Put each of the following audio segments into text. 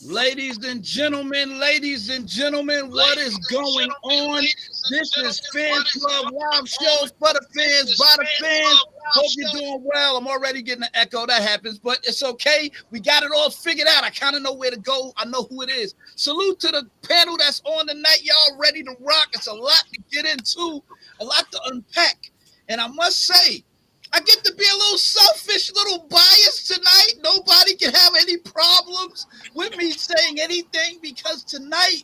Ladies and gentlemen, what is going on? This is Fans Club Live Show for the fans, by the fans. Hope you're doing well. I'm already getting an echo. That happens, but it's okay. We got it all figured out. I kind of know where to go. I know who it is. Salute to the panel that's on tonight. Y'all ready to rock. It's a lot to get into, a lot to unpack. And I must say, I get to be a little selfish, little biased tonight. Nobody can have any problems with me saying anything because tonight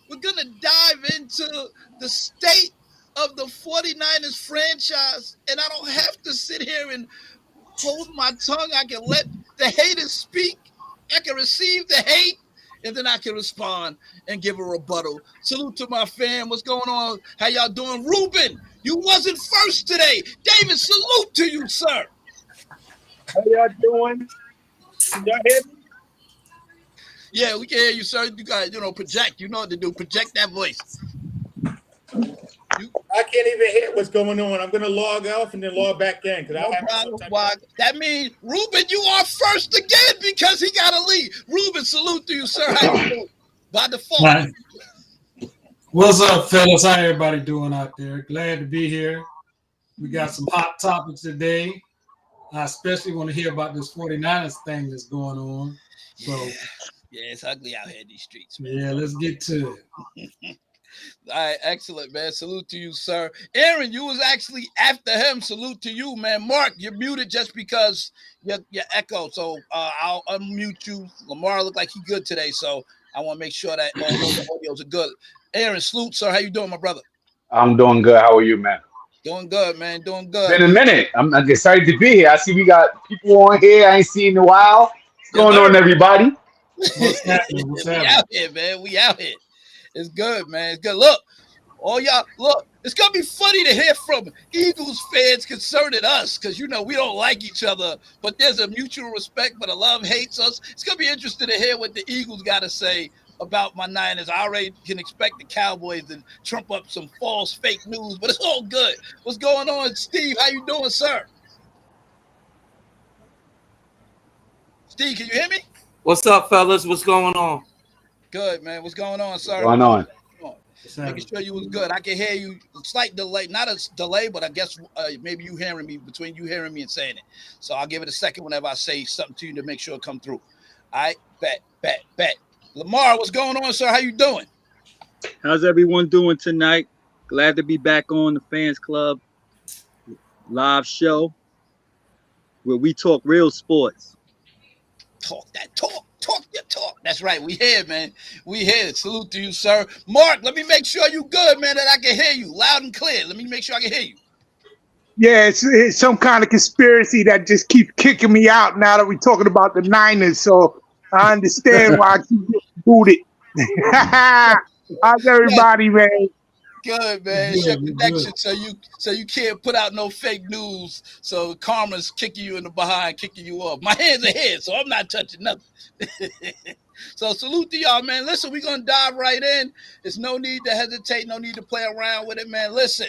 we're going to dive into the state of the 49ers franchise. And I don't have to sit here and hold my tongue. I can let the haters speak. I can receive the hate. And then I can respond and give a rebuttal. Salute to my fam. What's going on? How y'all doing? Ruben, you wasn't first today. David, salute to you, sir. How y'all doing? Can y'all hear me? Yeah, we can hear you, sir. You got, project. You know what to do. Project that voice. I can't even hear what's going on. I'm going to log off and then log back in. No problem. That means, Ruben, you are first again because he got to leave. Ruben, salute to you, sir. How you doing? By default. Right. What's up, fellas? How everybody doing out there? Glad to be here. We got some hot topics today. I especially want to hear about this 49ers thing that's going on. So, yeah, it's ugly out here in these streets, man. Yeah, let's get to it. All right, excellent, man. Salute to you, sir. Aaron, you was actually after him. Salute to you, man. Mark, you're muted just because your echo. So I'll unmute you. Lamar looked like he good today, so I want to make sure that all the audios are good. Aaron, salute, sir. How you doing, my brother? I'm doing good. How are you, man? Doing good, man. Doing good. Been a minute. I'm excited to be here. I see we got people on here I ain't seen in a while. What's going on, everybody? What's happening? We out here, man. We out here. It's good, man. It's good. Look, all y'all, look, it's going to be funny to hear from Eagles fans concerning us because, we don't like each other, but there's a mutual respect, but the love hates us. It's going to be interesting to hear what the Eagles got to say about my Niners. I already can expect the Cowboys to trump up some false fake news, but it's all good. What's going on, Steve? How you doing, sir? Steve, can you hear me? What's up, fellas? What's going on? Good, man. What's going on, sir? What's going on? Making sure you was good. I can hear you. Slight delay, not a delay, but I guess maybe you hearing me between you hearing me and saying it. So I'll give it a second whenever I say something to you to make sure it come through. All right, bet. Lamar, what's going on, sir? How you doing? How's everyone doing tonight? Glad to be back on the Fans Club live show where we talk real sports. Talk that talk. Talk your talk. That's right. We here, man. We here. Salute to you, sir. Mark, let me make sure you good, man, that I can hear you loud and clear. Let me make sure I can hear you. Yeah, it's some kind of conspiracy that just keeps kicking me out now that we're talking about the Niners. So I understand why I keep getting booted. How's everybody, man? Good, man. It's your connection, so you can't put out no fake news. So karma's kicking you in the behind, kicking you off. My hands are here, so I'm not touching nothing. So salute to y'all, man. Listen, we're gonna dive right in. There's no need to hesitate, no need to play around with it, man. Listen.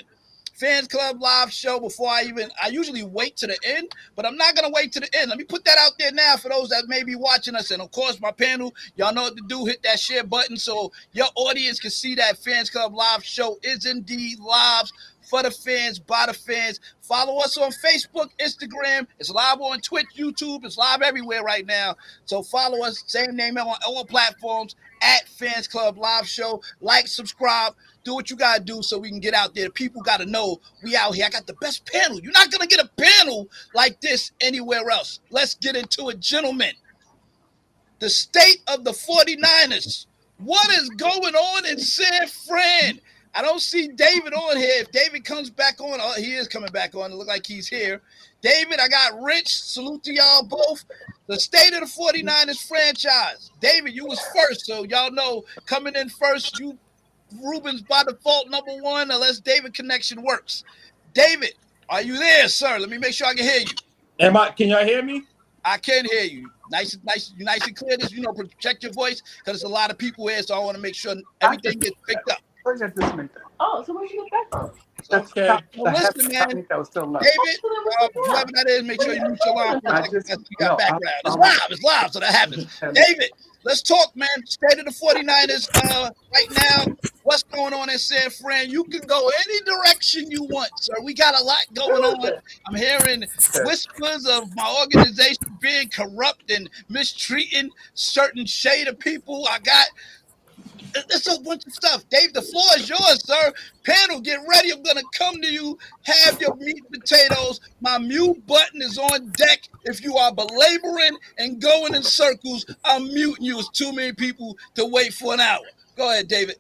Fans Club live show before I usually wait to the end, but I'm not going to wait to the end. Let me put that out there now for those that may be watching us. And of course, my panel, y'all know what to do. Hit that share button so your audience can see that Fans Club live show is indeed live for the fans, by the fans. Follow us on Facebook, Instagram. It's live on Twitch, YouTube. It's live everywhere right now. So follow us, same name on all platforms at Fans Club live show. Like, subscribe. Do what you got to do so we can get out there. People got to know we out here. I got the best panel. You're not going to get a panel like this anywhere else. Let's get into it, gentlemen. The state of the 49ers. What is going on in San Fran? I don't see David on here. If David comes back on, oh, he is coming back on. It looks like he's here. David, I got Rich. Salute to y'all both. The state of the 49ers franchise. David, you was first, so y'all know coming in first, Ruben's by default number one unless David connection works. David, are you there, sir? Let me make sure I can hear you. Can y'all hear me? I can hear you. Nice and clear. This, project your voice because there's a lot of people here, so I want to make sure everything gets picked up. Oh, so where'd you get that from? So, Okay. so listen, man. That was so low. David, whoever that is, make sure you mute your line for a second. We got background. It's live, so that happens. David, let's talk, man. State of the 49ers right now. What's going on in San Fran? You can go any direction you want, sir. We got a lot going on. I'm hearing whispers of my organization being corrupt and mistreating certain shade of people. It's a bunch of stuff. Dave, the floor is yours, sir. Panel, get ready. I'm going to come to you. Have your meat and potatoes. My mute button is on deck. If you are belaboring and going in circles, I'm muting you. It's too many people to wait for an hour. Go ahead, David.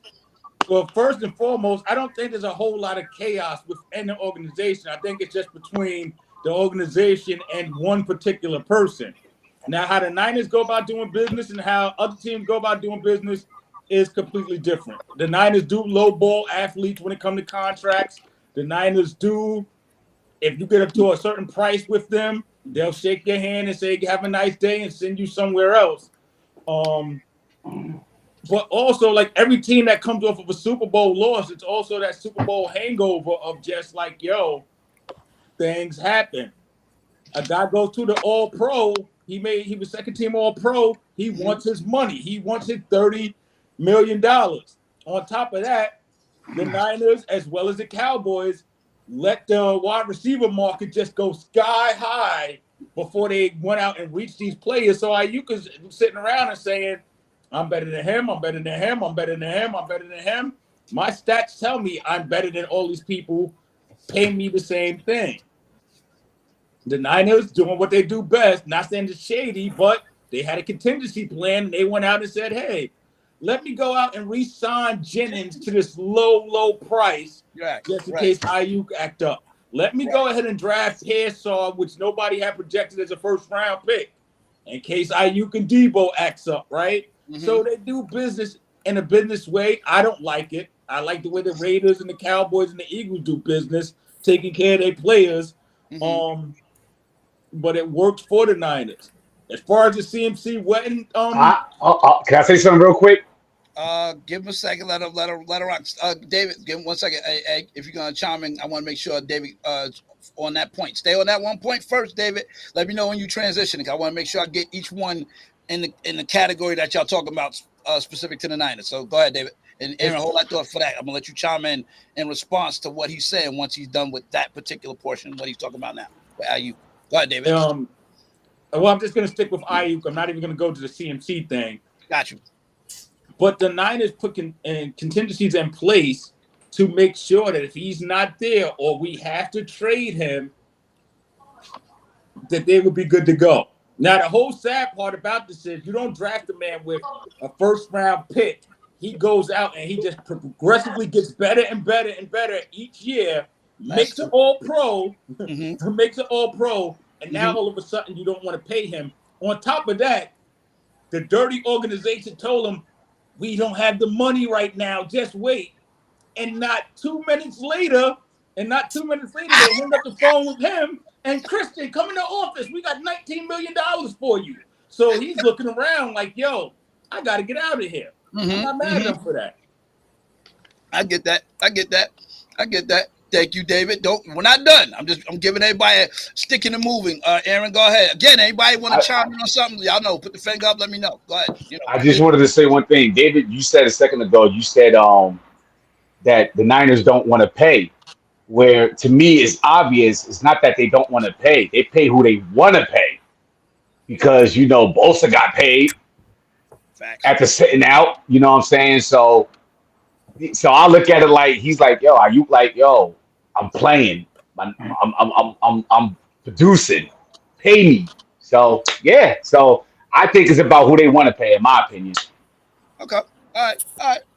Well, first and foremost, I don't think there's a whole lot of chaos within the organization. I think it's just between the organization and one particular person. Now, how the Niners go about doing business and how other teams go about doing business is completely different. The Niners do lowball athletes when it comes to contracts. The Niners do, if you get up to a certain price with them, they'll shake your hand and say, have a nice day and send you somewhere else. But also, like every team that comes off of a Super Bowl loss, it's also that Super Bowl hangover of just like, yo, things happen. A guy goes to the All-Pro. He was second team All-Pro. He wants his money. He wants his $30 million. On top of that, the Niners, as well as the Cowboys, let the wide receiver market just go sky high before they went out and reached these players. So Ayuk is sitting around and saying, I'm better than him, I'm better than him, I'm better than him, I'm better than him. My stats tell me I'm better than all these people paying me the same thing. The Niners doing what they do best, not saying it's shady, but they had a contingency plan, and they went out and said, hey, let me go out and re-sign Jennings to this low price just in case Ayuk act up. Let me go ahead and draft Pearsall, which nobody had projected as a first-round pick, in case Ayuk and Debo acts up, right? So they do business in a business way. I don't like it. I like the way the Raiders and the Cowboys and the Eagles do business, taking care of their players. But it works for the Niners. As far as the CMC wedding, can I say something real quick? Give him a second. Let her rock. David, give him 1 second. Hey, if you're gonna chime in, I want to make sure David on that point. Stay on that 1 point first, David. Let me know when you transition. I want to make sure I get each one in the category that y'all talking about specific to the Niners. So go ahead, David. And Aaron, hold that thought for that. I'm gonna let you chime in response to what he's saying once he's done with that particular portion, what he's talking about now. How you go ahead, David. Well, I'm just gonna stick with Ayuk. I'm not even gonna go to the CMC thing. Got you. But the Niners put contingencies in place to make sure that if he's not there or we have to trade him, that they would be good to go. Now, the whole sad part about this is you don't draft a man with a first-round pick. He goes out and he just progressively gets better and better and better each year, makes an all-pro, makes an all-pro, and now all of a sudden you don't want to pay him. On top of that, the dirty organization told him, we don't have the money right now, just wait. And not 2 minutes later, they hung up the phone with him. And Christian, come in the office. We got $19 million for you. So he's looking around like, yo, I got to get out of here. I'm not mad at him for that. I get that. Thank you, David. We're not done. I'm giving everybody a sticking and moving. Aaron, go ahead. Again, anybody want to chime in on something? Y'all know. Put the finger up. Let me know. Go ahead. I just wanted to say one thing. David, you said a second ago, you said that the Niners don't want to pay. Where to me is obvious, it's not that they don't want to pay. They pay who they want to pay. Because, Bosa got paid after sitting out. You know what I'm saying? So I look at it like he's like, yo, are you like, yo, I'm playing. I'm producing. Pay me. So yeah. So I think it's about who they want to pay, in my opinion. Okay.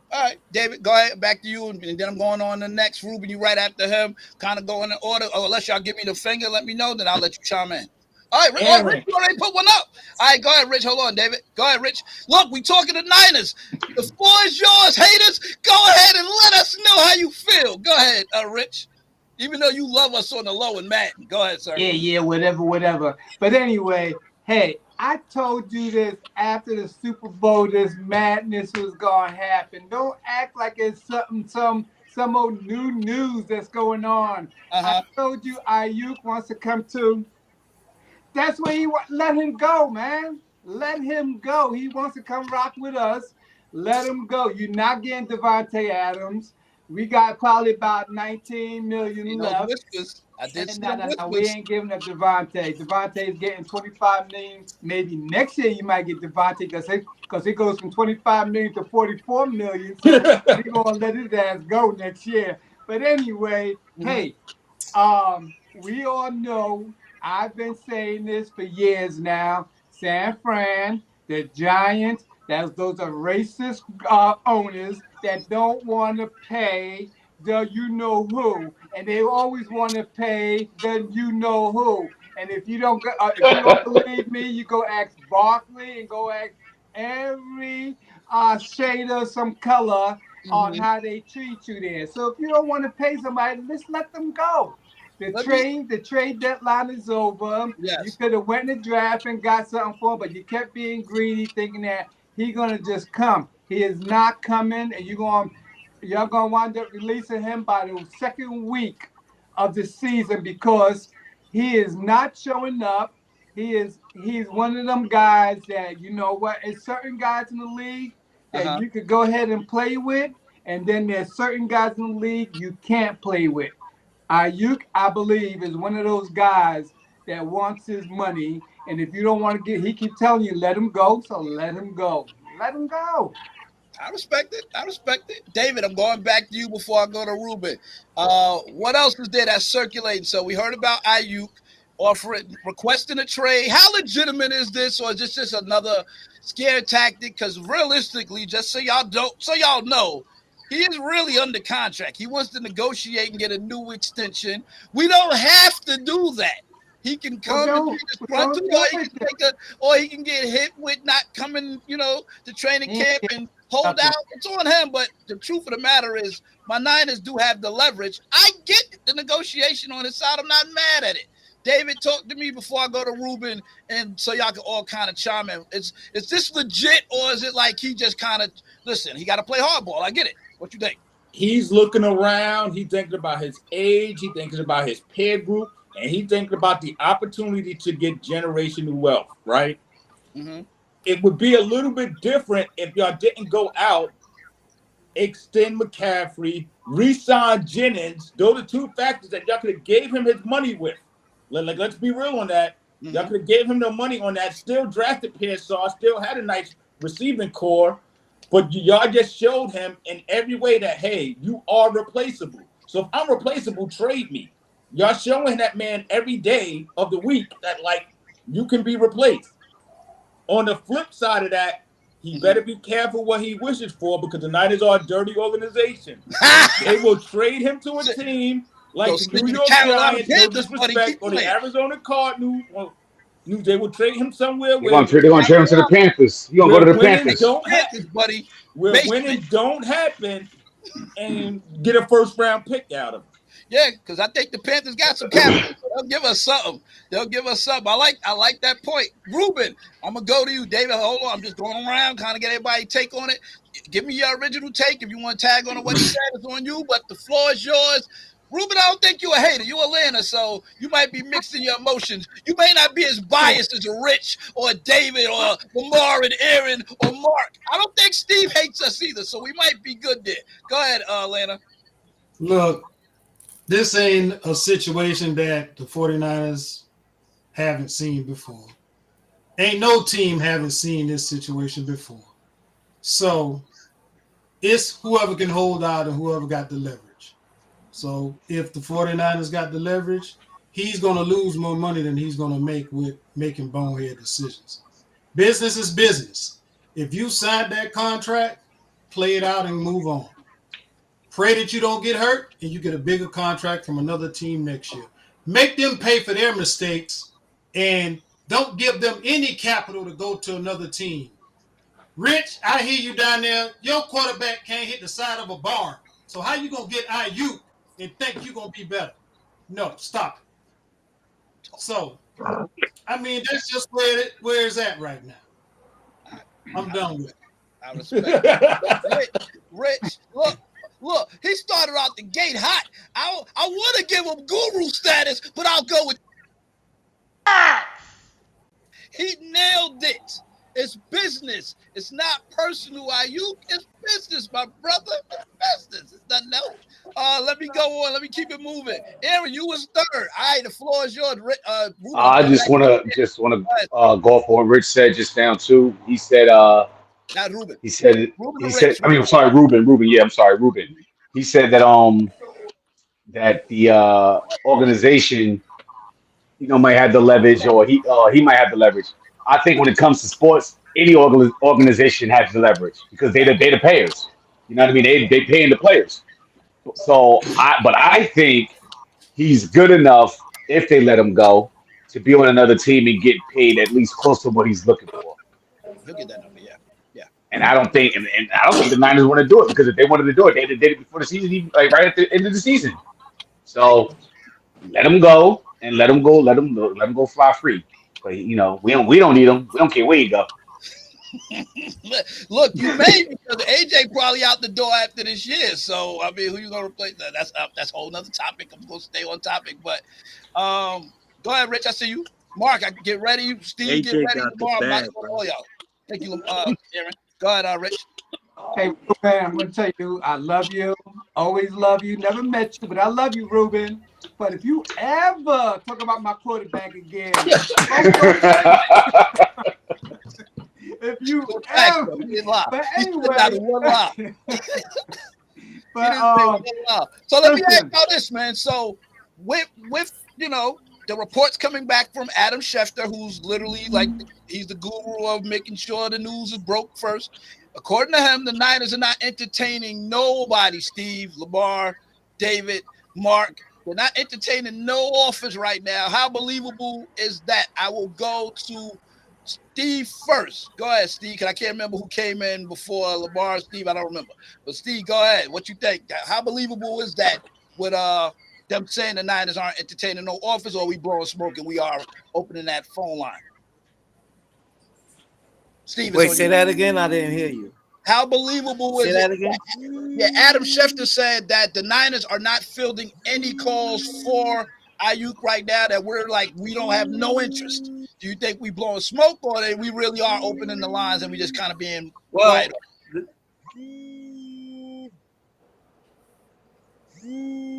All right, David, go ahead. Back to you, and then I'm going on the next. Ruben, you right after him. Kind of go in order. Oh, unless y'all give me the finger, let me know. Then I'll let you chime in. All right, Rich, you already put one up. All right, go ahead, Rich. Hold on, David. Go ahead, Rich. Look, we talking to Niners. The floor is yours, haters. Go ahead and let us know how you feel. Go ahead, Rich. Even though you love us on the low and Madden. Go ahead, sir. Yeah, whatever. But anyway, hey, I told you this after the Super Bowl, this madness was gonna happen. Don't act like it's some some old new news that's going on. Uh-huh. I told you Ayuk wants to come to. That's where let him go, man. Let him go. He wants to come rock with us. Let him go. You're not getting Devontae Adams. We got probably about 19 million You know, left. whispers. I did see No, them we whispers. ain't giving up Devontae. Devontae's getting 25 million. Maybe next year you might get Devontae because it goes from 25 million to 44 million. So we're gonna let his ass go next year. But anyway, hey, we all know I've been saying this for years now. San Fran, the Giants, those are racist owners that don't want to pay the you know who, and they always want to pay the you know who. And if you don't believe me, you go ask Barkley and go ask every shade of some color on how they treat you there. So if you don't want to pay somebody, just let them go. The trade deadline is over. Yes. You could have went in the draft and got something for him, but you kept being greedy, thinking that he's gonna just come. He is not coming, and y'all gonna wind up releasing him by the second week of the season because he is not showing up. He's one of them guys that you know what? There's certain guys in the league that you could go ahead and play with, and then there's certain guys in the league you can't play with. Ayuk, I believe, is one of those guys that wants his money, and if you don't want to he keeps telling you let him go, so let him go. Let him go. I respect it. David, I'm going back to you before I go to Ruben. What else is there that's circulating? So we heard about Ayuk requesting a trade. How legitimate is this, or is this just another scare tactic? Because realistically, just so y'all know, he is really under contract. He wants to negotiate and get a new extension. We don't have to do that. He can come and be disgruntled, or he can get hit with not coming, to training camp and hold out. It's on him. But the truth of the matter is, my Niners do have the leverage. I get the negotiation on his side. I'm not mad at it. David, talk to me before I go to Ruben, and so y'all can all kind of chime in. Is this legit, or is it like he just kind of listen? He got to play hardball. I get it. What you think? He's looking around. He's thinking about his age. He's thinking about his peer group. And he's thinking about the opportunity to get generational wealth, right? Mm-hmm. It would be a little bit different if y'all didn't go out, extend McCaffrey, re-sign Jennings. Those are two factors that y'all could have gave him his money with. Let's be real on that. Mm-hmm. Y'all could have gave him the money on that. Still drafted Pearsall, still had a nice receiving core. But y'all just showed him in every way that, hey, you are replaceable. So if I'm replaceable, trade me. Y'all showing that man every day of the week that, you can be replaced. On the flip side of that, he better be careful what he wishes for because the Niners are a dirty organization. They will trade him to a team like the New York Giants, no disrespect, or the Arizona Cardinals. They will trade him somewhere. They're going to trade him to the Panthers. You're going to go to the Panthers. Where winning don't happen and get a first-round pick out of him. Yeah, because I think the Panthers got some capital. So they'll give us something. I like that point. Ruben, I'm going to go to you. David, hold on. I'm just going around, kind of get everybody take on it. Give me your original take. If you want to tag on what he said, it's on you, but the floor is yours. Ruben, I don't think you're a hater. You're Atlanta, so you might be mixing your emotions. You may not be as biased as Rich or David or Lamar and Aaron or Mark. I don't think Steve hates us either, so we might be good there. Go ahead, Atlanta. Look, this ain't a situation that the 49ers haven't seen before. Ain't no team haven't seen this situation before. So it's whoever can hold out and whoever got the leverage. So if the 49ers got the leverage, he's going to lose more money than he's going to make with making bonehead decisions. Business is business. If you signed that contract, play it out and move on. Pray that you don't get hurt and you get a bigger contract from another team next year. Make them pay for their mistakes and don't give them any capital to go to another team. Rich, I hear you down there. Your quarterback can't hit the side of a barn. So how you going to get Ayuk and think you're going to be better? No, stop it. So, that's just where it's at right now. I'm done with it. I respect it. Rich, look, Look, he started out the gate hot. I want to give him guru status, but I'll go with. He nailed it. It's business. It's not personal, Ayuk. It's business, my brother. It's business. It's nothing else. Let me go on. Let me keep it moving. Aaron, you was third. All right, the floor is yours. Ruben, I just want to go off what Rich said just now too. He said not Ruben. he said Ruben he or said Rich? I mean I'm sorry Ruben. Yeah, I'm sorry Ruben. He said that the organization might have the leverage, or he might have the leverage. I think when it comes to sports, any organization has the leverage because they the payers. You know what I mean? They paying the players. So I think he's good enough if they let him go to be on another team and get paid at least close to what he's looking for. He'll get that number. Yeah. And I don't think the Niners want to do it because if they wanted to do it, they did it before the season, even, like right at the end of the season. So let him go and let him go fly free. But we don't need him. We don't care where you go. Look, you may because AJ probably out the door after this year. So I mean, who you gonna replace? That's a whole nother topic. I'm gonna stay on topic, but go ahead, Rich. I see you. Mark, I get ready. Steve, get AJ ready. got the Tomorrow, I'm about bag, to go to bro. all y'all. Thank you, Aaron. Go ahead, Rich. Hey, Ruben, I'm gonna tell you, I love you. Always love you. Never met you, but I love you, Ruben. But if you ever talk about my quarterback again, if you ever, but anyway, so let me ask y'all this, man. So with the reports coming back from Adam Schefter, who's literally like he's the guru of making sure the news is broke first. According to him, the Niners are not entertaining nobody. Steve, Lamar, David, Mark. They're not entertaining no offers right now. How believable is that? I will go to Steve first. Go ahead, Steve, because I can't remember who came in before Lamar. Steve, I don't remember. But Steve, go ahead. What you think? How believable is that with them saying the Niners aren't entertaining no offers, or we blowing smoke and we are opening that phone line? Steve, wait, say that again. I didn't hear you. How believable is it? Say that again. Yeah, Adam Schefter said that the Niners are not fielding any calls for Ayuk right now. That we don't have no interest. Do you think we blowing smoke, or that we really are opening the lines and we just kind of being quiet?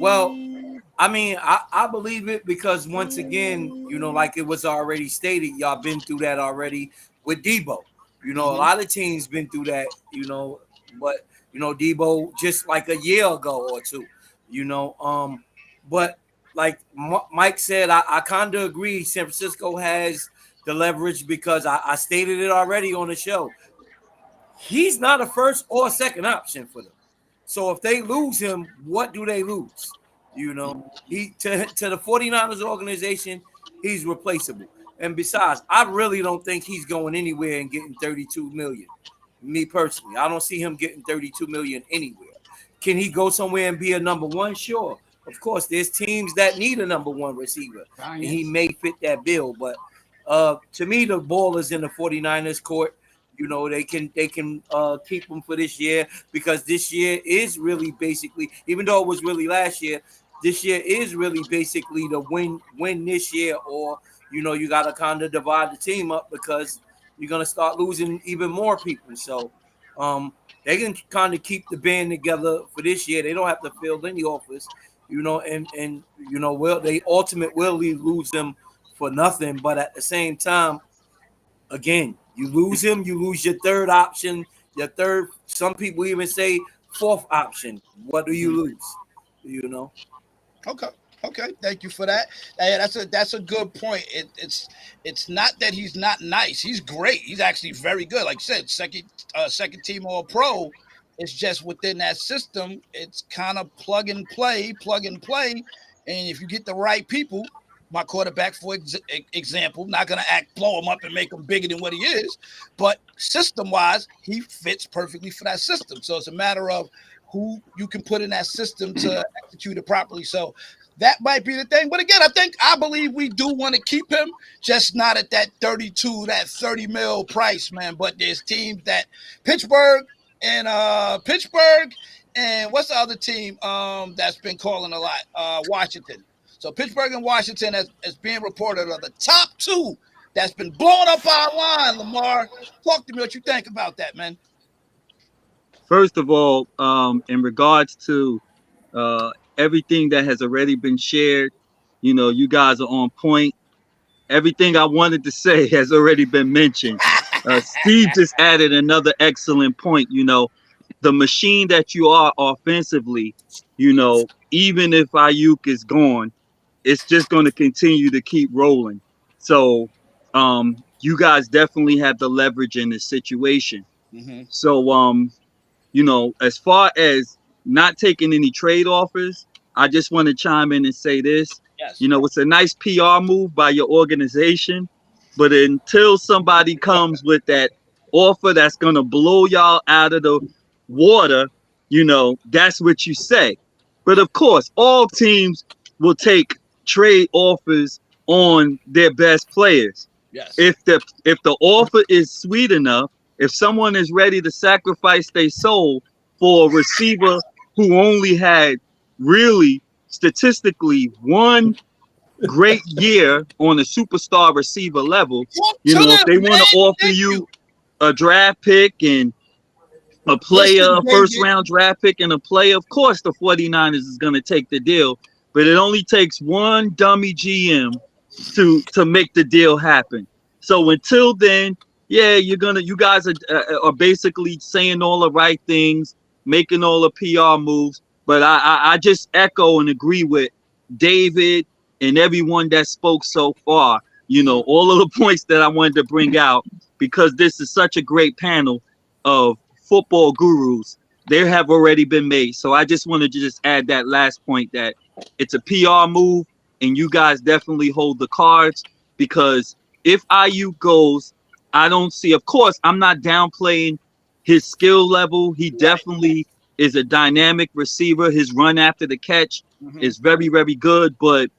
Well, I mean, I believe it because once again, like it was already stated, y'all been through that already with Debo. A lot of teams been through that, but Debo just like a year ago or two, but like Mike said, I kind of agree. San Francisco has the leverage because I stated it already on the show. He's not a first or second option for them. So if they lose him, what do they lose? He to the 49ers organization, he's replaceable. And besides, I really don't think he's going anywhere and getting $32 million. Me personally, I don't see him getting $32 million anywhere. Can he go somewhere and be a number one? Sure. Of course, there's teams that need a number one receiver. And he may fit that bill. But to me, the ball is in the 49ers court. They can keep him for this year because this year is really basically, even though it was really last year, this year is really basically the win this year, or you got to kind of divide the team up because you're going to start losing even more people. So they can kind of keep the band together for this year. They don't have to fill any offers, and they ultimately lose them for nothing. But at the same time, again, you lose him, you lose your third option, some people even say fourth option. What do you lose? Okay. Thank you for that. That's a good point. It's not that he's not nice. He's great. He's actually very good. Like you said, second team All Pro. It's just within that system, it's kind of plug and play. And if you get the right people, my quarterback, for example, not going to blow him up and make him bigger than what he is, but system-wise, he fits perfectly for that system. So it's a matter of who you can put in that system to execute it properly. So that might be the thing. But again, I believe we do want to keep him, just not at that 32, that 30 mil price, man. But there's teams that Pittsburgh and and what's the other team that's been calling a lot? Washington. So Pittsburgh and Washington as being reported are the top two that's been blowing up our line. Lamar, talk to me what you think about that, man. First of all, in regards to everything that has already been shared, you know, you guys are on point. Everything I wanted to say has already been mentioned. Steve just added another excellent point. You know, the machine that you are offensively, you know, even if Ayuk is gone, it's just going to continue to keep rolling. So you guys definitely have the leverage in this situation. Mm-hmm. So, you know, as far as not taking any trade offers, I just want to chime in and say this. Yes. You know, it's a nice PR move by your organization, but until somebody comes with that offer that's going to blow y'all out of the water, you know, that's what you say. But of course, all teams will take trade offers on their best players. Yes. If the offer is sweet enough, if someone is ready to sacrifice their soul for a receiver who only had really statistically one great year on a superstar receiver level, you know, if they want to offer you a draft pick and a player, a first round draft pick and a player, of course the 49ers is going to take the deal, but it only takes one dummy GM to make the deal happen. So until then, yeah, you guys are basically saying all the right things, making all the PR moves, but I just echo and agree with David and everyone that spoke so far. You know, all of the points that I wanted to bring out, because this is such a great panel of football gurus. They have already been made. So I just wanted to just add that last point, that it's a PR move and you guys definitely hold the cards, because if Ayuk goes, I don't see, of course, I'm not downplaying his skill level. He definitely is a dynamic receiver. His run after the catch is very, very good. But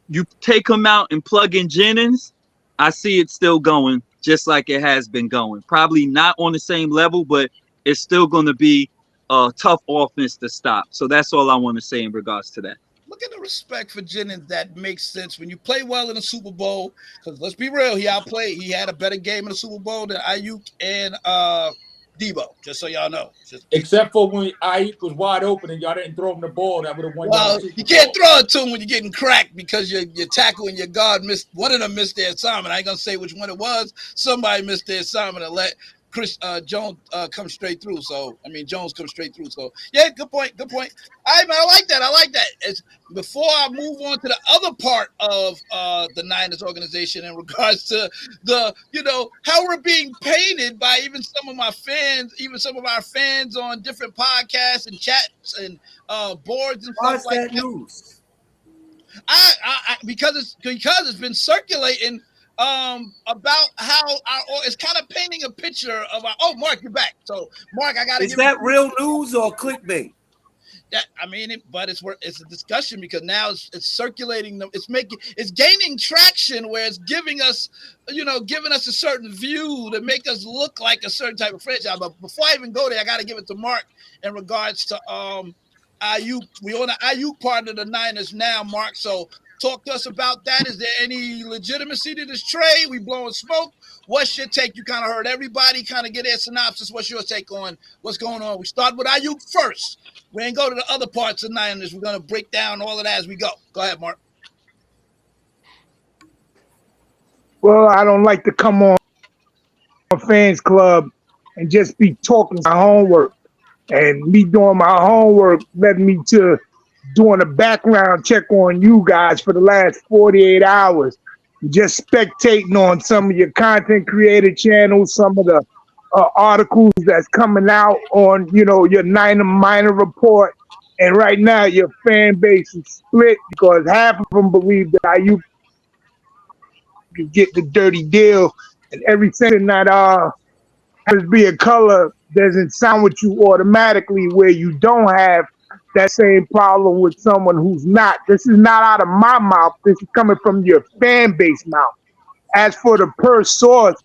you take him out and plug in Jennings, I see it still going just like it has been going. Probably not on the same level, but it's still going to be a tough offense to stop. So that's all I want to say in regards to that. Look at the respect for Jennings. That makes sense when you play well in the Super Bowl. Because let's be real, he outplayed. He had a better game in the Super Bowl than Ayuk and Debo. Just so y'all know. Except for when Ayuk was wide open and y'all didn't throw him the ball, that would have won. Well, you can't throw it to him when you're getting cracked because your tackle and your guard missed. One of them missed their assignment. I ain't gonna say which one it was. Somebody missed their assignment and let Chris Jones come straight through. So I mean Jones come straight through. So yeah, good point. All right, man, I like that. It's, before I move on to the other part of the Niners organization in regards to the, you know, how we're being painted by even some of my fans, even some of our fans on different podcasts and chats and boards and stuff like that. News? I because it's been circulating about how it's kind of painting a picture of our. Oh, Mark, you're back. So, Mark, I got to. Is that real news or clickbait? But it's a discussion because now it's circulating. It's gaining traction where it's giving us a certain view to make us look like a certain type of franchise. But before I even go there, I got to give it to Mark in regards to Ayuk. We on the Ayuk part of the Niners now, Mark. So. Talk to us about that. Is there any legitimacy to this trade? We blowing smoke. What's your take? You kind of heard everybody kind of get their synopsis. What's your take on what's going on? We start with Ayuk first. We ain't go to the other parts of Niners. We're going to break down all of that as we go. Go ahead, Mark. Well, I don't like to come on Fans Club and just be talking my homework. And me doing my homework led me to doing a background check on you guys for the last 48 hours, just spectating on some of your content creator channels, some of the articles that's coming out on, you know, your Niner Minor Report. And right now your fan base is split because half of them believe that Ayuk could get the dirty deal, and everything that has to be a color doesn't sound with you automatically, where you don't have that same problem with someone who's not. This is not out of my mouth. This is coming from your fan base mouth. As for the per source,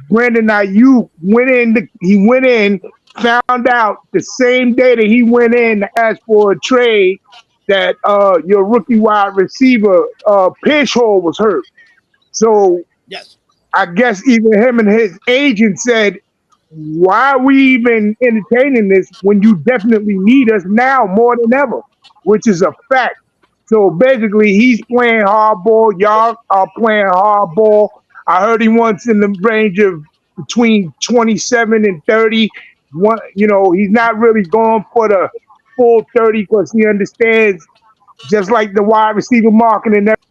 Brandon Ayuk went in found out the same day that he went in to ask for a trade that your rookie wide receiver Pishow was hurt. So Yes. I guess even him and his agent said, why are we even entertaining this when you definitely need us now more than ever, which is a fact. So basically, he's playing hardball. Y'all are playing hardball. I heard he wants in the range of between 27 and 30. He's not really going for the full 30 because he understands, just like the wide receiver market and everything.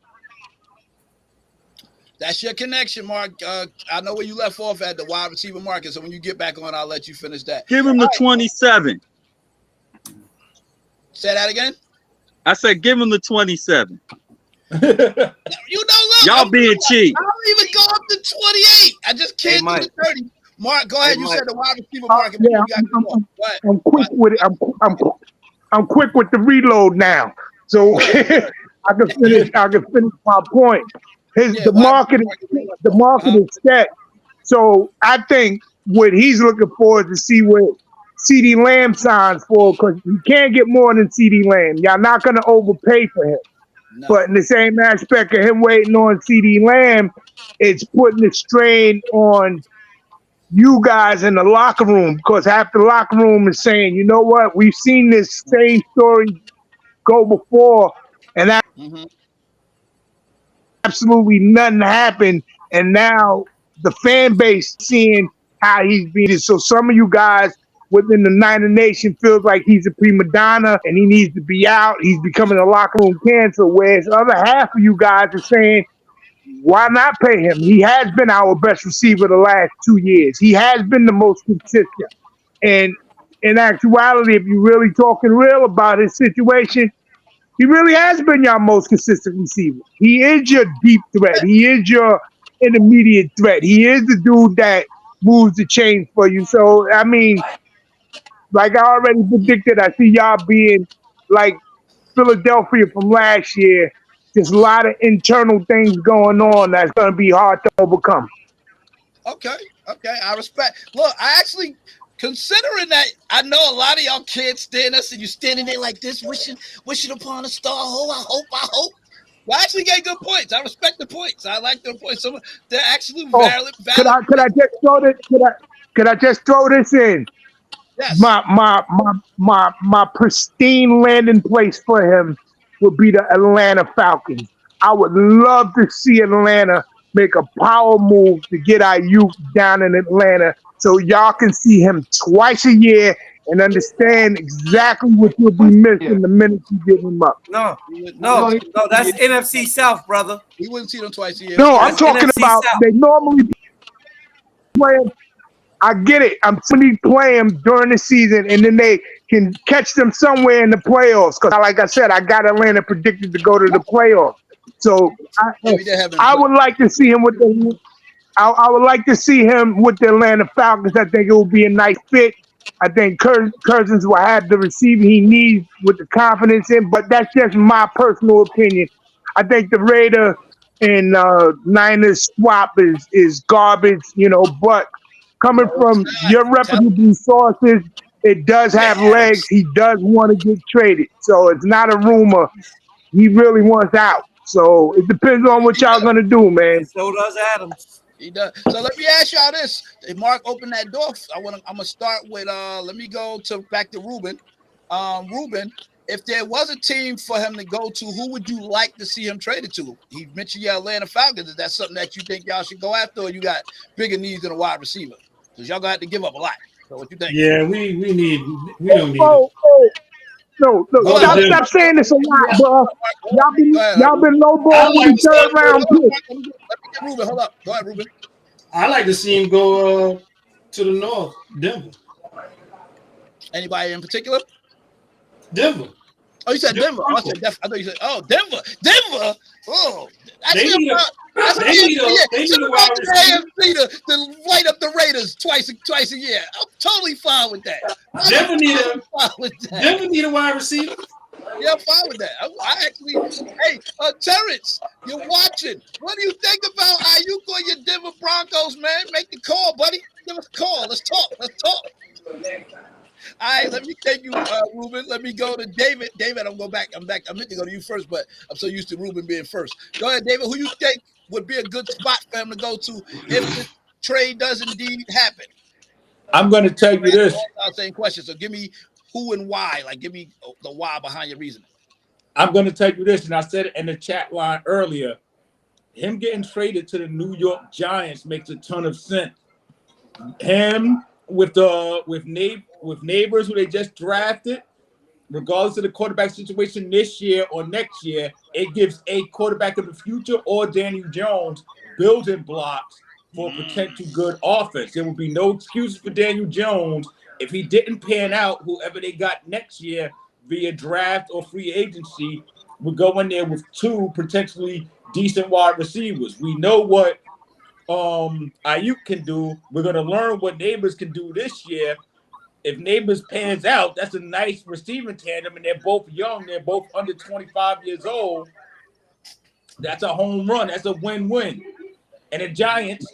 That's your connection, Mark. I know where you left off at the wide receiver market. So when you get back on, I'll let you finish that. Give him the 27. Say that again. I said, give him the 27. Look, Y'all being cheap. I don't even go up to 28. I just can't do the 30. Mark, go ahead. You said the wide receiver market. I'm quick with it. I'm quick with the reload now, so I can finish my point. The market is set. So I think what he's looking for is to see what CeeDee Lamb signs for, because you can't get more than CeeDee Lamb. Y'all not going to overpay for him. No. But in the same aspect of him waiting on CeeDee Lamb, it's putting a strain on you guys in the locker room, because half the locker room is saying, you know what, we've seen this same story go before, and that absolutely nothing happened, and now the fan base seeing how he's being. So some of you guys within the Niner Nation feels like he's a prima donna and he needs to be out. He's becoming a locker room cancer, whereas the other half of you guys are saying, why not pay him? He has been our best receiver the last 2 years. He has been the most consistent. And in actuality, if you're really talking real about his situation, he really has been your most consistent receiver. He is your deep threat. He is your intermediate threat. He is the dude that moves the chains for you. So, I mean, like I already predicted, I see y'all being like Philadelphia from last year. There's a lot of internal things going on that's going to be hard to overcome. Okay, I respect. Look, I actually, considering that, I know a lot of y'all can't stand us, and you're standing there like this, wishing upon a star. Oh, I hope. Well, I actually get good points. I respect the points. I like the points. They're actually valid. Could I just throw this? Could I just throw this in? Yes. My pristine landing place for him would be the Atlanta Falcons. I would love to see Atlanta make a power move to get Ayuk down in Atlanta so y'all can see him twice a year and understand exactly what you'll be missing the minute you give him up. No, that's NFC South, brother. We wouldn't see them twice a year. No, I'm talking about they normally play him. I get it. I'm somebody play them during the season, and then they can catch them somewhere in the playoffs. Because, like I said, I got Atlanta predicted to go to the playoffs. So I would like to see him with the. I would like to see him with the Atlanta Falcons. I think it would be a nice fit. I think Cousins will have the receiver he needs with the confidence in. But that's just my personal opinion. I think the Raider and Niners swap is garbage, but coming from your reputable sources, it does have legs. He does want to get traded. So it's not a rumor. He really wants out. So it depends on what y'all going to do, man. So does Adams. He does. So let me ask y'all this. If Mark opened that door, I'm going to start with, let me go back to Ruben. Ruben, if there was a team for him to go to, who would you like to see him traded to? He mentioned your Atlanta Falcons. Is that something that you think y'all should go after, or you got bigger needs than a wide receiver? Because y'all going to have to give up a lot. So what you think? Yeah, we don't need it. No, stop saying this a lot, bro. Y'all been lowballing with the third round pick. Let me get Ruben. Hold up. Go ahead, Ruben. I like to see him go to the north, Denver. Anybody in particular? Denver. Oh, you said Denver. I thought you said, Denver. Denver. Oh, they need a wide receiver to light up the Raiders twice a year. I'm totally fine with that. Denver need a wide receiver. Yeah, I'm fine with that. I actually, hey, Terrence, you're watching. What do you think about Ayuk or your Denver Broncos, man? Make the call, buddy. Give us a call. Let's talk. me go to David. David, I'm back. I meant to go to you first, but I'm so used to Ruben being first. Go ahead, David. Who you think would be a good spot for him to go to if the trade does indeed happen? I'm going to tell you this. Same question. So give me who and why. Like, give me the why behind your reasoning. I'm going to tell you this, and I said it in the chat line earlier. Him getting traded to the New York Giants makes a ton of sense. Him with Neighbors, who they just drafted, regardless of the quarterback situation this year or next year, it gives a quarterback of the future or Daniel Jones building blocks for potential good offense. There will be no excuses for Daniel Jones if he didn't pan out. Whoever they got next year via draft or free agency would go in there with two potentially decent wide receivers. We know what Ayuk can do. We're going to learn what Neighbors can do this year. If Neighbors pans out, that's a nice receiving tandem, and they're both young. They're both under 25 years old. That's a home run. That's a win-win. And the Giants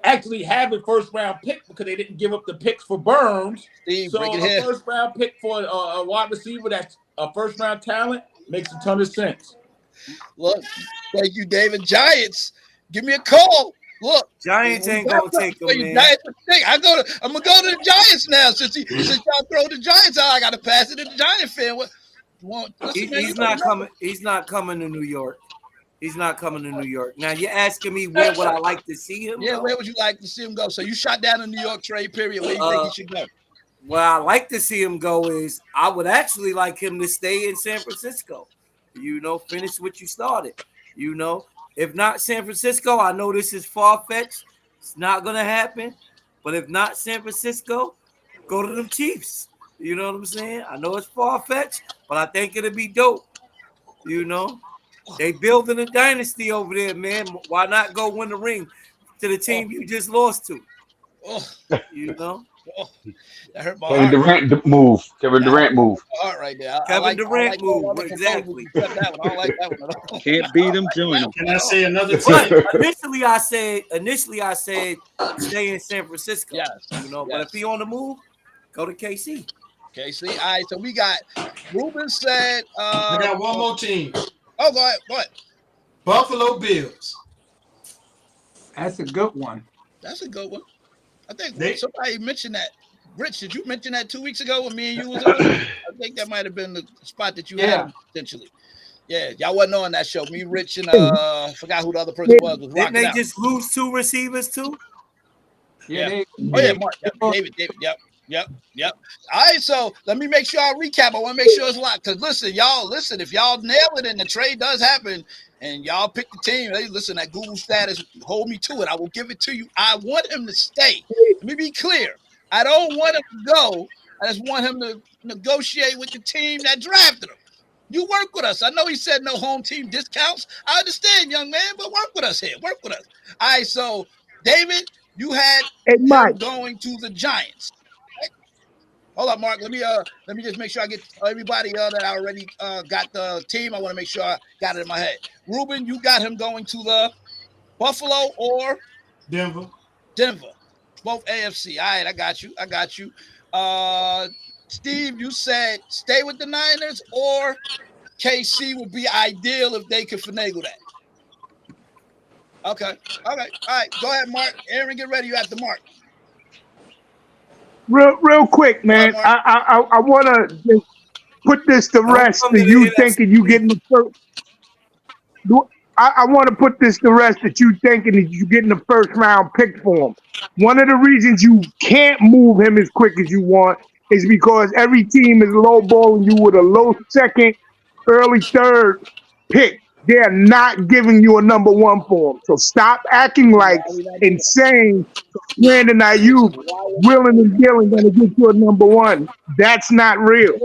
actually have a first-round pick because they didn't give up the picks for Burns. Steve, so a first-round pick for a wide receiver that's a first-round talent makes a ton of sense. Look, thank you, David. Giants, give me a call. Look, Giants ain't gonna take him, man. I'm gonna go to the Giants now. Since y'all throw the Giants out, I gotta pass it to the Giant fan. He's not coming. He's not coming to New York. He's not coming to New York. Now you're asking me where would I like to see him? Yeah, go? Where would you like to see him go? So you shot down the New York trade period. Where you think he should go? Where I like to see him go is I would actually like him to stay in San Francisco. You know, finish what you started. You know. If not San Francisco, I know this is far-fetched. It's not going to happen. But if not San Francisco, go to them Chiefs. You know what I'm saying? I know it's far-fetched, but I think it'll be dope. You know? They building a dynasty over there, man. Why not go win the ring to the team you just lost to? You know? That hurt my Kevin heart. Durant move. Kevin Durant move. Heart right there. Kevin Durant move. Exactly. I don't like that one at all. Can't beat him, join him. Can I say another But team? initially I said stay in San Francisco. Yes. You know, but if he on the move, go to KC. KC. All right. So we got Ruben said. I got one more team. Oh, go ahead. Go ahead. Buffalo Bills. That's a good one. That's a good one. I think somebody mentioned that. Rich, did you mention that 2 weeks ago when me and you was on? I think that might have been the spot that you had potentially. Yeah, y'all wasn't on that show. Me, Rich, and forgot who the other person was. Didn't they just lose two receivers too? Yeah. Mark. David. Yep. All right, so let me make sure I recap. I want to make sure it's locked. Because listen, if y'all nail it and the trade does happen and y'all pick the team, hey, listen, that Google status, hold me to it. I will give it to you. I want him to stay. Let me be clear. I don't want him to go. I just want him to negotiate with the team that drafted him. You work with us. I know he said no home team discounts. I understand, young man, but work with us here. Work with us. All right, so, David, you had him going to the Giants. Hold up, Mark. Let me just make sure I get everybody that I already got the team. I want to make sure I got it in my head. Ruben, you got him going to the Buffalo or Denver. Both AFC. All right, I got you. Steve, you said stay with the Niners or KC would be ideal if they could finagle that. Okay. All right. Go ahead, Mark. Aaron, get ready. You have to Mark. Real quick, man. I want to just put this to rest. That you thinking you getting the first. I want to put this to rest that you thinking that you getting the first round pick for him. One of the reasons you can't move him as quick as you want is because every team is lowballing you with a low second, early third pick. They're not giving you a number one for him. So stop acting like and saying Brandon Ayuk, willing and dealing, going to get you a number one. That's not real.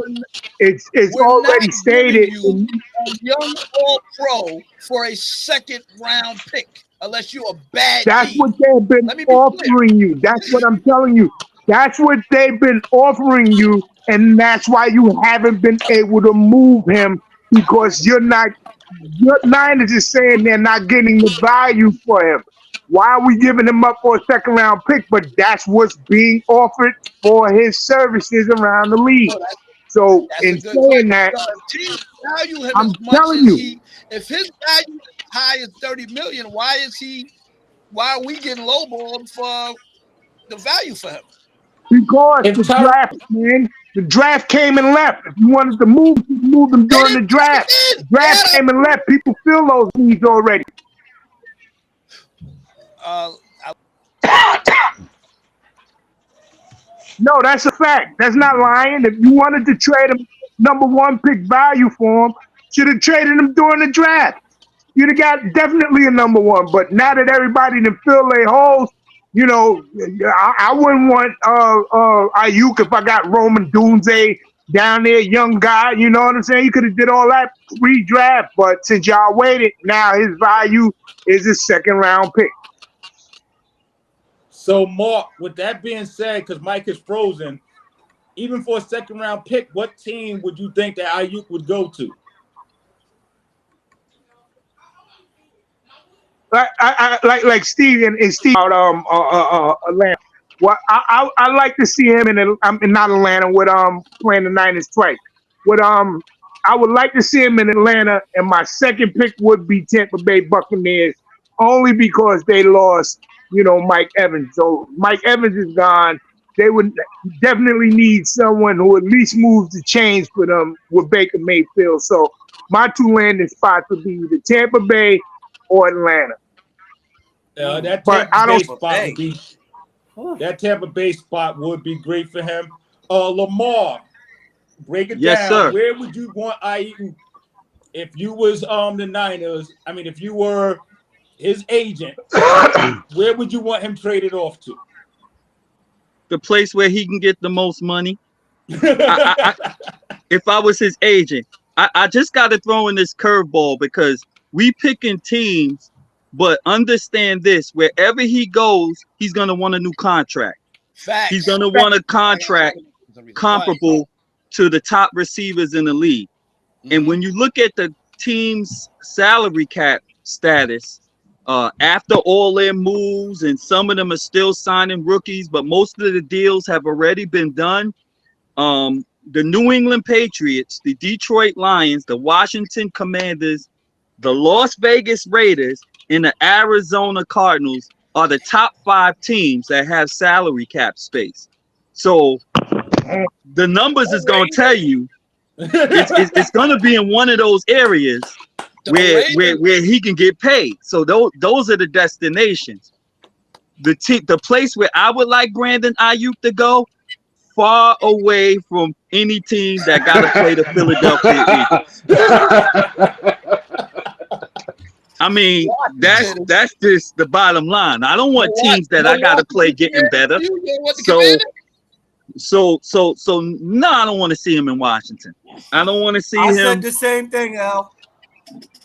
It's already stated. You a young All-Pro for a second round pick, unless you're a bad. That's team. what they've been offering you. That's what I'm telling you. That's what they've been offering you, and that's why you haven't been able to move him because you're not. Your Niners is saying they're not getting the value for him. Why are we giving him up for a second round pick? But that's what's being offered for his services around the league. So That's a in good saying question. that, So if teams value him I'm as much telling as you, if his value is as high as 30 million, why are we getting lowballed for the value for him? because If the Tyron, draft, man, the draft came and left. If you wanted to move, you move them They during the didn't draft. take The it draft in. came and left. People fill those needs already. No, that's a fact. That's not lying. If you wanted to trade him number one pick value for him, should have traded him during the draft. You'd have got definitely a number one. But now that everybody done fill their holes, you know, I wouldn't want Ayuk if I got Roman Dunze down there, young guy. You know what I'm saying? You could have did all that pre-draft, but since y'all waited, now his value is a second round pick. so Mark, with that being said, because Mike is frozen, even for a second round pick, what team would you think that Ayuk would go to? Like Steve and Steve about Atlanta. Well, I like to see him in not Atlanta with playing the Niners twice. With I would like to see him in Atlanta, and my second pick would be Tampa Bay Buccaneers, only because they lost, Mike Evans. So Mike Evans is gone. They would definitely need someone who at least moves the chains for them with Baker Mayfield. So my two landing spots would be either Tampa Bay or Atlanta. That But Tampa I Bay don't. spot would be that Tampa Bay spot would be great for him. Lamar, break it Yes, down. sir. Where would you want Ayuk if you was the Niners? I mean, if you were his agent, where would you want him traded off to? The place where he can get the most money. If I was his agent, I just got to throw in this curveball because we picking teams, but understand this: wherever he goes, he's gonna want a new contract. Facts. He's gonna want a contract comparable to the top receivers in the league. And when you look at the team's salary cap status, after all their moves, and some of them are still signing rookies, but most of the deals have already been done. The New England Patriots, the Detroit Lions, the Washington Commanders, the Las Vegas Raiders, and the Arizona Cardinals are the top 5 teams that have salary cap space. So the numbers is going to tell you it's going to be in one of those areas where he can get paid. So those are the destinations. The place where I would like Brandon Ayuk to go, far away from any team that got to play the Philadelphia Eagles. I mean, that's just the bottom line. I don't want teams that I got to play getting better. So no, I don't want to see him in Washington. I don't want to see him. I said the same thing, Al.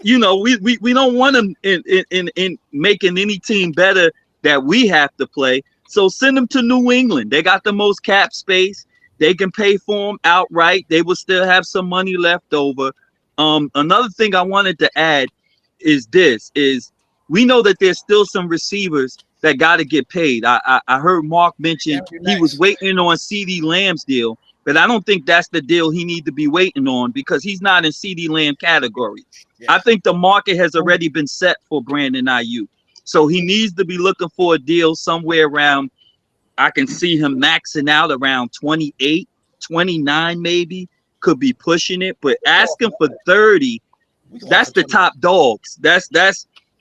We don't want him in making any team better that we have to play. So send him to New England. They got the most cap space. They can pay for him outright. They will still have some money left over. Another thing I wanted to add is we know that there's still some receivers that got to get paid. I heard Mark mention he was waiting on CeeDee Lamb's deal, but I don't think that's the deal he need to be waiting on because he's not in CeeDee Lamb category. Yeah. I think the market has already been set for Brandon Ayuk. So he needs to be looking for a deal somewhere around, I can see him maxing out around 28, 29 maybe, could be pushing it, but asking for 30, that's the top dogs. That's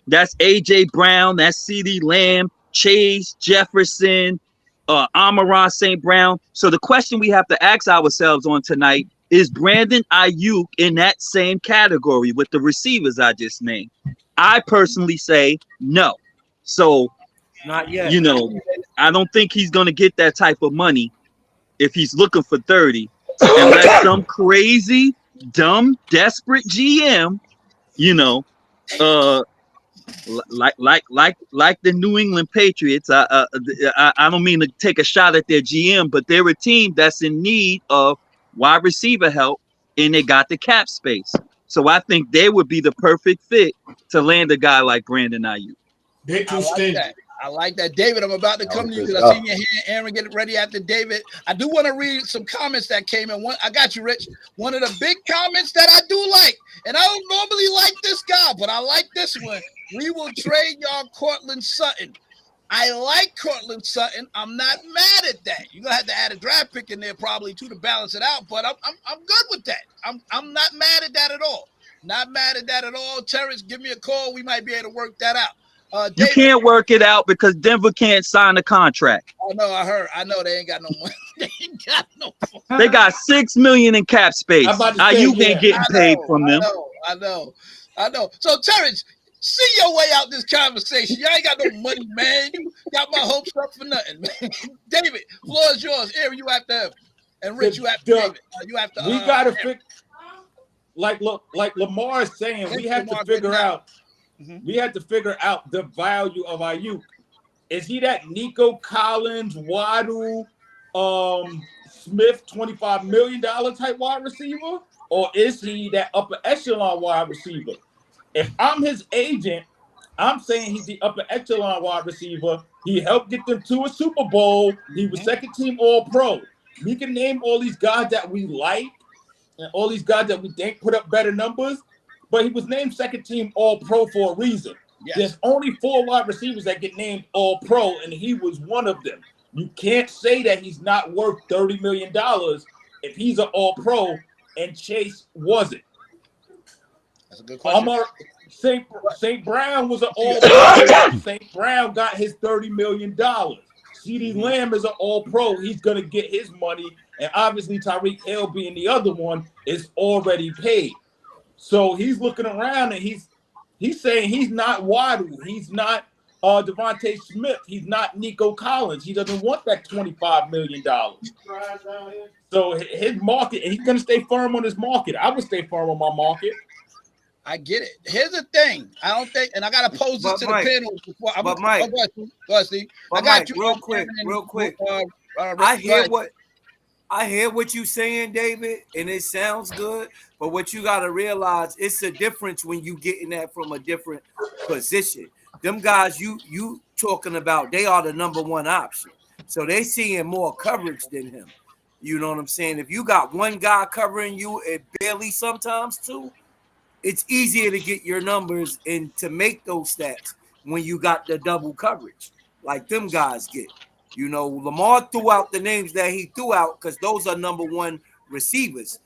AJ Brown, that's CeeDee Lamb, Chase, Jefferson, Amon-Ra St. Brown. So the question we have to ask ourselves on tonight is Brandon Ayuk in that same category with the receivers I just named? I personally say no. So, not yet. I don't think he's going to get that type of money if he's looking for 30, unless some crazy, dumb, desperate GM, like the New England Patriots. I don't mean to take a shot at their GM, but they're a team that's in need of wide receiver help, and they got the cap space. So I think they would be the perfect fit to land a guy like Brandon Ayuk. They're too stingy. I like that, David. I'm about to That come was to you good because I stuff. see you here, Aaron. Get ready after David. I do want to read some comments that came in. I got you, Rich. One of the big comments that I do like, and I don't normally like this guy, but I like this one. We will trade y'all Cortland Sutton. I like Cortland Sutton. I'm not mad at that. You're gonna have to add a draft pick in there probably too to balance it out, but I'm good with that. I'm not mad at that at all. Not mad at that at all. Terrence, give me a call. We might be able to work that out. You David, can't work it out because Denver can't sign a contract. oh no, I heard. I know they ain't got no money. They ain't got no money. They got $6 million in cap space. I'm about to say, Ayuk ain't getting paid from them. I know. So Terrence, see your way out this conversation. You ain't got no money, man. You got my hopes up for nothing, man. David, floor is yours. Aaron, you have to have, and Rich, you have to David. You have to. We gotta fix. Like Lamar is saying, we have to figure out. We have to figure out the value of Ayuk. Is he that Nico Collins, Waddle, Smith, $25 million type wide receiver, or is he that upper echelon wide receiver? If I'm his agent, I'm saying he's the upper echelon wide receiver. He helped get them to a Super Bowl. He was second team All Pro. We can name all these guys that we like and all these guys that we think put up better numbers, but he was named second team All Pro for a reason. Yes. There's only 4 wide receivers that get named All Pro, and he was one of them. You can't say that he's not worth $30 million if he's an All Pro and Chase wasn't. That's a good question. St. Brown was an All Pro. St. Brown got his $30 million. CeeDee Lamb is an All Pro. He's gonna get his money, and obviously Tyreek Hill being the other one is already paid. So he's looking around and he's saying he's not Waddle, he's not Devontae Smith, he's not Nico Collins. He doesn't want that $25 million. So his market, and he's gonna stay firm on his market. I would stay firm on my market. I get it. Here's the thing. I don't think, and I gotta pose this to Mike, the panel before. but Mike, go ahead, Steve. I got Mike, you. real quick. Rick, I hear what you're saying, David, and it sounds good. But what you got to realize, it's a difference when you getting that from a different position. Them guys you talking about, they are the number one option, so they seeing more coverage than him. You know what I'm saying? If you got one guy covering you, and barely sometimes two, it's easier to get your numbers and to make those stats when you got the double coverage like them guys get. You know, Lamar threw out the names that he threw out because those are number one receivers.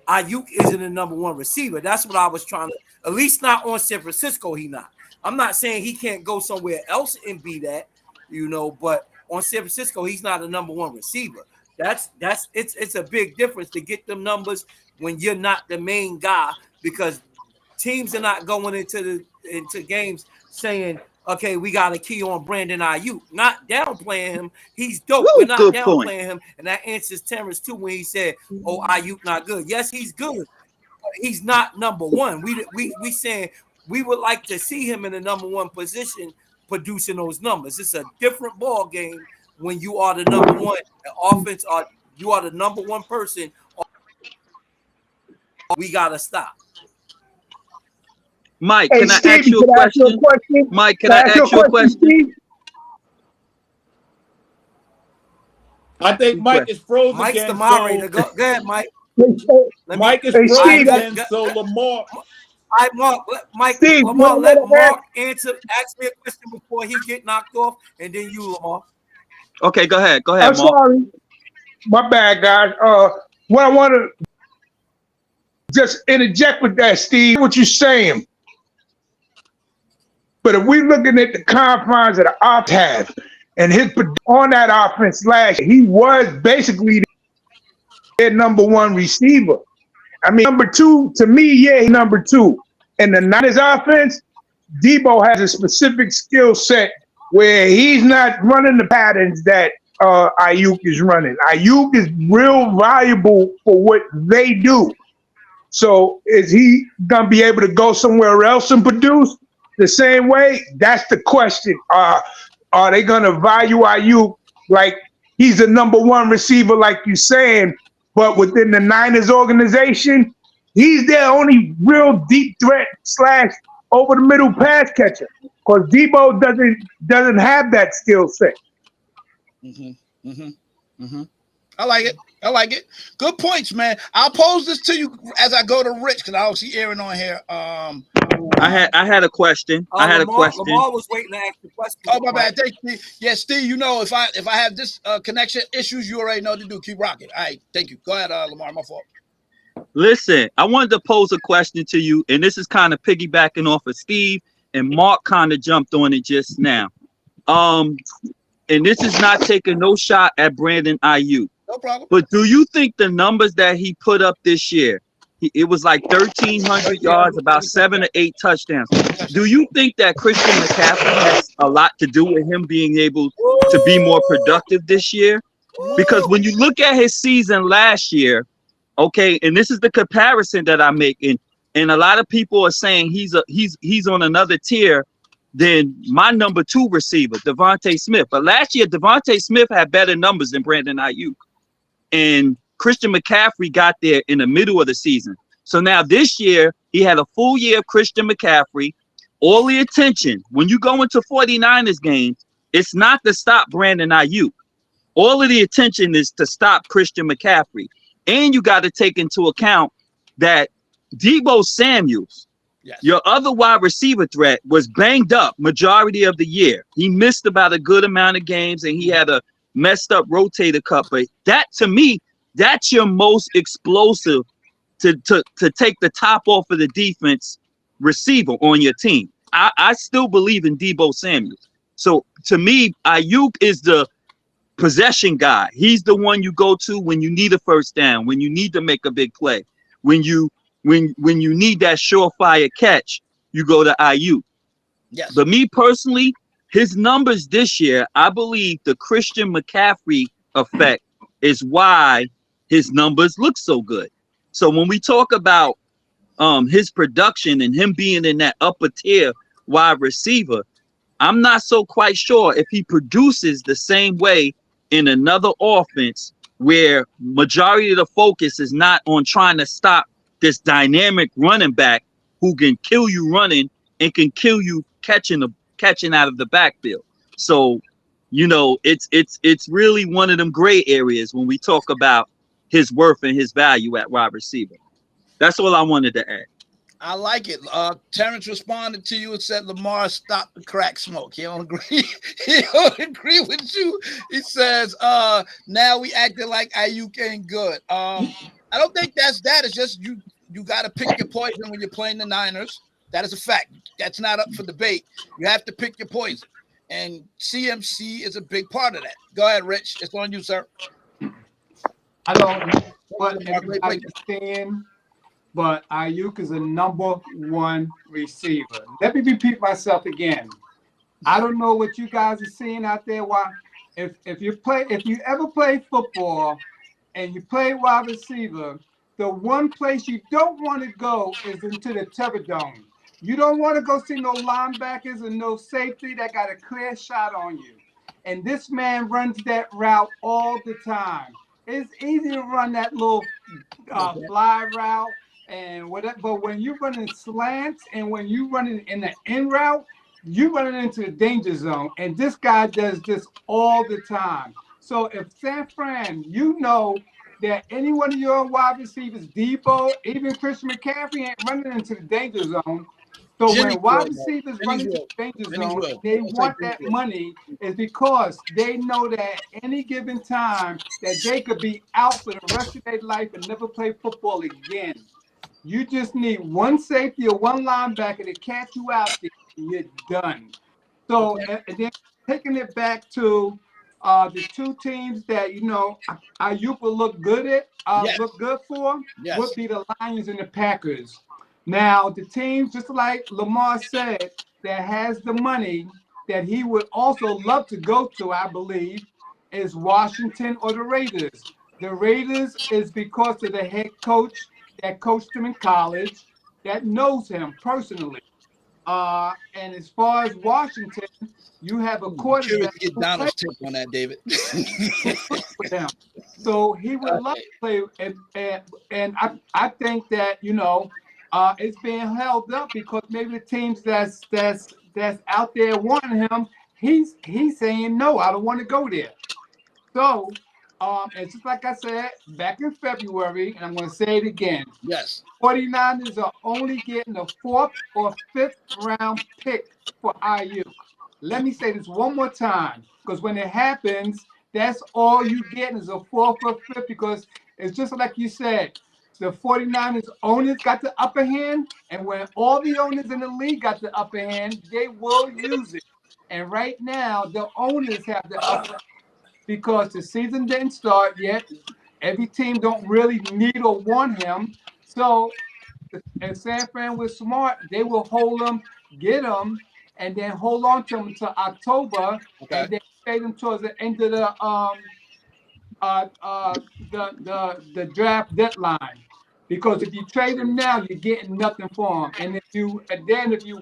Ayuk isn't a number one receiver. That's what I was trying to, at least not on San Francisco, he not. I'm not saying he can't go somewhere else and be that, you know, but on San Francisco, he's not a number one receiver. It's a big difference to get them numbers when you're not the main guy, because teams are not going into games saying, okay, we got a key on Brandon Ayuk. Not downplaying him. He's dope. Woo, We're not good downplaying point. him. And that answers Terrence too when he said, oh, Ayuk not good. Yes, he's good. But he's not number one. We saying we would like to see him in the number one position producing those numbers. It's a different ball game when you are the number one. The offense you are the number one person. We gotta stop. Mike, Hey, can I Steve, ask you a can I ask you question? a question? Mike, can I ask you a question? Steve? I think Mike is frozen Mike's again. the moderator. Go ahead, Mike. Mike is Hey, frozen Steve, again, so Lamar. Mike, Steve, Lamar, let let Mark ask me a question before he get knocked off, and then you, Lamar. Okay, go ahead. Go I'm ahead, Mark. sorry. My bad, guys. What I want to just interject with that, Steve, what you're saying. But if we're looking at the confines of the offense and his on that offense last year, he was basically their number one receiver. I mean, number two, to me, yeah, he's number two. And the Niners offense, Debo has a specific skill set where he's not running the patterns that Ayuk is running. Ayuk is real valuable for what they do. So is he going to be able to go somewhere else and produce the same way? That's the question. Are they going to value Ayuk like he's a number one receiver like you're saying, but within the Niners organization, he's their only real deep threat / over the middle pass catcher. because Debo doesn't have that skill set. I like it. I like it. Good points, man. I'll pose this to you as I go to Rich because I don't see Aaron on here. I had a question. I had a question. Lamar was waiting to ask the question. Oh, my bad. Thank you. Yeah, Steve, you know, if I have this connection issues, you already know what to do. Keep rocking. All right. Thank you. Go ahead, Lamar. My fault. Listen, I wanted to pose a question to you, and this is kind of piggybacking off of Steve, and Mark kind of jumped on it just now. And this is not taking no shot at Brandon Ayuk. No problem. But do you think the numbers that he put up this year, it was like 1,300 yards, about 7 or 8 touchdowns. Do you think that Christian McCaffrey has a lot to do with him being able to be more productive this year? Because when you look at his season last year, okay, and this is the comparison that I'm making, and a lot of people are saying he's on another tier than my number 2 receiver, Devontae Smith. But last year, Devontae Smith had better numbers than Brandon Ayuk. And Christian McCaffrey got there in the middle of the season. So now this year, he had a full year of Christian McCaffrey. All the attention, when you go into 49ers games, it's not to stop Brandon Ayuk. All of the attention is to stop Christian McCaffrey. And you got to take into account that Deebo Samuels, your other wide receiver threat, was banged up majority of the year. He missed about a good amount of games, and he had a messed up rotator cuff. But that, to me, that's your most explosive to take the top off of the defense receiver on your team. I still believe in Deebo Samuels. So to me, Ayuk is the possession guy. He's the one you go to when you need a first down, when you need to make a big play, when you need that surefire catch, you go to Ayuk. Yes. But me personally, his numbers this year, I believe the Christian McCaffrey effect is why his numbers look so good. So when we talk about his production and him being in that upper tier wide receiver, I'm not so quite sure if he produces the same way in another offense where majority of the focus is not on trying to stop this dynamic running back who can kill you running and can kill you catching out of the backfield. So, you know, it's really one of them gray areas when we talk about his worth and his value at wide receiver. That's all I wanted to add. I like it. Terrence responded to you and said, Lamar, stop the crack smoke. He don't agree. He don't agree with you. He says, now we acting like Ayuk ain't good. I don't think that's that. It's just you got to pick your poison when you're playing the Niners. That is a fact. That's not up for debate. You have to pick your poison. And CMC is a big part of that. Go ahead, Rich. It's on you, sir. I don't know what everybody is saying, but Ayuk is a number 1 receiver. Let me repeat myself again. I don't know what you guys are seeing out there. Why, if you ever play football and you play wide receiver, the one place you don't want to go is into the Terradome. You don't want to go see no linebackers and no safety that got a clear shot on you. And this man runs that route all the time. It's easy to run that little fly route and whatever, but when you're running slants and when you're running in the in route, you're running into the danger zone. And this guy does this all the time. So if San Fran, you know that any one of your wide receivers, Debo, even Christian McCaffrey, ain't running into the danger zone. So when wide receivers run into the danger zone, they want that money is because they know that any given time that they could be out for the rest of their life and never play football again. You just need one safety or one linebacker to catch you out there and you're done. So and then taking it back to the 2 teams that, you know, Ayuk will look good at, look good for, would be the Lions and the Packers. Now, the team, just like Lamar said, that has the money that he would also love to go to, I believe, is Washington or the Raiders. The Raiders is because of the head coach that coached him in college, that knows him personally. And as far as Washington, you have a quarterback. Get Donald's tip on that, David. So he would love to play, and I think that, you know, it's being held up because maybe the teams that's that's out there wanting him, he's saying no, I don't want to go there. So, it's just like I said back in February, and I'm going to say it again. Yes. 49ers are only getting a 4th or 5th round pick for IU. Let me say this one more time, because when it happens, that's all you get is a 4th or 5th, because it's just like you said, the 49ers owners got the upper hand, and when all the owners in the league got the upper hand, they will use it. And right now, the owners have the upper hand because the season didn't start yet. Every team don't really need or want him. So, if San Fran was smart, they will hold him, get him, and then hold on to him until October, and then trade him towards the end of the draft deadline. Because if you trade him now, you're getting nothing for him. And if you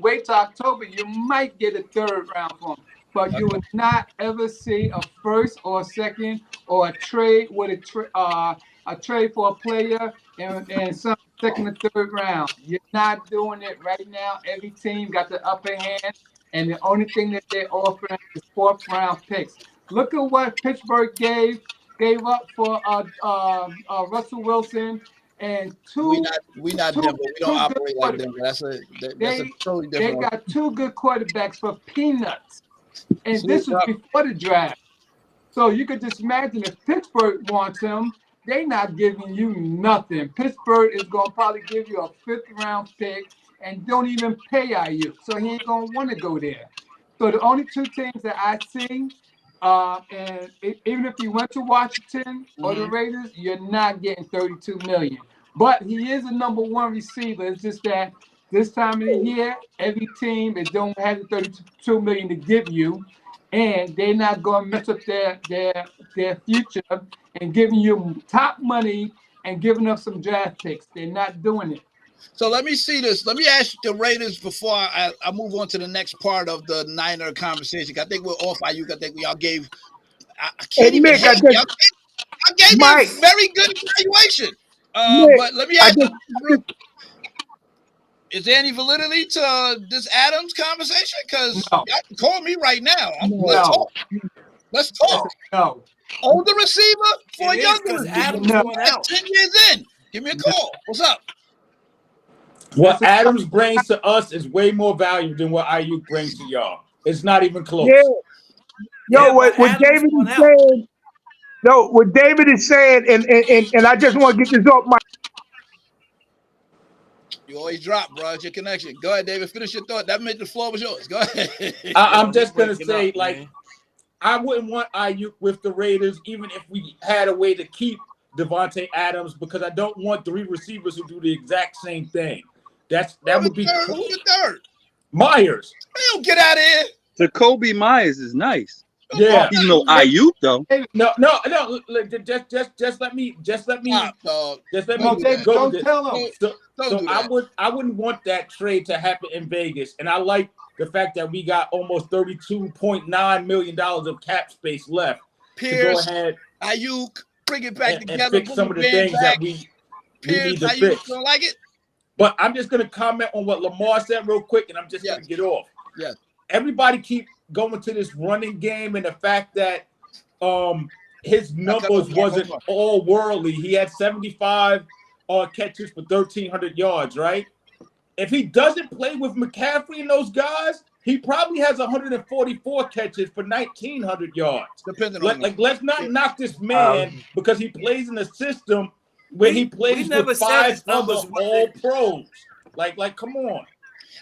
wait till October, you might get a 3rd round for him. But you will not ever see a 1st or 2nd or a trade with a trade for a player and some 2nd or 3rd round. You're not doing it right now. Every team got the upper hand, and the only thing that they're offering is 4th round picks. Look at what Pittsburgh gave up for Russell Wilson. And we not Denver. We don't operate like Denver. That's a totally different. They got 2 good quarterbacks for peanuts, and this was before the draft. So you could just imagine if Pittsburgh wants him, they're not giving you nothing. Pittsburgh is gonna probably give you a 5th round pick and don't even pay IU, so he ain't gonna want to go there. So the only 2 teams that I see. And even if you went to Washington or the Raiders, you're not getting $32 million. But he is a number 1 receiver. It's just that this time of the year, every team they don't have the $32 million to give you, and they're not going to mess up their future and giving you top money and giving up some draft picks. They're not doing it. So let me see this. Let me ask the Raiders before I move on to the next part of the Niner conversation. I think we're off IU. I think y'all gave. I can't even. I gave you a very good evaluation. But let me ask you, is there any validity to this Adams conversation? Because y'all can call me right now. Let's talk. No. Older receiver for a younger receiver. Adams going out. 10 years in. Give me a call. What's up? What Adams brings to us is way more value than what IU brings to y'all. It's not even close. Yeah. What David is saying. No, what David is saying, and I just want to get this off my. You always drop, bro. It's your connection. Go ahead, David. Finish your thought. That meant the floor was yours. Go ahead. I'm just gonna say, I wouldn't want IU with the Raiders, even if we had a way to keep Devontae Adams, because I don't want 3 receivers who do the exact same thing. That would be Who's the third? Myers. Hell, get out of here. Jacoby Myers is nice. Yeah, He's no IU though. No. Just let me go. Don't tell him. Don't do I wouldn't want that trade to happen in Vegas, and I like the fact that we got almost $32.9 million of cap space left. Pierce, to go ahead, Ayuk, bring it back together. and fix some of the things that we need to fix. Don't like it? But I'm just going to comment on what Lamar said real quick, and I'm just going to get off. Yes. Everybody keep going to this running game and the fact that his numbers wasn't all worldly. He had 75 catches for 1,300 yards, right? If he doesn't play with McCaffrey and those guys, he probably has 144 catches for 1,900 yards. Depending on let's not knock this man because he plays in a system where he plays with 5 other all pros. Like, come on.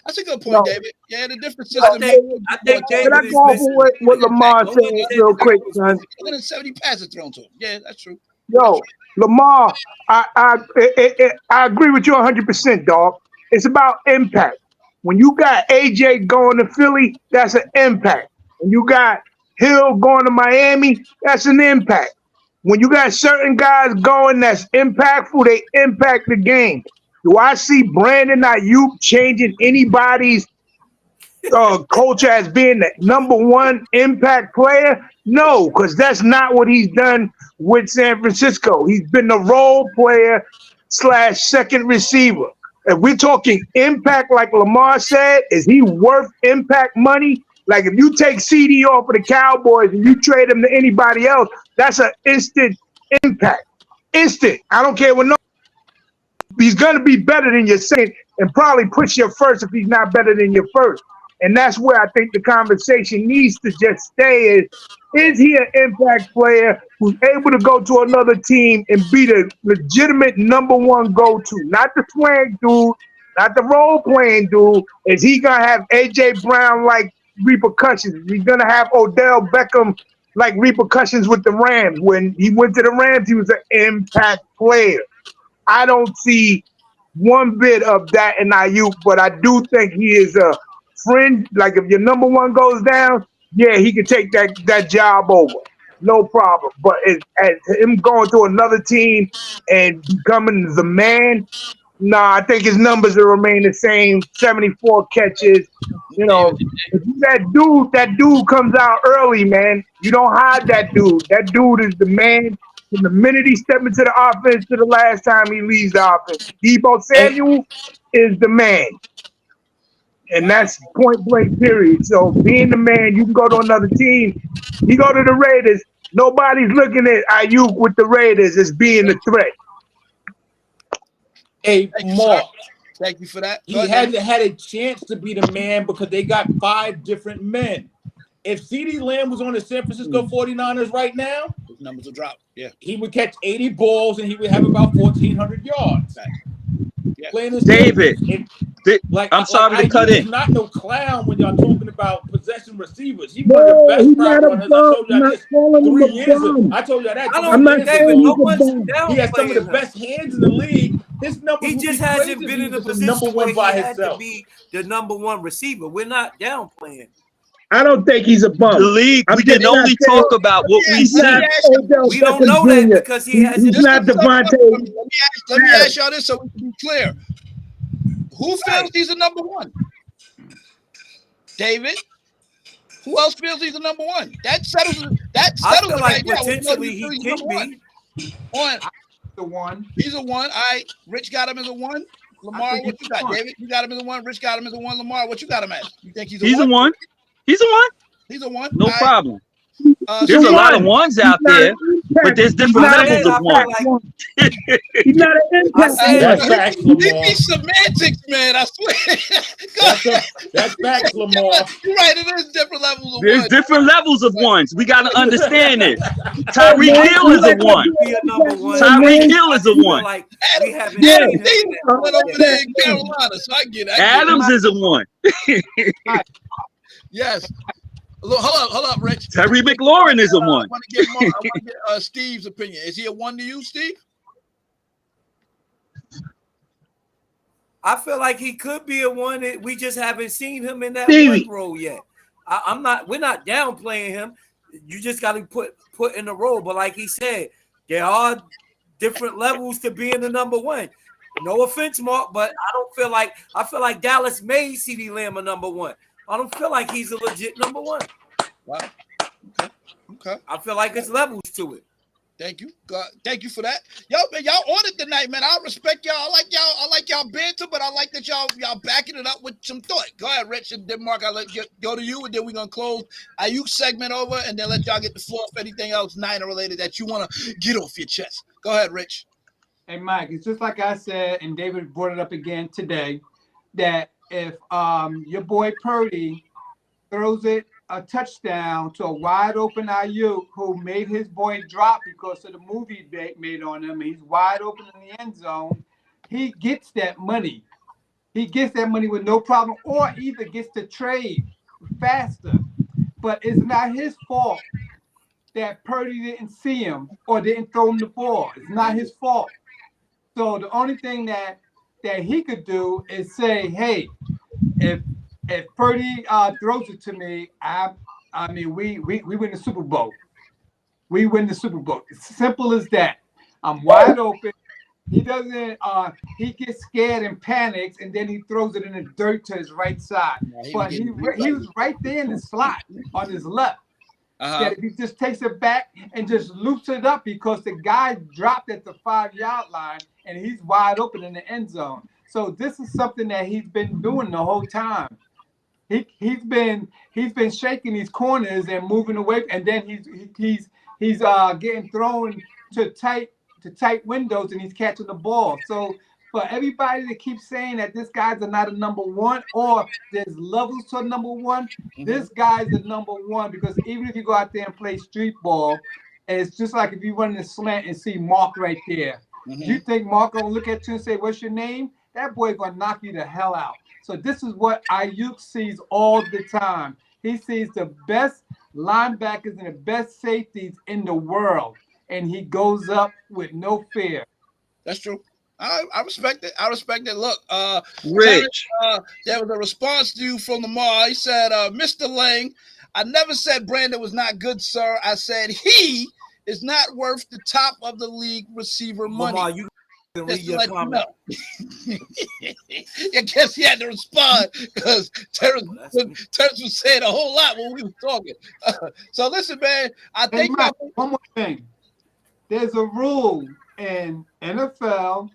That's a good point, David. Yeah, the difference is I David think is missing. What Lamar said real quick, son. 170 passes thrown to him. Yeah, that's true. Yo, Lamar, I agree with you 100%, dog. It's about impact. When you got AJ going to Philly, that's an impact. When you got Hill going to Miami, that's an impact. When you got certain guys going that's impactful, they impact the game. Do I see Brandon Ayuk changing anybody's culture as being the number 1 impact player? No, because that's not what he's done with San Francisco. He's been the role player / second receiver. if we're talking impact, like Lamar said, is he worth impact money? Like if you take CD off of the Cowboys and you trade him to anybody else, that's an instant impact. Instant. I don't care what no. He's going to be better than your second and probably push your first if he's not better than your first. And that's where I think the conversation needs to just stay is he an impact player who's able to go to another team and be the legitimate number one go-to? Not the swag dude, not the role-playing dude. Is he going to have A.J. Brown-like repercussions? Is he going to have Odell Beckham-like repercussions with the Rams? When he went to the Rams, he was an impact player. I don't see one bit of that in Ayuk, but I do think he is a friend. Like if your number one goes down, yeah, he could take that job over, no problem. But as him going to another team and becoming the man, I think his numbers will remain the same. 74 catches. You know, that dude comes out early, man. You don't hide that dude. That dude is the man. From the minute he stepped into the offense to the last time he leaves the offense, Deebo Samuel is the man. And that's point blank, period. So being the man, you can go to another team. You go to the Raiders, nobody's looking at Ayuk with the Raiders as being a threat. Hey, Mark. Thank you for that. He hasn't had a chance to be the man because they got 5 different men. If CeeDee Lamb was on the San Francisco 49ers right now, his numbers will drop. Yeah. He would catch 80 balls and he would have about 1,400 yards. Yeah. David, I'm sorry to cut in. He's not no clown when y'all talking about possession receivers. He's one of the best route runners. I told y'all this 3 years ago. I told y'all that. He has some of the best hands in the league. His numbers he just hasn't been in the position where he had to be the number one receiver. We're not downplaying. I don't think he's a bum. The league, we can only talk about what we see. We don't know that because he hasn't. He's not Devontae. Let me ask y'all this so we can be clear. Who feels he's the number one? David? Who else feels he's the number one? That settles I feel like potentially he can be. The one. He's a one. All right. Rich got him as a one. Lamar, what you got? David, you got him as a one. Rich got him as a one. Lamar, what you got him as? You think he's a one? He's a one. He's a one. No problem. There's a lot of ones out there, but there's different levels of one. He's not an impact. You be semantics, man. I swear. That's facts, Lamar. You're right. It is different levels of There's one. different levels of ones. We got to understand it. Tyreek Hill is a one. Tyreek Hill is a one. Went over there in Carolina, so I get it. Adams is a one. Yes. Hold up, Rich. Terry McLaurin is a one. I want to get Steve's opinion. Is he a one to you, Steve? I feel like he could be a one. We just haven't seen him in that one role yet. We're not downplaying him. You just got to put in the role. But like he said, there are different levels to being the number one. No offense, Mark, but I feel like Dallas made CeeDee Lamb a number one. I don't feel like he's a legit number one. Wow. Okay. I feel like it's levels to it. Thank you. Thank you for that. Yo, man, y'all on it tonight, man. I respect y'all. I like y'all banter, but I like that y'all backing it up with some thought. Go ahead, Rich and then Mark. I'll go to you, and then we're gonna close Ayuk segment over, and then let y'all get the floor for anything else Niner related that you want to get off your chest. Go ahead, Rich. Hey, Mike, it's just like I said, and David brought it up again today, that if your boy Purdy throws it a touchdown to a wide open Ayuk who made his boy drop because of the movie they made on him, he's wide open in the end zone, he gets that money. He gets that money with no problem, or either gets to trade faster. But it's not his fault that Purdy didn't see him or didn't throw him the ball. It's not his fault. So the only thing that he could do is say, hey, if Purdy throws it to me, we win the Super Bowl. We win the Super Bowl. It's simple as that. I'm wide open. He doesn't. He gets scared and panics, and then he throws it in the dirt to his right side. But he was right there in the slot on his left. That if he just takes it back and just loops it up because the guy dropped at the 5-yard line and he's wide open in the end zone. So this is something that he's been doing the whole time. He's been shaking these corners and moving away, and then he's getting thrown to tight windows, and he's catching the ball. So for everybody that keeps saying that this guy's not a number one, or there's levels to a number one, this guy's the number one, because even if you go out there and play street ball, it's just like if you run the slant and see Mark right there. You think Mark gonna look at you and say, "What's your name?" That boy gonna knock you the hell out. So this is what Ayuk sees all the time. He sees the best linebackers and the best safeties in the world, and he goes up with no fear. That's true. I respect it. I respect it. Look, Rich. there was a response to you from Lamar. He said, Mr. Lang, I never said Brandon was not good, sir. I said he is not worth the top of the league receiver money. Lamar, you can read Just to your let you comment. know. I guess he had to respond because Terrence was saying a whole lot when we were talking. So listen, man, I Hey, think Mike, one more thing. There's a rule in NFL,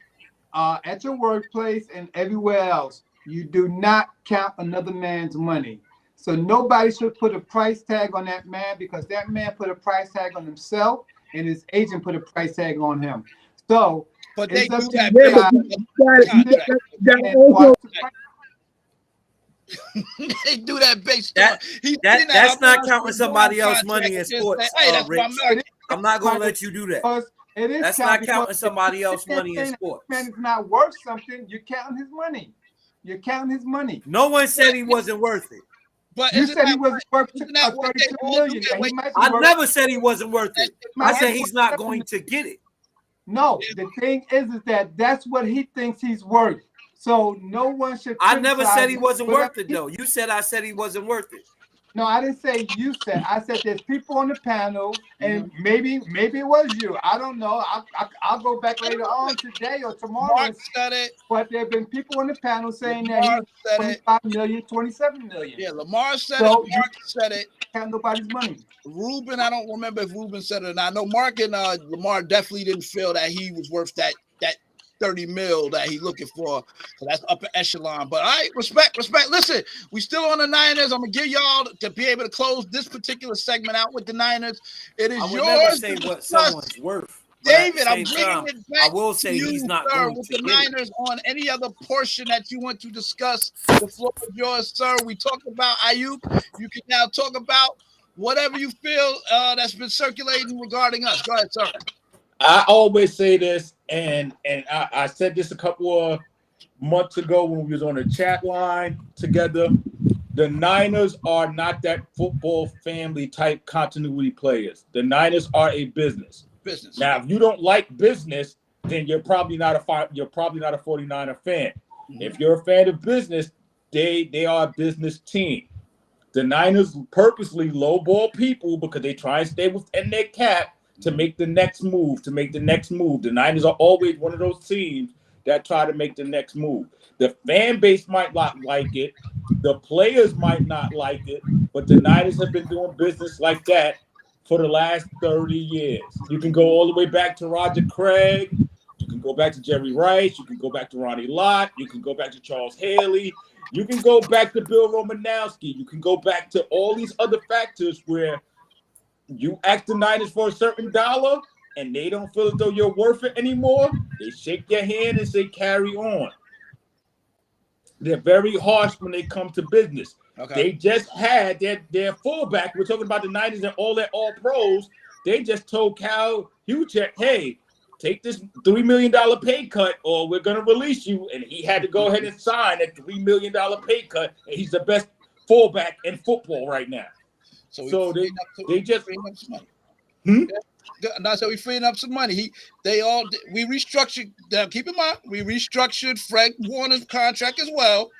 at your workplace and everywhere else. You do not count another man's money. So nobody should put a price tag on that man, because that man put a price tag on himself and his agent put a price tag on him. So, but they it's up do to that you based guys on You got and also watch the price. they do that based That- on he's that- seen that's I'm not not counting going somebody else's contract money in and just sports, say, hey, that's Rich. my American. I'm not gonna let you do that. Because it is That's count, not because counting somebody if you else's sit there money in saying that sports. this man is not worth something, you're counting his money. You're counting his money. No one said he wasn't worth it. But You isn't said he that wasn't worth isn't that what they 32 all million. do? Now, he Wait, might be I worth, never said he wasn't worth it. I might said be he's not worth going to get it. No, the thing is that that's what he thinks he's worth. So no one should. I never criticize said he him. wasn't Whatever worth it, he- though. You said I said he wasn't worth it. No, I didn't say you said. I said there's people on the panel, and maybe it was you. I don't know. I'll go back later on today or tomorrow. Mark said it. But there have been people on the panel saying that Lamar he's said it. 25 million, 27 million. Yeah, Lamar said So it. Mark said it. Can't nobody's money. Ruben, I don't remember if Ruben said it or not. I know Mark and Lamar definitely didn't feel that he was worth that 30 mil that he's looking for. So that's upper echelon. But all right, respect. Listen, we still on the Niners. I'm gonna give y'all to be able to close this particular segment out with the Niners. It is I would yours. never say to what discuss. someone's worth. But at the David, I'm same bringing time, it back. I will say to you, he's not sir, going with to the get it. Niners on any other portion that you want to discuss. The floor is yours, sir. We talked about Ayuk. You can now talk about whatever you feel that's been circulating regarding us. Go ahead, sir. I always say this, and I said this a couple of months ago when we was on the chat line together. The Niners are not that football family type continuity players. The Niners are a business. Now, if you don't like business, then you're probably not a 49er fan. If you're a fan of business, they are a business team. The Niners purposely lowball people because they try and stay within their cap to make the next move, The Niners are always one of those teams that try to make the next move. The fan base might not like it. The players might not like it, but the Niners have been doing business like that for the last 30 years. You can go all the way back to Roger Craig. You can go back to Jerry Rice. You can go back to Ronnie Lott. You can go back to Charles Haley. You can go back to Bill Romanowski. You can go back to all these other factors where you ask the Niners for a certain dollar and they don't feel as though you're worth it anymore. They shake your hand and say, carry on. They're very harsh when they come to business. Okay. They just had their fullback. We're talking about the Niners and all their all pros. They just told Cal Juszczyk, hey, take this $3 million pay cut or we're going to release you. And he had to go ahead and sign a $3 million pay cut. And he's the best fullback in football right now. So they just freeing up some money. Hmm? No, so we freeing up some money. We restructured. Keep in mind, we restructured Frank Warner's contract as well.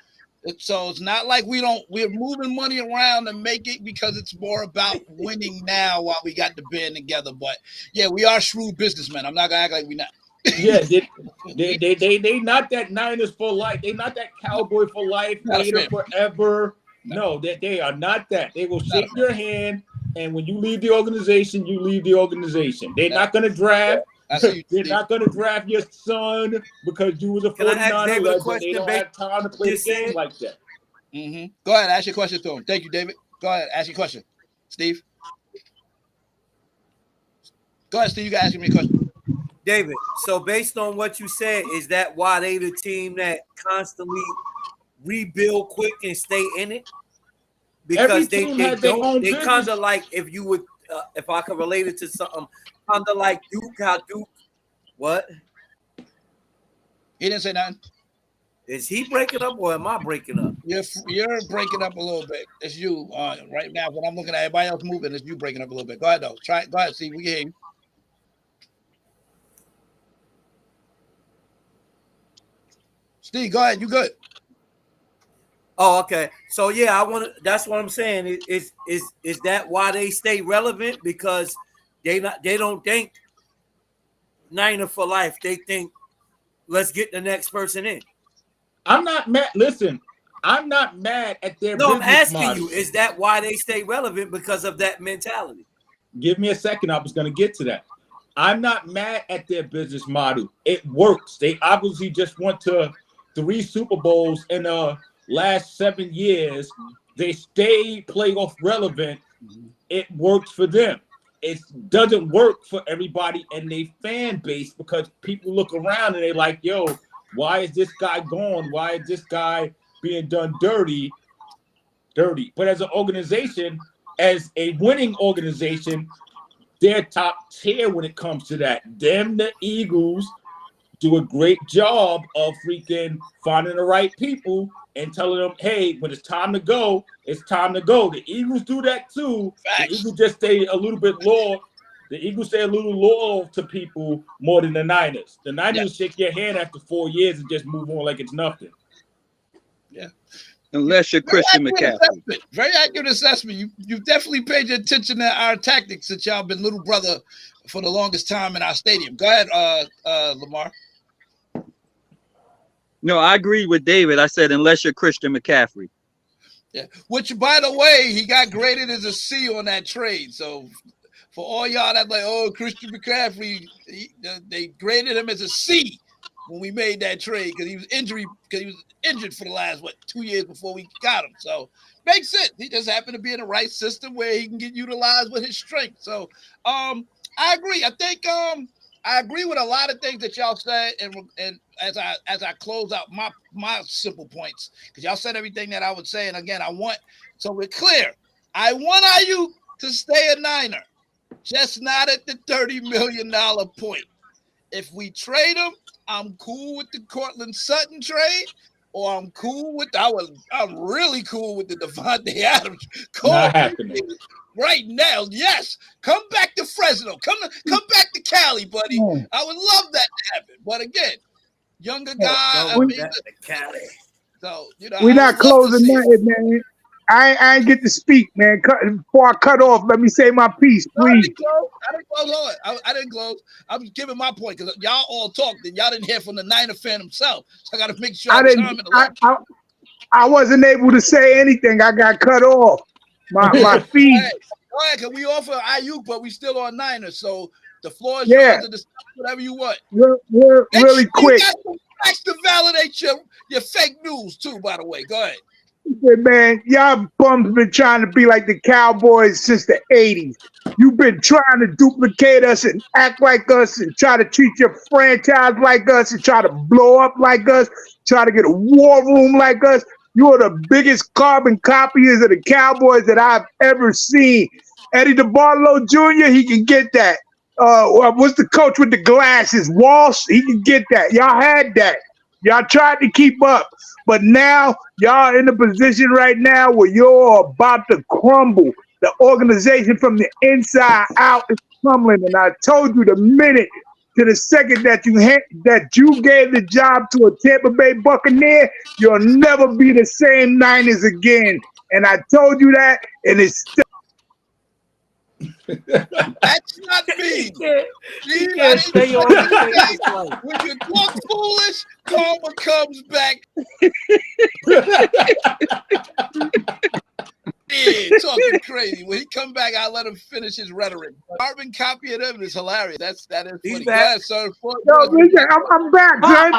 So it's not like we're moving money around to make it because it's more about winning now while we got the band together. But yeah, we are shrewd businessmen. I'm not gonna act like we're not. Yeah, they not that Niners for life. They not that Cowboy for life, Raider forever. No, they are not that. They will shake your hand, and when you leave the organization, you leave the organization. They're not going to draft. I see you. They're Steve. not going to draft your son because you was a Can I ask 49er David a legend. question, They don't Baker? have time to play the Just say game it. like that. Go ahead, ask your question to him. Thank you, David. Go ahead, ask your question, Steve. Go ahead, Steve. You can ask me a question. David, so based on what you said, is that why they the team that constantly rebuild quick and stay in it? Every Because team they has their own don't, they business. kind of like, if you would, if I could relate it to something, kind of like Duke, how Duke, what? He didn't say nothing. Is he breaking up or am I breaking up? You're breaking up a little bit. It's you right now. When I'm looking at everybody else moving, it's you breaking up a little bit. Go ahead, though. Try. Go ahead, Steve. We can hear you. Steve, go ahead. You good? Oh, okay. So yeah, I want to. That's what I'm saying. Is that why they stay relevant? Because they don't think Niner for life. They think let's get the next person in. I'm not mad. Listen, I'm not mad at their No, I'm business asking model. you, is that why they stay relevant? Because of that mentality. Give me a second. I was going to get to that. I'm not mad at their business model. It works. They obviously just went to 3 Super Bowls in the last 7 years. They stay playoff relevant. It works for them. It doesn't work for everybody in their fan base because people look around and they're like, yo, why is this guy gone? Why is this guy being done dirty? But as an organization, as a winning organization, they're top tier when it comes to that. Them, the Eagles, do a great job of freaking finding the right people and telling them, hey, when it's time to go, it's time to go. The Eagles do that too. Facts. The Eagles just stay a little bit loyal. The Eagles stay a little loyal to people more than the Niners. The Niners shake your hand after 4 years and just move on like it's nothing. Yeah. Unless you're Christian McCaffrey. Very accurate assessment. You've definitely paid attention to our tactics since y'all been little brother for the longest time in our stadium. Go ahead, Lamar. No, I agree with David. I said unless you're Christian McCaffrey. Yeah. Which, by the way, he got graded as a C on that trade. So for all y'all that like, oh, Christian McCaffrey, they graded him as a C when we made that trade because he was injured for the last 2 years before we got him. So makes sense. He just happened to be in the right system where he can get utilized with his strength. So I agree. I think I agree with a lot of things that y'all said, and as I close out my simple points, because y'all said everything that I would say, and again, so we're clear. I want Ayuk to stay a Niner, just not at the $30 million point. If we trade him, I'm cool with the Cortland Sutton trade, or I'm really cool with the Devontae Adams. Not happening. Right now, yes. Come back to Fresno. Come back to Cali, buddy. I would love that to happen. But again, younger guy. Cali. So we're not closing nothing, man. I ain't get to speak, man. Before I cut off, let me say my piece, please. I didn't close. I didn't close. I'm giving my point because y'all all talked and y'all didn't hear from the Niner fan himself. So I got to make sure I wasn't able to say anything. I got cut off. My feed. All right, because we offer Ayuk, but we still on Niners. So the floor is yours to decide whatever you want. We're really quick. You got some facts to validate your fake news too, by the way. Go ahead. Man, y'all bums been trying to be like the Cowboys since the 80s. You've been trying to duplicate us and act like us and try to treat your franchise like us and try to blow up like us, try to get a war room like us. You are the biggest carbon copiers of the Cowboys that I've ever seen. Eddie DeBartolo Jr., he can get that. What's the coach with the glasses? Walsh, he can get that. Y'all had that. Y'all tried to keep up. But now y'all in a position right now where you're about to crumble. The organization from the inside out is crumbling. And I told you the minute to the second that you gave the job to a Tampa Bay Buccaneer, you'll never be the same Niners again. And I told you that, and it's still. That's not me. He can't stay on the when you talk foolish, karma comes back. Yeah, talking crazy. When he come back, I'll let him finish his rhetoric. Carbon copy of them is hilarious. That is He's funny. back. Go ahead, sir. Yo, listen, I'm back, son.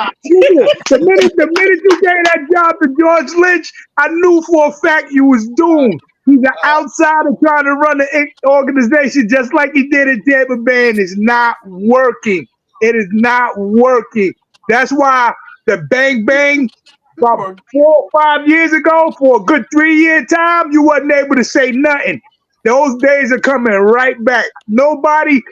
The minute you gave that job to George Lynch, I knew for a fact you was doomed. He's an outsider trying to run the organization just like he did in Tampa Bay, and it's not working. It is not working. That's why the bang bang about 4 or 5 years ago, for a good 3-year time, you wasn't able to say nothing. Those days are coming right back. Nobody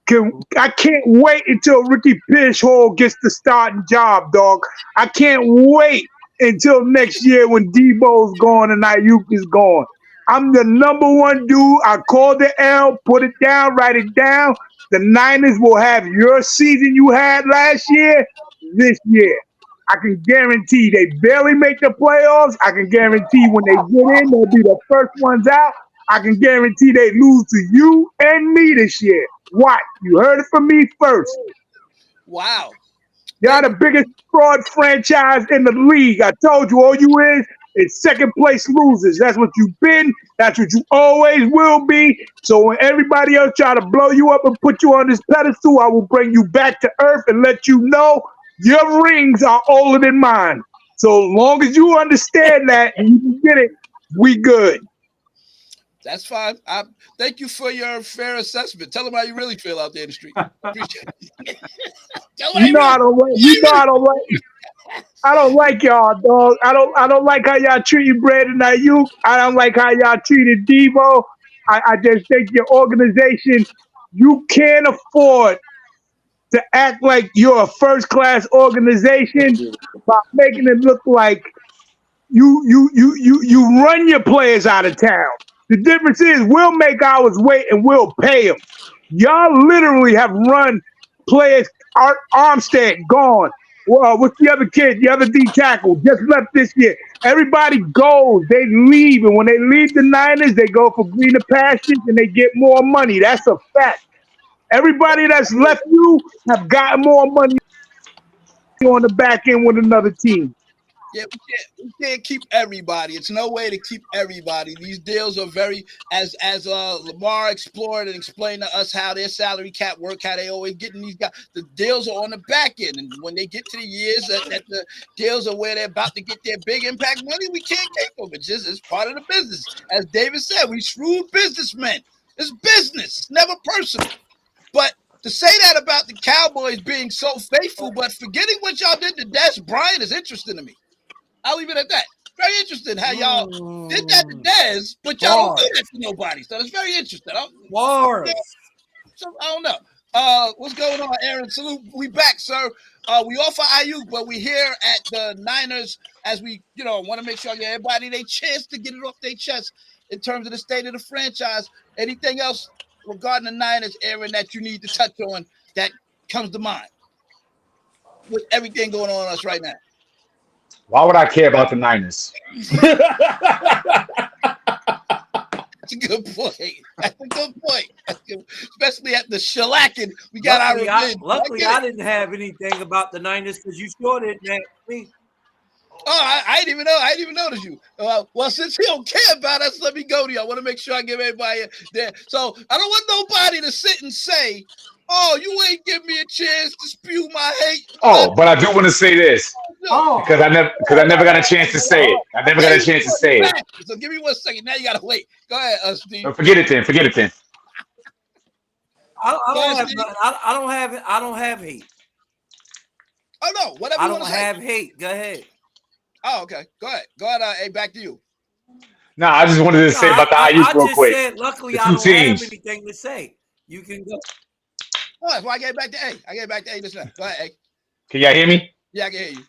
can. I can't wait until Ricky Pitchhole gets the starting job, dog. I can't wait until next year when Debo's gone and Ayuk is gone. I'm the number one dude. I called the L, put it down, write it down. The Niners will have your season you had last year this year. I can guarantee they barely make the playoffs. I can guarantee when they get in, they'll be the first ones out. I can guarantee they lose to you and me this year. Watch. You heard it from me first. Wow. Y'all the biggest fraud franchise in the league. I told you, all you is second place losers. That's what you've been. That's what you always will be. So when everybody else try to blow you up and put you on this pedestal, I will bring you back to earth and let you know your rings are older than mine. So long as you understand that and you can get it, we good. That's fine. Thank you for your fair assessment. Tell them how you really feel out there in the street. Appreciate it. You know I don't like. You know I don't like. I don't like y'all, dog. I don't like how y'all treated Brandon Ayuk. I don't like how y'all treated Debo. I just think your organization, you can't afford to act like you're a first-class organization by making it look like you run your players out of town. The difference is we'll make ours wait and we'll pay them. Y'all literally have run players. Art Armstead gone. What's the other kid? The other D tackle just left this year. Everybody goes. They leave. And when they leave the Niners, they go for greener pastures and they get more money. That's a fact. Everybody that's left you have gotten more money on the back end with another team. Yeah, we can't keep everybody. It's no way to keep everybody. These deals are very, as Lamar explored and explained to us how their salary cap work, how they always getting these guys. The deals are on the back end, and when they get to the years that the deals are where they're about to get their big impact money, we can't take them. It's part of the business. As David said, we shrewd businessmen. It's business. It's never personal. But to say that about the Cowboys being so faithful, but forgetting what y'all did to Des Bryant is interesting to me. I'll leave it at that. Very interesting how y'all did that to Dez, but y'all don't do that to nobody. So it's very interesting. So I don't know. What's going on, Aaron? Salute. We back, sir. We offer Ayuk, but we here at the Niners as we, want to make sure everybody they chance to get it off their chest in terms of the state of the franchise. Anything else regarding the Niners, Aaron, that you need to touch on that comes to mind with everything going on us right now? Why would I care about the Niners? That's a good point. That's a good point. Especially at the shellacking, we got our revenge. Luckily, I didn't have anything about the Niners because you sure didn't have me. Oh, I didn't even know. I didn't even notice you. Well, since he don't care about us, let me go to you. I want to make sure I give everybody there. So I don't want nobody to sit and say, "Oh, you ain't give me a chance to spew my hate." Oh, but I do want to say this because I never got a chance to say it. I never got a chance to say it. So give me 1 second. Now you gotta wait. Go ahead, Steve. Forget it then. I don't have hate. Oh no, whatever. I don't have hate. Go ahead. Oh, okay. Go ahead. Hey, back to you. No, I just wanted to say about the Ayuk real quick. Said, luckily, I don't have anything to say. You can go. Oh, that's why I gave back to A. Just now. Go ahead, A. Can y'all hear me? Yeah, I can hear you.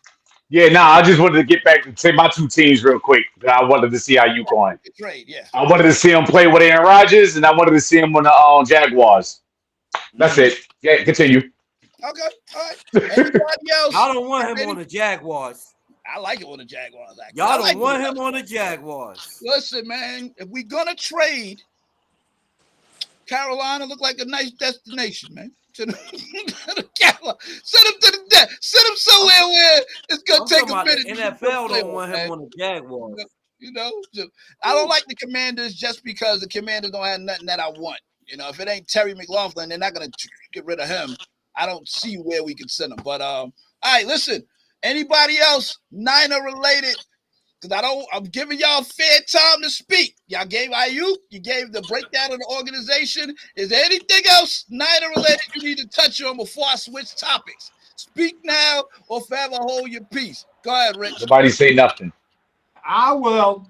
Yeah, I just wanted to get back to say my two teams real quick that I wanted to see Ayuk on. Trade, yeah. I wanted to see him play with Aaron Rodgers, and I wanted to see him on the Jaguars. That's it. Yeah, continue. Okay, all right. Anybody else? I don't want him on the Jaguars. I like it on the Jaguars. Actually. Y'all don't want him on the Jaguars. Listen, man, if we're gonna trade, Carolina look like a nice destination, man. Send him to the death. Send him somewhere where it's gonna take a minute. The NFL don't want him on the Jaguars. You know, I don't like the Commanders just because the Commanders don't have nothing that I want. You know, if it ain't Terry McLaughlin, they're not gonna get rid of him. I don't see where we can send him. But all right, listen. Anybody else Niner related? Because I'm giving y'all fair time to speak. Y'all gave Ayuk, you gave the breakdown of the organization. Is there anything else Niner related you need to touch on before I switch topics? Speak now or forever hold your peace. Go ahead, Rich. Nobody say nothing. I will.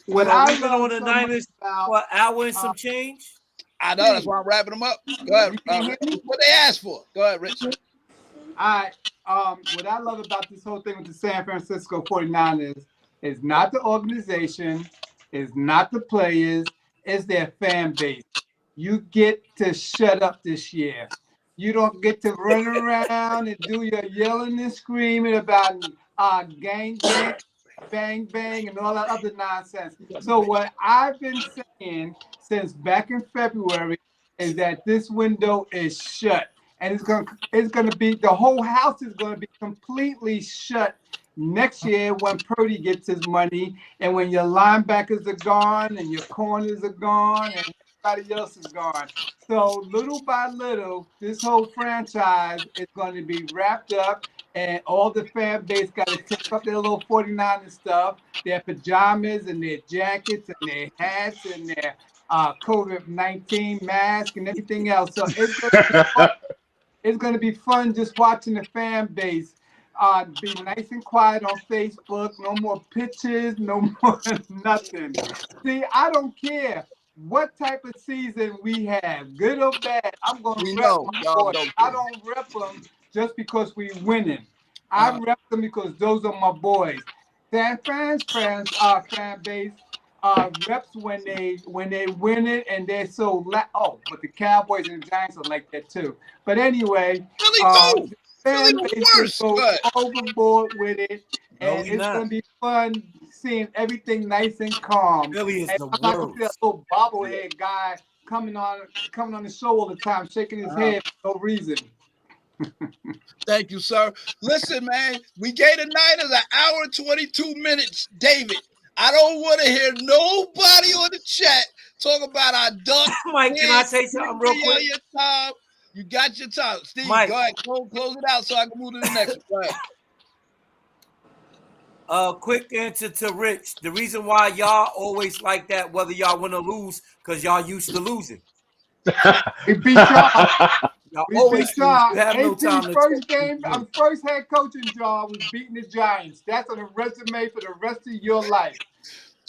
What Well, I we've been love on the so Niners much about, for an hour and some change. I know, that's why I'm wrapping them up. Go ahead. You can hear me? What they asked for. Go ahead, Rich. what I love about this whole thing with the San Francisco 49ers is not the organization, is not the players, it's their fan base. You get to shut up this year. You don't get to run around and do your yelling and screaming about gang, bang, bang, and all that other nonsense. So what I've been saying since back in February is that this window is shut. And it's gonna be, the whole house is gonna be completely shut next year when Purdy gets his money and when your linebackers are gone and your corners are gone and everybody else is gone. So little by little, this whole franchise is going to be wrapped up and all the fan base got to take up their little 49er stuff, their pajamas and their jackets and their hats and their COVID-19 mask and everything else. So it's going to be fun just watching the fan base be nice and quiet on Facebook. No more pictures, no more nothing. See, I don't care what type of season we have, good or bad. I'm going to rep my boys. I don't rep them just because we winning. I rep them because those are my boys. San Fran's fan base reps when they win it and they're so but the Cowboys and the Giants are like that too. But anyway, fan base just goes overboard with it, and it's gonna be fun seeing everything nice and calm. Really is and the I'm not gonna see that little bobblehead guy coming on the show all the time, shaking his head for no reason. Thank you, sir. Listen, man, we gave the Niners an hour and 22 minutes. David, I don't want to hear nobody on the chat talk about our duck. Mike, can I say something real quick? Your time. You got your time. Steve, Mike, go ahead. Close it out so I can move to the next one. Go ahead. Quick answer to Rich. The reason why y'all always like that, whether y'all win or lose, because y'all used to losing. We beat y'all. Y'all always lose. You have no time to first head coaching job was beating the Giants. That's on a resume for the rest of your life.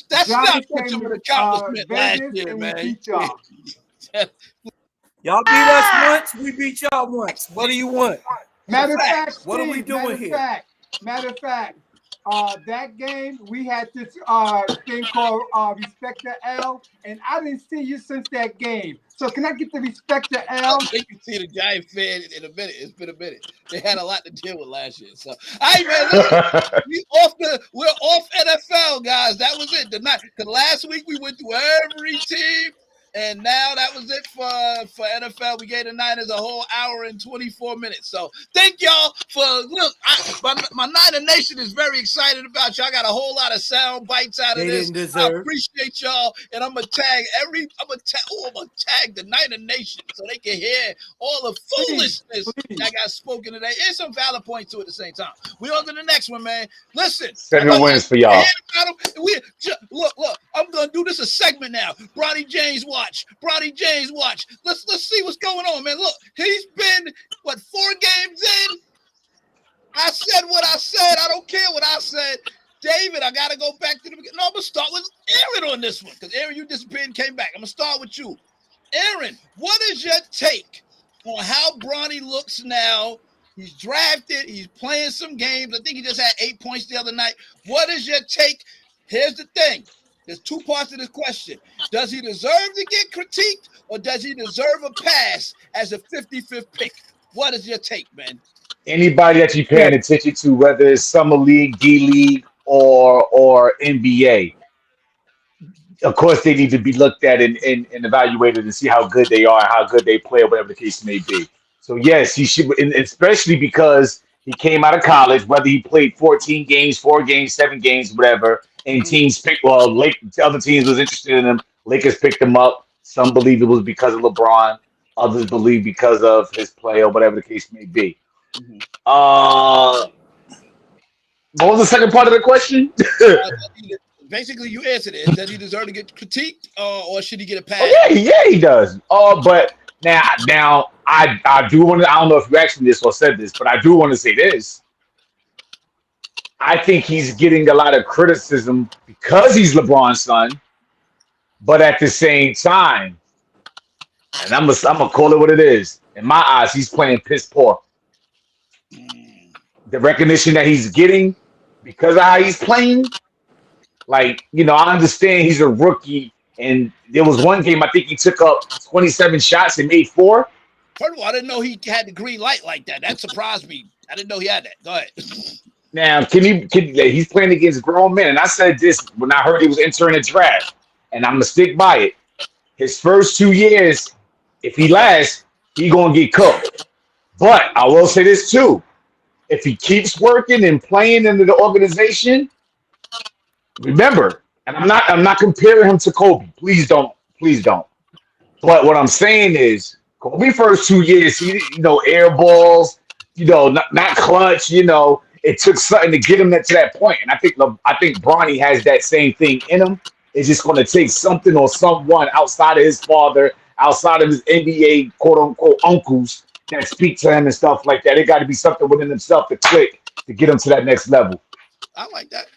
That's not much of an accomplishment last year, man. Y'all beat us once, we beat y'all once. What do you want? Matter of fact, what are we doing here? Matter of fact, that game we had this thing called Respect the L, and I didn't see you since that game. So can I get the Respect the L? I think you see the Giant fan in a minute. It's been a minute. They had a lot to deal with last year. So, all right, man, listen, we're off NFL, guys. That was it. Because last week we went through every team. And now that was it for NFL. We gave the Niners a whole hour and 24 minutes. So thank y'all for my Niner Nation is very excited about you. I got a whole lot of sound bites out of this. I appreciate y'all, and I'm gonna tag the Niner Nation so they can hear all the foolishness that got spoken today. And some valid points to it at the same time. We on to the next one, man. Listen, 7 wins for y'all. Look, I'm gonna do this a segment now. Bronny James watch. Let's see what's going on, man. Look, he's been 4 games in. I said what I said. I don't care what I said. David, I gotta go back to the beginning. No, I'm gonna start with Aaron on this one because Aaron, you disappeared and came back. I'm gonna start with you. Aaron, what is your take on how Bronny looks now? He's drafted. He's playing some games. I think he just had 8 points the other night. What is your take? Here's the thing. There's 2 parts to this question. Does he deserve to get critiqued or does he deserve a pass as a 55th pick? What is your take, man? Anybody that you're paying attention to, whether it's Summer League, D-League, or NBA, of course they need to be looked at and evaluated and see how good they are, how good they play, or whatever the case may be. So yes, he should, and especially because He came out of college, whether he played 14 games, 4 games, 7 games, whatever, and teams picked, other teams was interested in him. Lakers picked him up. Some believe it was because of LeBron. Others believe because of his play or whatever the case may be. What was the second part of the question? Basically, you answered it. Does he deserve to get critiqued, or should he get a pass? Yeah, he does. But now I do want to. I don't know if you asked me this or said this, but I do want to say this. I think he's getting a lot of criticism because he's LeBron's son, but at the same time, and I'm gonna call it what it is. In my eyes, he's playing piss poor. The recognition that he's getting because of how he's playing. Like, I understand he's a rookie, and there was one game I think he took up 27 shots and made 4. First of all, I didn't know he had the green light like that. That surprised me. I didn't know he had that. Go ahead. Now, he's playing against grown men, and I said this when I heard he was entering the draft, and I'm gonna stick by it. His first 2 years, if he lasts, he gonna get cooked. But I will say this too: if he keeps working and playing into the organization. Remember, and I'm not comparing him to Kobe. Please don't. But what I'm saying is, Kobe first 2 years, he air balls, not clutch. It took something to get him to that point. And I think Bronny has that same thing in him. It's just going to take something or someone outside of his father, outside of his NBA quote unquote uncles that speak to him and stuff like that. It got to be something within himself to click to get him to that next level. I like that.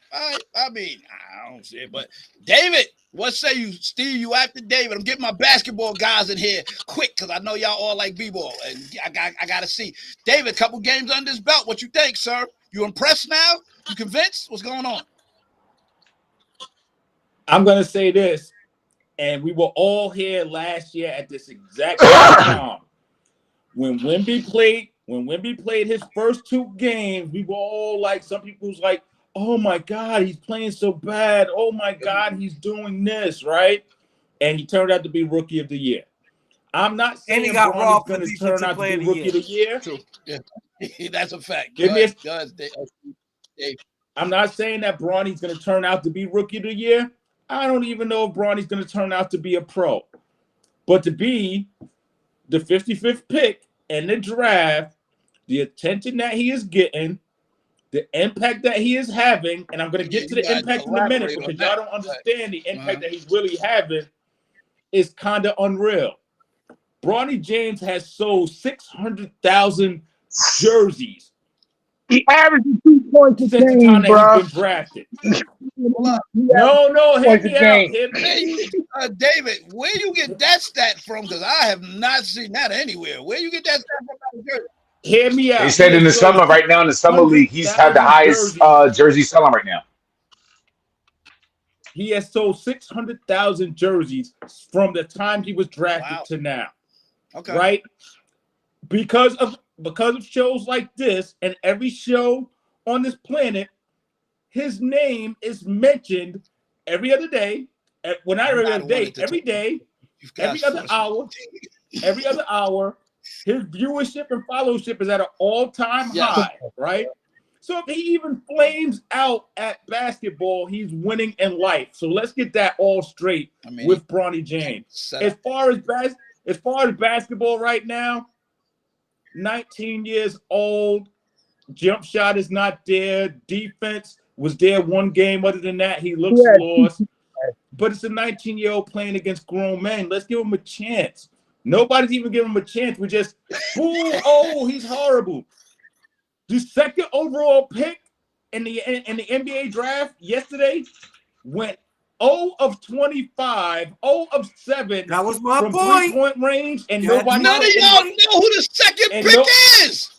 I mean, I don't see it, but David, what say you, Steve? You after David? I'm getting my basketball guys in here quick because I know y'all all like b-ball, and I gotta see David. Couple games under his belt. What you think, sir? You impressed now? You convinced? What's going on? I'm gonna say this, and we were all here last year at this exact time when Wemby played his first 2 games. We were all like, some people was like, oh my God, he's playing so bad. Oh my God, he's doing this, right? And he turned out to be Rookie of the Year. I'm not saying he's going to turn out to be Rookie of the Year. True. Yeah. That's a fact. I'm not saying that Bronny's going to turn out to be Rookie of the Year. I don't even know if Bronny's going to turn out to be a pro. But to be the 55th pick in the draft, the attention that he is getting, the impact that he is having, and I'm going to get to the impact in a minute because y'all don't understand the impact that he's really having, is kind of unreal. Bronny James has sold 600,000 jerseys. He averages 2 points a since the game, time that bro. he's been drafted. No, hit me out. David, where you get that stat from? Because I have not seen that anywhere. Where you get that stat from? Hear me out. They said in the summer, right now in the summer league, he's had the highest jersey selling right now. He has sold 600,000 jerseys from the time he was drafted to now. Okay. Right? Because of shows like this and every show on this planet, his name is mentioned every other day. When I every other day, every day, every other hour. His viewership and followership is at an all-time high, right? So if he even flames out at basketball, he's winning in life. So let's get that all straight with Bronny James. As far as basketball right now, 19 years old, jump shot is not there. Defense was there one game. Other than that, he looks lost. But it's a 19-year-old playing against grown men. Let's give him a chance. Nobody's even giving him a chance. We just, boom, oh, he's horrible. The second overall pick in the NBA draft yesterday went 0 of 25, 0 of 7. That was my from point. 3-point range, and None of y'all know who the second pick is.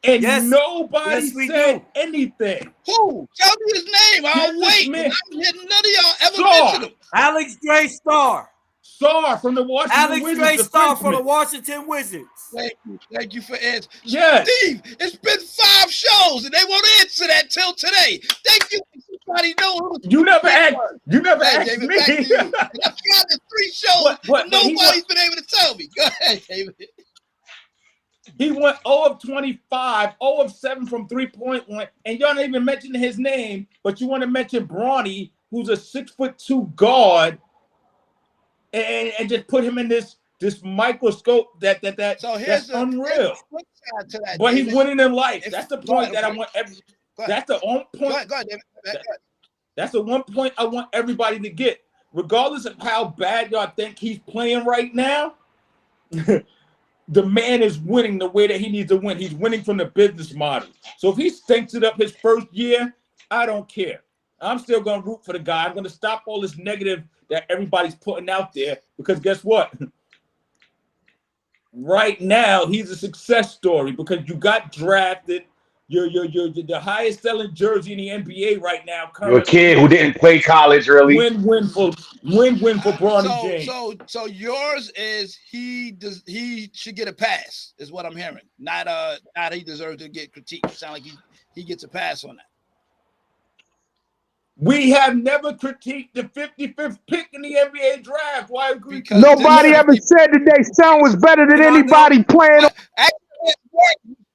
And nobody said anything. Who? Tell me his name. I'll wait. I haven't heard none of y'all ever mention him. Alex Dre Star. Star from the Washington Wizards. Alex Dre Star from the Washington Wizards. Thank you for answering. Yes. Steve, it's been 5 shows and they won't answer that till today. Thank you. Somebody know who you never asked. You never asked David, me. back to you. I've got the 3 shows. Nobody's been able to tell me. Go ahead, David. He went 0 of 25, 0 of 7 from 3-point line, and y'all not even mentioning his name, but you want to mention Bronny, who's a 6'2" guard, and just put him in this microscope that So that's unreal. flip side to that, But he's David. winning in life. If- That's the go point ahead, that I okay. want every. Go ahead. That's the on Go point. ahead, go ahead, David. Go ahead. That's the one point I want everybody to get, regardless of how bad y'all think he's playing right now. The man is winning the way that he needs to win. He's winning from the business model. So if he stinks it up his first year, I don't care. I'm still going to root for the guy. I'm going to stop all this negative that everybody's putting out there, because guess what? Right now, he's a success story because you got drafted. You're the highest selling jersey in the NBA right now. You're a kid who didn't play college early. Win for Bronny James. So yours is he should get a pass, is what I'm hearing. Not he deserves to get critiqued. Sound like he gets a pass on that. We have never critiqued the 55th pick in the NBA draft. Why agree? Because Nobody ever said that their son was better than anybody playing on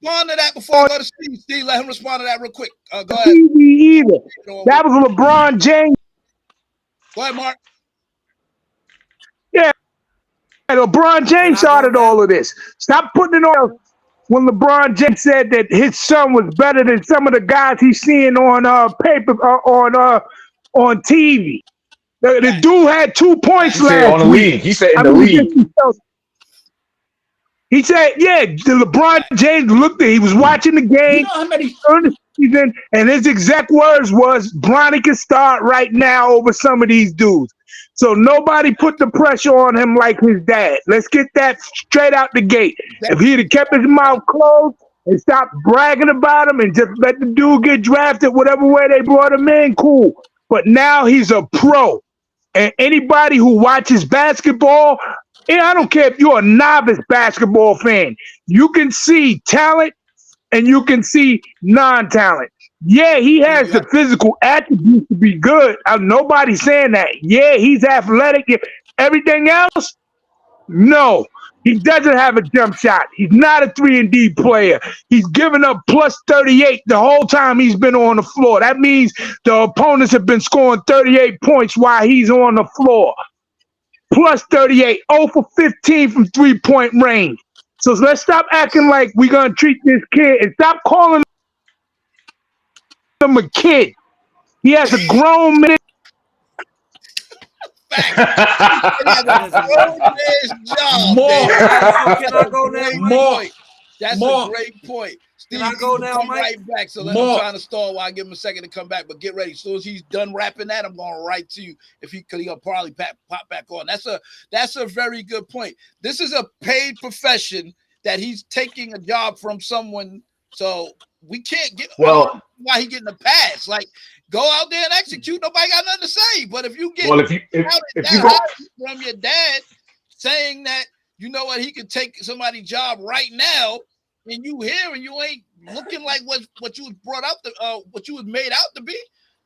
Respond to that before I go to Steve. Steve, let him respond to that real quick. Go ahead. TV either. That was LeBron James. Go ahead, Mark. Yeah, LeBron James started all of this. Stop putting it on. When LeBron James said that his son was better than some of the guys he's seeing on paper on TV. The dude had 2 points He said last on the week. league. He said in the league. He said, yeah, LeBron James looked at, he was watching the game You know how many during the season, and his exact words was, Bronny can start right now over some of these dudes. So nobody put the pressure on him like his dad. Let's get that straight out the gate. If he'd have kept his mouth closed and stopped bragging about him and just let the dude get drafted whatever way they brought him in, cool. But now he's a pro. And anybody who watches basketball, and I don't care if you're a novice basketball fan, you can see talent and you can see non-talent. Yeah, he has the physical attributes to be good. Nobody's saying that. Yeah, he's athletic. Everything else, no. He doesn't have a jump shot. He's not a 3-and-D player. He's given up plus 38 the whole time he's been on the floor. That means the opponents have been scoring 38 points while he's on the floor. Plus 38, 0 for 15 from 3-point range. So let's stop acting like we're going to treat this kid and stop calling him a kid. He has a grown man. Can I go now? That's a great point. Steve, can I go now, come Mike? right back. So I'm trying to stall while I give him a second to come back. But get ready. As soon as he's done rapping that, I'm going to write to you if he'll probably pop back on. That's a very good point. This is a paid profession that he's taking a job from someone. So we can't get why he getting a pass. Like, go out there and execute. Nobody got nothing to say. But if you get if you go from your dad saying that, you know what, he could take somebody's job right now, and you here and you ain't looking like what you was brought out to, what you was made out to be.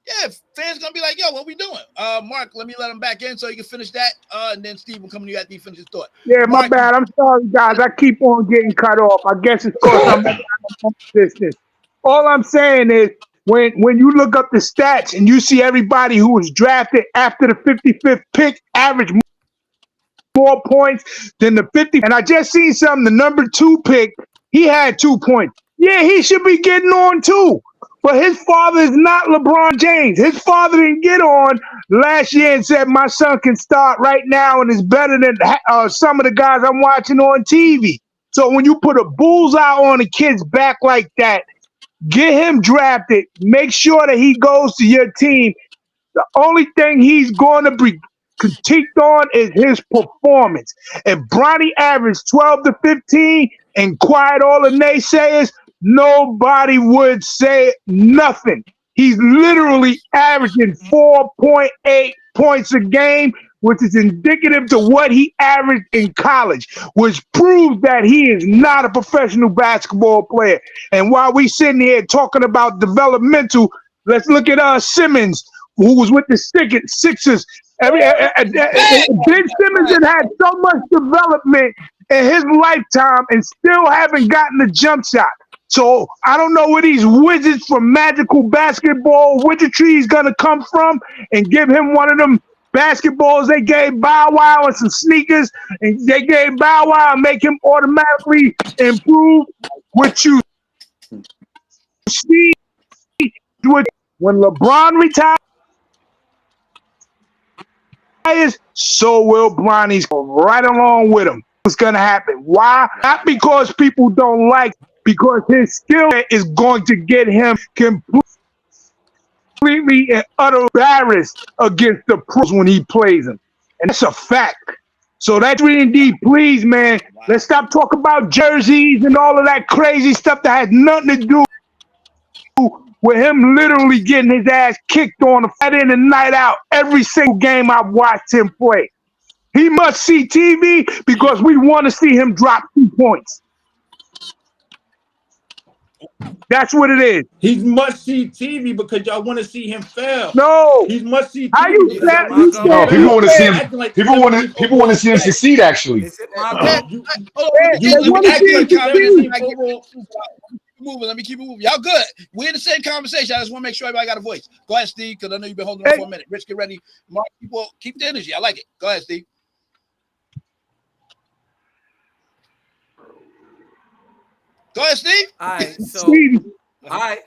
Yeah, fans gonna be like, yo, what we doing? Mark, let me let him back in so you can finish that. And then Steve will come to you after you finish his thought. Yeah, my bad. I'm sorry, guys. I keep on getting cut off. I guess it's because I'm on distance. All I'm saying is when you look up the stats and you see everybody who was drafted after the 55th pick average more points than the 50. And I just seen something, the number 2 pick, he had 2 points. Yeah, he should be getting on too. But his father is not LeBron James. His father didn't get on last year and said, my son can start right now and is better than some of the guys I'm watching on TV. So when you put a bullseye on a kid's back like that, get him drafted, make sure that he goes to your team. The only thing he's going to be critiqued on is his performance. If Bronny averaged 12 to 15 and quiet all the naysayers, nobody would say nothing. He's literally averaging 4.8 points a game, which is indicative to what he averaged in college, which proves that he is not a professional basketball player. And while we sitting here talking about developmental, let's look at Simmons, who was with the Sixers. Ben Simmons had so much development in his lifetime and still haven't gotten the jump shot. So I don't know where these wizards from magical basketball wizardry is gonna come from and give him one of them basketballs they gave Bow Wow and some sneakers, and they gave Bow Wow and make him automatically improve. What you see when LeBron retires, so will Bronny's go right along with him. What's gonna happen? Why? Not because people don't like, because his skill is going to get him completely and utterly embarrassed against the pros when he plays them. And that's a fact. So that's really indeed, please, man. Let's stop talking about jerseys and all of that crazy stuff that has nothing to do with him literally getting his ass kicked on the night in and night out every single game I've watched him play. He must see TV because we want to see him drop 2 points. That's what it is. He's must see TV because y'all want to see him fail. No. He's must see TV. How you said? You No, said people want to see him. Acting like People want to see him succeed. Actually, Is it my Yeah. goal? You- Hold on, Yeah, let me wanna keep see it him succeed. moving. Let me keep it moving. Y'all good? We're in the same conversation. I just want to make sure everybody got a voice. Go ahead, Steve, because I know you've been holding on for a minute. Rich, get ready. Mark, keep the energy. I like it. Go ahead, Steve. Go ahead, Steve. All right, so Steve, I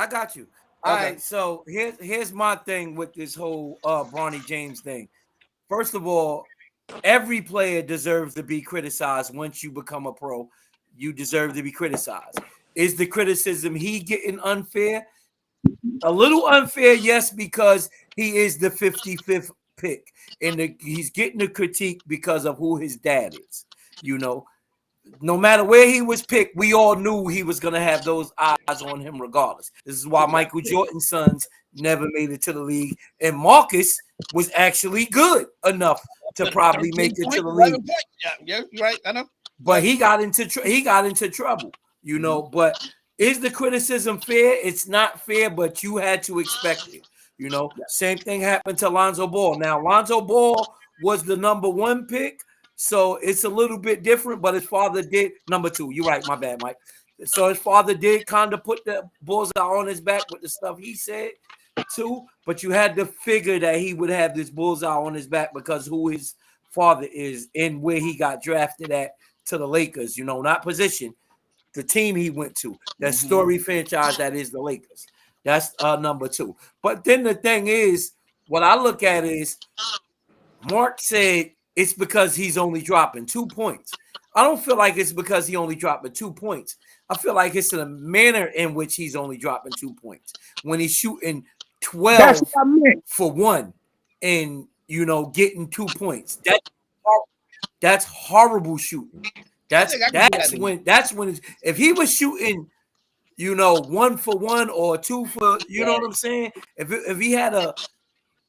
got you. All Okay. right, so here's my thing with this whole Bronny James thing. First of all, every player deserves to be criticized. Once you become a pro, you deserve to be criticized. Is the criticism he getting unfair? A little unfair, yes, because he is the 55th pick, and he's getting the critique because of who his dad is. You know, no matter where he was picked, we all knew he was going to have those eyes on him regardless. This is why Michael Jordan's sons never made it to the league, and Marcus was actually good enough to probably make it to the league. Yeah, you're right. I know. But he got into trouble, you know. But is the criticism fair? It's not fair, but you had to expect it. You know, same thing happened to Lonzo Ball. Now, Lonzo Ball was the number 1 pick, so it's a little bit different. But his father did number 2. You're right, my bad, Mike. So his father did kind of put the bullseye on his back with the stuff he said too. But you had to figure that he would have this bullseye on his back because who his father is and where he got drafted at to the Lakers. You know, not position, the team he went to, that story franchise that is the Lakers. That's number 2. But then the thing is, what I look at is Mark said it's because he's only dropping 2 points. I don't feel like it's because he only dropping 2 points. I feel like it's the manner in which he's only dropping 2 points. When he's shooting 12 that's what I meant. for 1 and, you know, getting 2 points. That's horrible shooting. That's when it's, if he was shooting, you know, 1 for 1 or 2 for, you know what I'm saying? If he had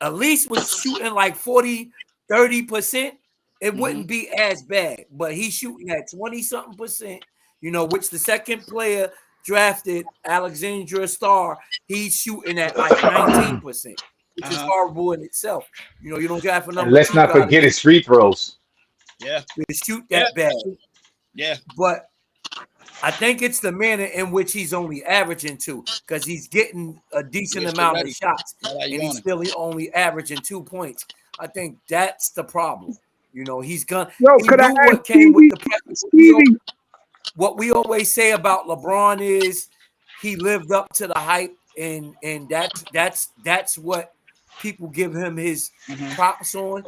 at least was shooting like 40-30%, it wouldn't be as bad. But he's shooting at 20-something%, you know, which the second player drafted, Alexandra Starr, he's shooting at like 19%, which is horrible in itself. You know, you don't draft a number. and let's not forget his free throws. Yeah. To shoot that bad. Yeah. But I think it's the manner in which he's only averaging 2, because he's getting a decent amount of shots and he's still only averaging 2 points. I think that's the problem. You know, he's gonna. Yo, he could I knew ask what came with the prep. Stevie? What we always say about LeBron is he lived up to the hype, and that's what people give him his props on.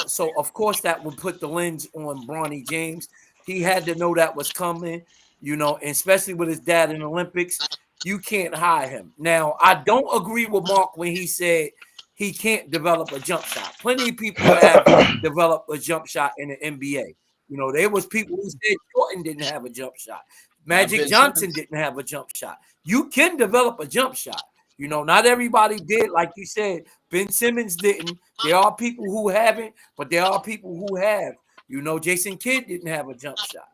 So of course that would put the lens on Bronny James. He had to know that was coming, you know, and especially with his dad in the Olympics. You can't hire him. Now, I don't agree with Mark when he said he can't develop a jump shot. Plenty of people have developed a jump shot in the NBA. You know, there was people who said Jordan didn't have a jump shot. Magic Johnson didn't have a jump shot. You can develop a jump shot. You know, not everybody did. Like you said, Ben Simmons didn't. There are people who haven't, but there are people who have. You know, Jason Kidd didn't have a jump shot.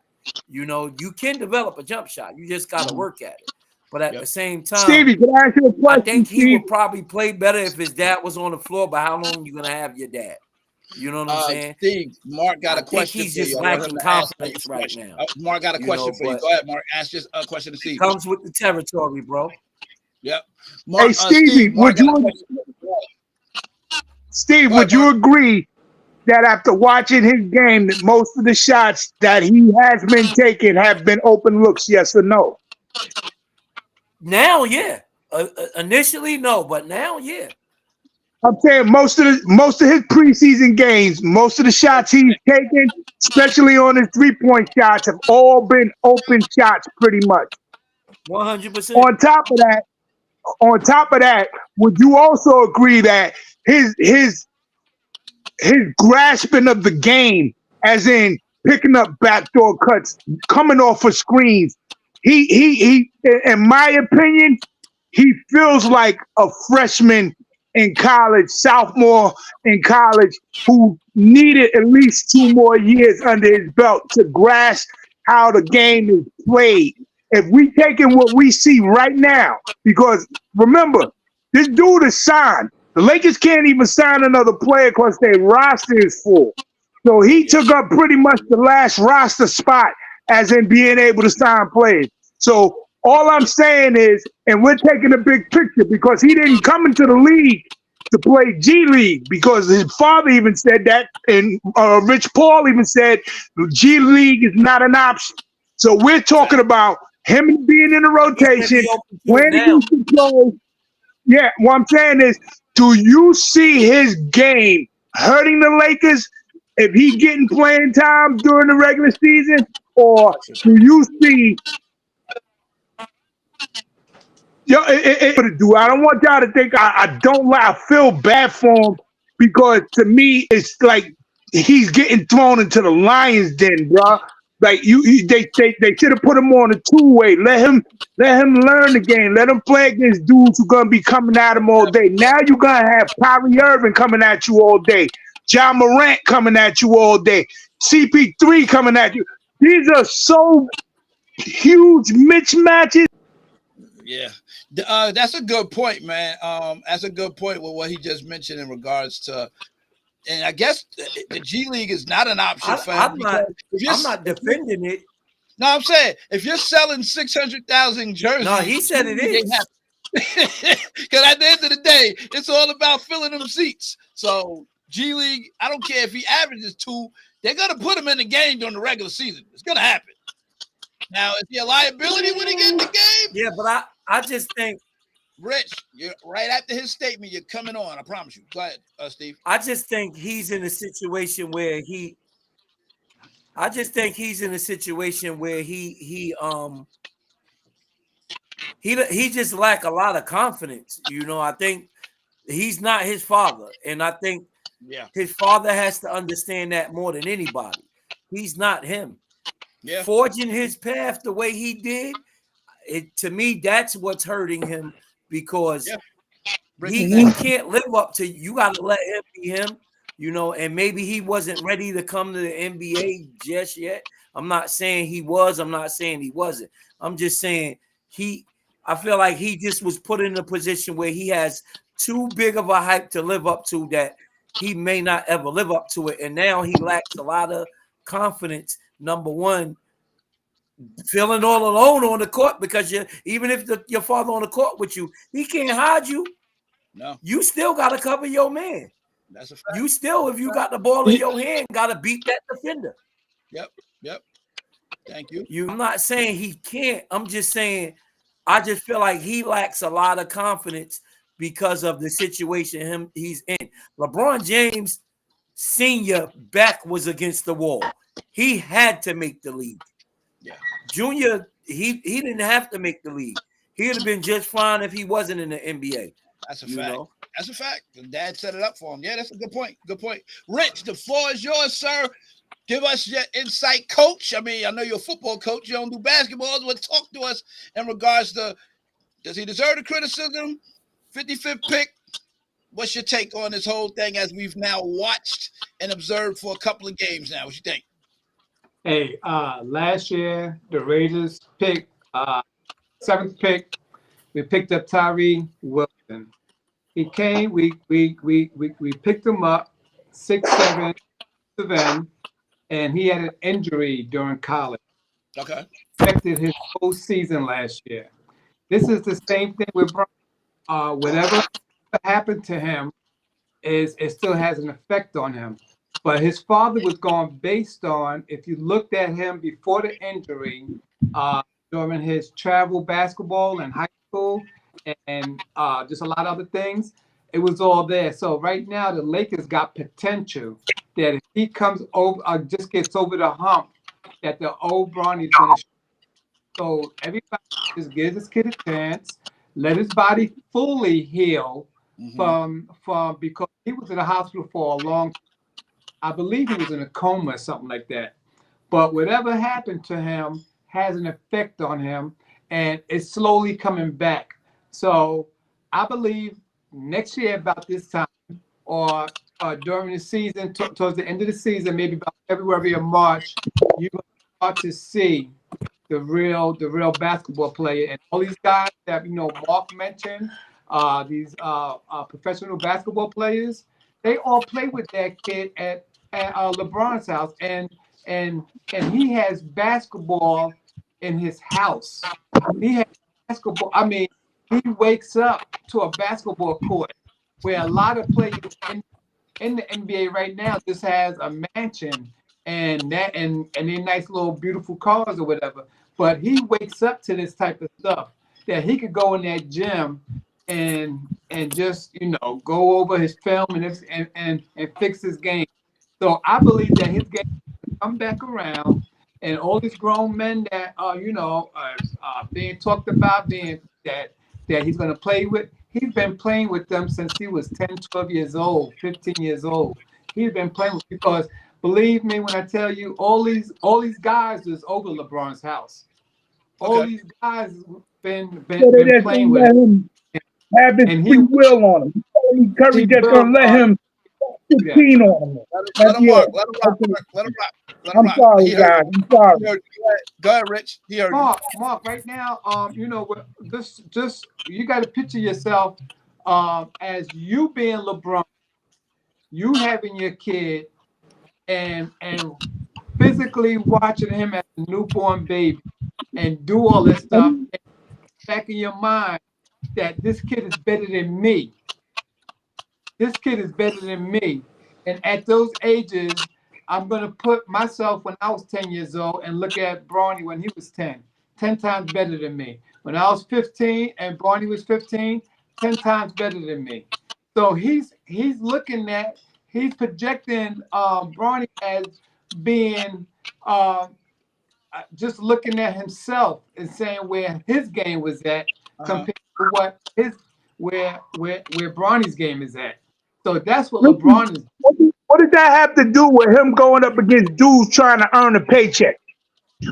You know, you can develop a jump shot. You just got to work at it. But at the same time, Stevie, can I ask you a question? I think he would probably play better if his dad was on the floor. But how long are you going to have your dad? You know what I'm saying? Steve, Mark got a I think question he's for you. just I want him lacking to ask you confidence a right question. now. Mark got a You question know, for you. but Go ahead, Mark. Ask this question to Steve. comes with the territory, bro. Yep. Hey, Mark, Stevie, Steve, Mark would got a you, question. Steve, Go ahead, would you Mark. agree that after watching his game, that most of the shots that he has been taking have been open looks? Yes or no? Now, yeah. Initially, no, but now, yeah. I'm saying most of his preseason games, most of the shots he's taken, especially on his 3-point shots, have all been open shots, pretty much. 100%. On top of that, would you also agree that his grasping of the game, as in picking up backdoor cuts, coming off of screens, he in my opinion, he feels like a freshman in college, sophomore in college, who needed at least 2 more years under his belt to grasp how the game is played. If we taking what we see right now, because remember, this dude is signed. The Lakers can't even sign another player because their roster is full. So he took up pretty much the last roster spot, as in being able to sign players. So all I'm saying is, and we're taking a big picture, because he didn't come into the league to play G League, because his father even said that, and Rich Paul even said G League is not an option. So we're talking about him being in the rotation, when he can play. Yeah, what I'm saying is, do you see his game hurting the Lakers if he getting playing time during the regular season, or do you see? I don't want y'all to think I don't like. I feel bad for him, because to me it's like he's getting thrown into the lion's den, bro. Like they should have put him on a 2-way. Let him learn the game. Let him play against dudes who gonna be coming at him all day. Now you're gonna have Kyrie Irving coming at you all day, John Morant coming at you all day, CP3 coming at you. These are so huge mismatches. Yeah, that's a good point, man. That's a good point with what he just mentioned in regards to, and I guess the G League is not an option for him. I'm not defending it. No, I'm saying if you're selling 600,000 jerseys, no, he said it is. Because at the end of the day, it's all about filling them seats. So G League, I don't care if he averages 2, they're gonna put him in the game during the regular season. It's gonna happen. Now, is he a liability when he gets in the game? Yeah, but I just think, Rich, you're right after his statement, you're coming on. I promise you. Go ahead, Steve. I just think he's in a situation where he just lack a lot of confidence. You know, I think he's not his father, and I think his father has to understand that more than anybody. He's not him. Yeah. Forging his path the way he did, to me, that's what's hurting him, because he can't live up to. You got to let him be him, you know. And maybe he wasn't ready to come to the NBA just yet. I'm not saying he was. I'm not saying he wasn't. I'm just saying I feel like he just was put in a position where he has too big of a hype to live up to, that he may not ever live up to it. And now he lacks a lot of confidence. Number one, feeling all alone on the court, because even if your father on the court with you, he can't hide you. No, you still got to cover your man. That's a fact. You still, if you got the ball in your hand, got to beat that defender. Yep. Thank you. I'm not saying he can't. I'm just saying I just feel like he lacks a lot of confidence because of the situation he's in. LeBron James Sr. back was against the wall. He had to make the league. Yeah. Junior, he didn't have to make the league. He'd have been just fine if he wasn't in the NBA. That's a fact. That's a fact. Dad set it up for him. Yeah, that's a good point. Good point. Rich, the floor is yours, sir. Give us your insight, coach. I mean, I know you're a football coach. You don't do basketball. But talk to us in regards to, does he deserve the criticism? 55th pick. What's your take on this whole thing as we've now watched and observed for a couple of games now? What you think? Hey, last year the Raiders picked 7th pick. We picked up Tyree Wilson. He came. We picked him up. 6'7", and he had an injury during college. Okay. Affected his whole season last year. This is the same thing with Bron. Whatever happened to him it still has an effect on him. But his father was going based on, if you looked at him before the injury, during his travel basketball in high school and just a lot of other things, it was all there. So right now the Lakers got potential that if he comes over, just gets over the hump, that the old Bronny's going to. So everybody just give this kid a chance, let his body fully heal from because he was in the hospital for a long time. I believe he was in a coma or something like that. But whatever happened to him has an effect on him, and it's slowly coming back. So I believe next year about this time, or during the season, towards the end of the season, maybe about February or March, you're going to start to see the real basketball player. And all these guys that Mark mentioned, these professional basketball players, they all play with that kid at LeBron's house, and he has basketball in his house. He has basketball. I mean, he wakes up to a basketball court, where a lot of players in the NBA right now just has a mansion and their nice little beautiful cars or whatever. But he wakes up to this type of stuff that he could go in that gym and just go over his film and fix his game. So I believe that his game will come back around, and all these grown men that are being talked about, that he's going to play with. He's been playing with them since he was 10, 12 years old, 15 years old. He's been playing with, because believe me when I tell you, all these guys is over LeBron's house. All these guys been playing with him. Have his free will on him. Curry just gonna let him 15 on him. Let him rock. Let him rock. I'm sorry, guys. I'm sorry. Go ahead, Rich. He heard you. Mark, right now, just you got to picture yourself as you being LeBron, you having your kid, and physically watching him as a newborn baby, and do all this stuff. And back in your mind that this kid is better than me. This kid is better than me. And at those ages, I'm going to put myself when I was 10 years old and look at Bronny when he was 10 times better than me. When I was 15 and Bronny was 15, 10 times better than me. So he's projecting Bronny as being just looking at himself and saying where his game was at compared to where Bronny's game is at. So that's what LeBron is. What did that have to do with him going up against dudes trying to earn a paycheck?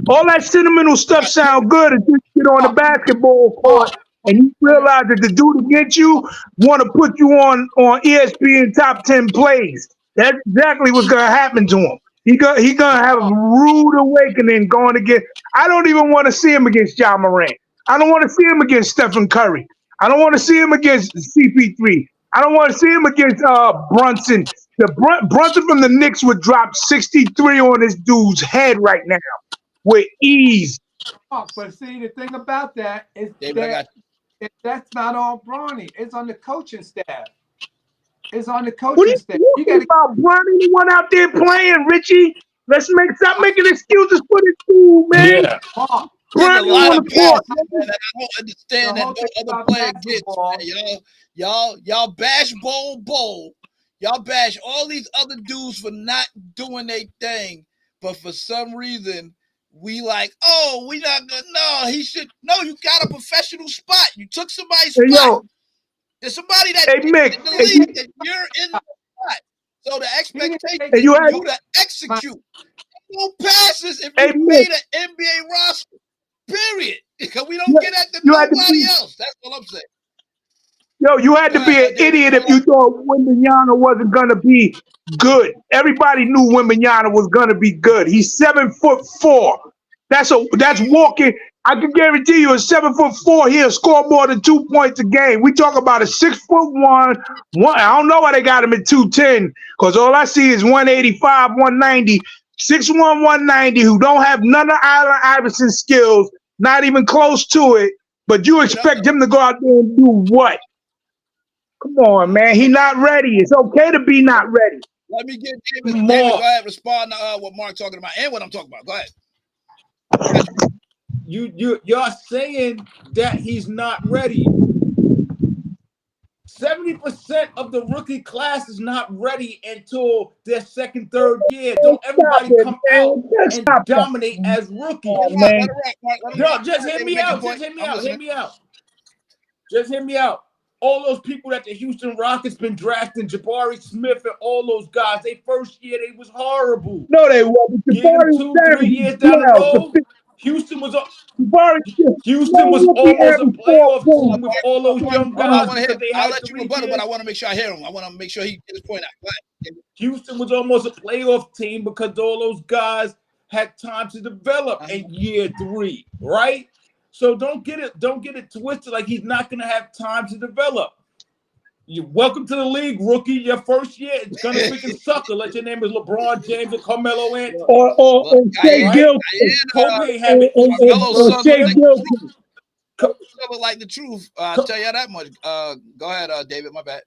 All that sentimental stuff sound good until you get on the basketball court and you realize that the dude against you want to put you on ESPN top 10 plays. That's exactly what's going to happen to him. He gonna have a rude awakening going against. I don't even want to see him against Ja Morant. I don't want to see him against Stephen Curry. I don't want to see him against CP3. I don't want to see him against Brunson. Brunson from the Knicks would drop 63 on this dude's head right now with ease. But see, the thing about that is that's not on Bronny. It's on the coaching staff. It's on the coaching staff. You got about Bronny, the one out there playing, Richie. Stop making excuses for this dude, man. Yeah. There's a lot of passes that I don't understand that no other player gets. Y'all bash Bowl. Y'all bash all these other dudes for not doing their thing, but for some reason we like, we not gonna. No, he should. No, you got a professional spot. You took somebody's spot. There's somebody that in the league that you're in the spot. So the expectation is you to execute. No passes if you made an NBA roster. Period. Because we don't get at nobody else. That's all I'm saying. Yo, you had to be an idiot if you thought Wembanyama wasn't gonna be good. Everybody knew Wembanyama was gonna be good. He's 7'4". That's walking. I can guarantee you, a 7'4", he'll score more than 2 points a game. We talk about a 6'1". I don't know why they got him at 210, because all I see is 185, 190, 6'1", 190, who don't have none of Allen Iverson's skills, not even close to it. But you expect him to go out there and do what? Come on, man. He not ready. It's okay to be not ready. Let me get David. David, go ahead, respond to what Mark's talking about and what I'm talking about. Go ahead. You're saying that he's not ready. 70% of the rookie class is not ready until their second, third year. Don't everybody come out and dominate as rookies. No, just hear me out. Just hear me out. Hear me out. Just hear me out. All those people that the Houston Rockets been drafting, Jabari Smith and all those guys, they first year they was horrible. No, they wasn't. Give them 2-3 years down the road. Houston was almost a playoff team with all those young guys. I'll let you rebuttal, but I want to make sure I hear him. I want to make sure he gets his point out. Go ahead. Houston was almost a playoff team because all those guys had time to develop in year 3, right? So don't get it twisted like he's not gonna have time to develop. You're welcome to the league, rookie. Your first year, it's gonna freaking suck unless your name is LeBron James or Carmelo Anthony. Or Shea Gilchrist. Kobe had it. Like the truth. I'll tell you that much. Go ahead, David. My bad.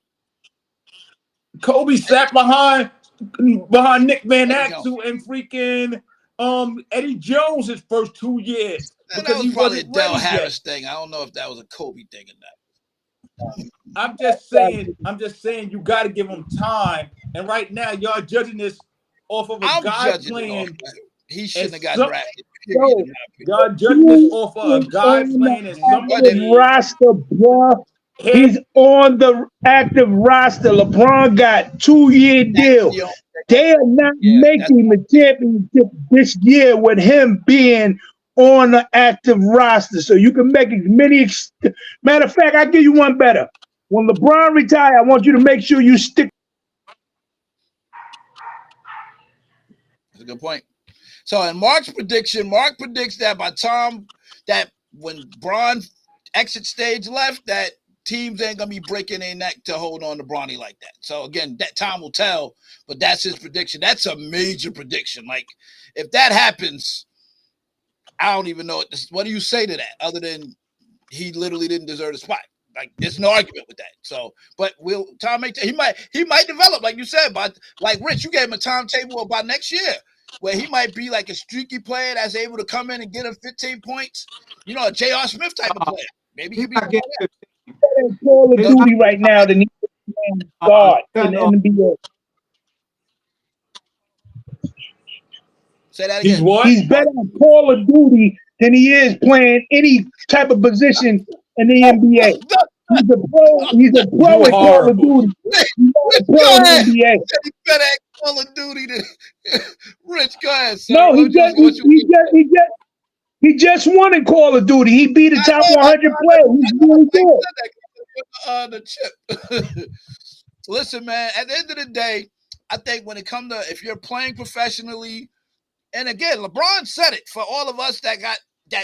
Kobe sat behind Nick Van Exel and freaking Eddie Jones his first 2 years. That was probably a Del Harris thing. I don't know if that was a Kobe thing or not. I'm just saying you got to give him time. And right now, y'all judging this off of a guy playing. He shouldn't have got drafted. Y'all judging this off of a guy playing in somebody roster, bro. He's on the active roster. LeBron got 2-year deal. They are not making the championship this year with him being on the active roster. So you can make as many. Matter of fact, I'll give you one better. When LeBron retire, I want you to make sure you stick. That's a good point. So in Mark's prediction, Mark predicts that by time that when Bron exit stage left, that teams ain't gonna be breaking their neck to hold on to Bronny like that. So again, that time will tell, but that's his prediction. That's a major prediction. Like if that happens, I don't even know what do you say to that other than he literally didn't deserve the spot. Like there's no argument with that. So, but he might develop, like you said, but like Rich, you gave him a timetable about next year where he might be like a streaky player that's able to come in and get him 15 points. You know, a J.R. Smith type of player. Maybe he'll be Call of Duty right now than he's guard in the NBA. Say that again. He's better at Call of Duty than he is playing any type of position in the NBA. He's a pro at Call of Duty. He's not a pro in the NBA. He's better at Call of Duty than Rich. Go ahead, sir. No, he just won in Call of Duty. He beat the top 100 players. He's really good. The chip. Listen, man, at the end of the day, I think when it comes to if you're playing professionally, and again, LeBron said it for all of us that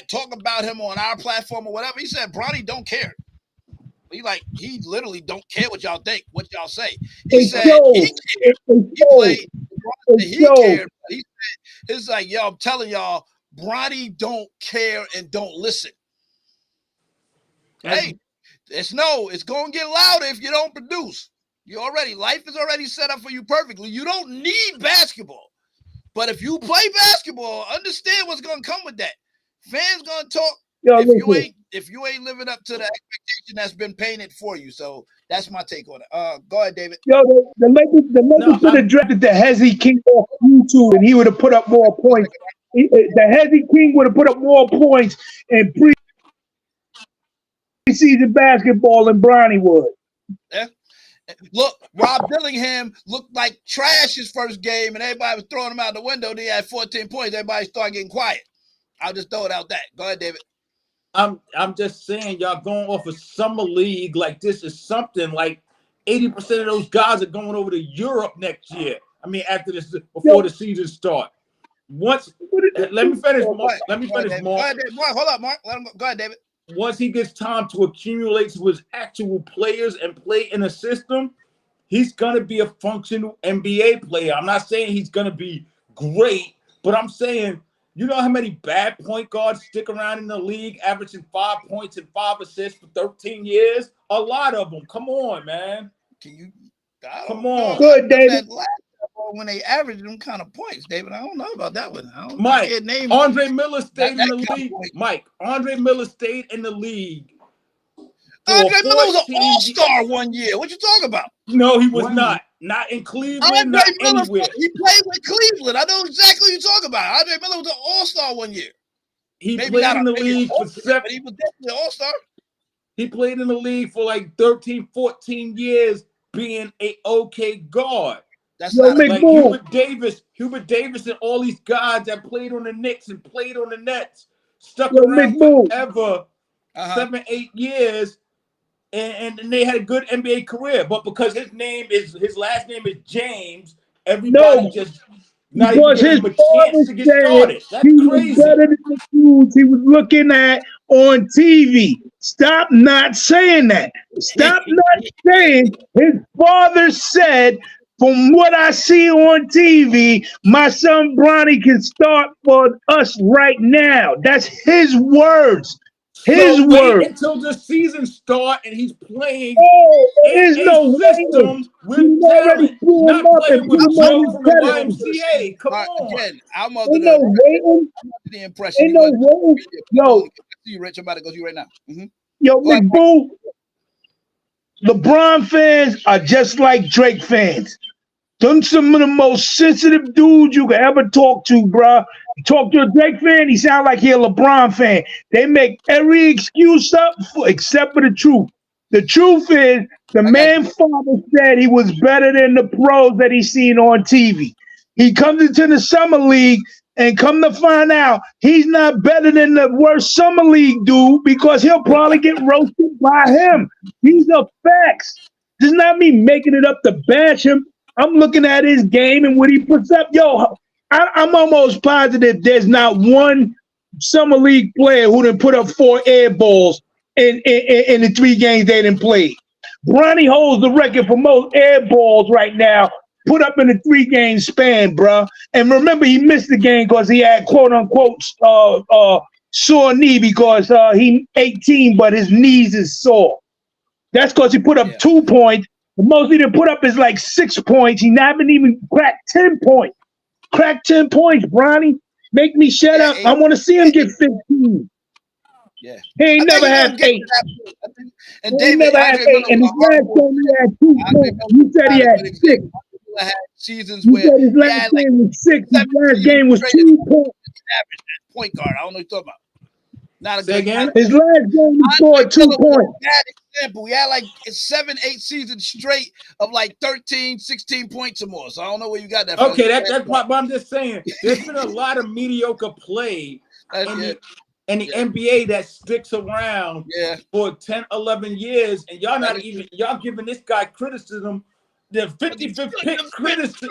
talk about him on our platform or whatever. He said Bronny don't care. He literally don't care what y'all think, what y'all say. He said he cared. He cared. But he said it's like, yo, I'm telling y'all, Bronny don't care and don't listen. Hey, it's gonna get louder if you don't produce. Life is already set up for you perfectly. You don't need basketball. But if you play basketball, understand what's gonna come with that. Fans gonna talk if you ain't living up to the expectation that's been painted for you. So that's my take on it. Go ahead, David. Yo, the Lakers should have drafted the Hezzy King off YouTube, and he would have put up more points. The Hezzy King would have put up more points in preseason basketball than Bronny would. Yeah. Look, Rob Dillingham looked like trash his first game, and everybody was throwing him out the window. Then he had 14 points. Everybody started getting quiet. I'll just throw it out that. Go ahead, David. I'm just saying, y'all going off a summer league like this is something like 80% of those guys are going over to Europe next year. I mean, after this, before the season starts. once, let me finish, Mark. Let me finish, Go Mark. ahead, David. Mark, hold up, Mark. Let him go. Go ahead, David. Once he gets time to accumulate to his actual players and play in a system, he's gonna be a functional NBA player. I'm not saying he's gonna be great, but I'm saying, you know how many bad point guards stick around in the league, averaging 5 points and 5 assists for 13 years? A lot of them. Come on, man. Can you? Come on. Good, David. When they average them kind of points, David, I don't know about that one. Mike, Andre Miller stayed in that the kind of league. point. Mike, Andre Miller stayed in the league. Andre Miller was an 14 all-star 1 year. What you talking about? No, he was One not. Not in Cleveland, Andre not Miller, anywhere. he played with Cleveland. I know exactly what you're talking about. Andre Miller was an all-star 1 year. He Maybe played not in the maybe league for all-star, 7. but he was definitely an all-star. He played in the league for like 13, 14 years being a okay guard. That's Yo, not Mick Like Bull. Hubert Davis and all these guys that played on the Knicks and played on the Nets stuck Yo, around Mick Bull. forever, 7, 8 years, and they had a good NBA career. But because his last name is James, everybody No. just not even Because giving his him a father chance to get said started. That's he was crazy. better than the dudes he was looking at on TV. Stop not saying that. Stop not saying his father said, from what I see on TV, my son Bronny can start for us right now. That's his words. His So wait words. until the season start and he's playing Oh, there in is a no system waiting. with He's already talent, blew him not up playing and with put him on Joe his from the pedestal. YMCA. Come All right, on. again, I'm under Ain't no waiting. the impression. Ain't no waiting. Yo, see you, Rich. I'm about to go to you right now. yo, Go ahead. Mick Boo. LeBron fans are just like Drake fans. Them some of the most sensitive dudes you could ever talk to, bruh. Talk to a Drake fan, he sound like he a LeBron fan. They make every excuse up except for the truth. The truth is, the man father said he was better than the pros that he's seen on TV. He comes into the summer league and come to find out he's not better than the worst summer league dude because he'll probably get roasted by him. These are facts. This is not me making it up to bash him. I'm looking at his game and what he puts up. Yo, I'm almost positive there's not one summer league player who didn't put up 4 air balls in the 3 games they didn't play. Bronny holds the record for most air balls right now, put up in a 3-game span, bruh. And remember, he missed the game because he had quote unquote sore knee because he 18, but his knees is sore. That's because he put up 2 points. The most he didn't put up is like 6 points. He haven't even cracked 10 points. Crack 10 points, Bronny. Make me shut up. I want to see him get 15. Yeah. He ain't never had 8. And He David never had 8. And his last game he had 2 points. You said he had 6. Had seasons You where said his last game was 6. His last game was 2 points. Point guard. I don't know what you're talking about. Not a Say good again? His last game he scored 2 points. Bad example. We had like 7, 8 seasons straight of like 13, 16 points or more. So I don't know where you got that from. Okay, that's but I'm just saying there's been a lot of mediocre play in the NBA that sticks around for 10, 11 years, and y'all not even giving this guy criticism. The 55th pick criticism.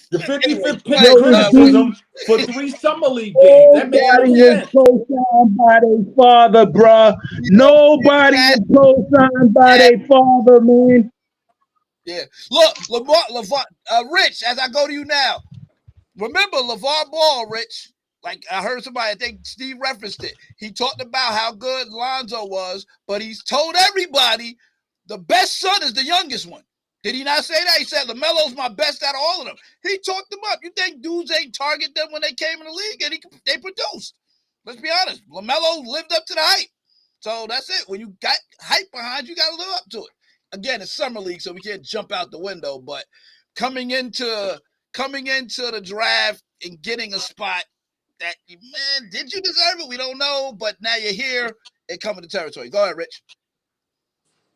The 55th pick criticism for 3 summer league games. That makes Nobody no is sense. co-signed by their father, bruh. Nobody is co-signed by their father, man. Yeah. Look, LeVar, Rich, as I go to you now, remember LeVar Ball, Rich, like I heard somebody, I think Steve referenced it. He talked about how good Lonzo was, but he's told everybody the best son is the youngest one. Did he not say that? He said LaMelo's my best out of all of them. He talked them up. You think dudes ain't target them when they came in the league and they produced? Let's be honest. LaMelo lived up to the hype. So that's it. When you got hype behind you, got to live up to it. Again, it's summer league, so we can't jump out the window. But coming into the draft and getting a spot that, man, did you deserve it? We don't know. But now you're here. It comes with the territory. Go ahead, Rich.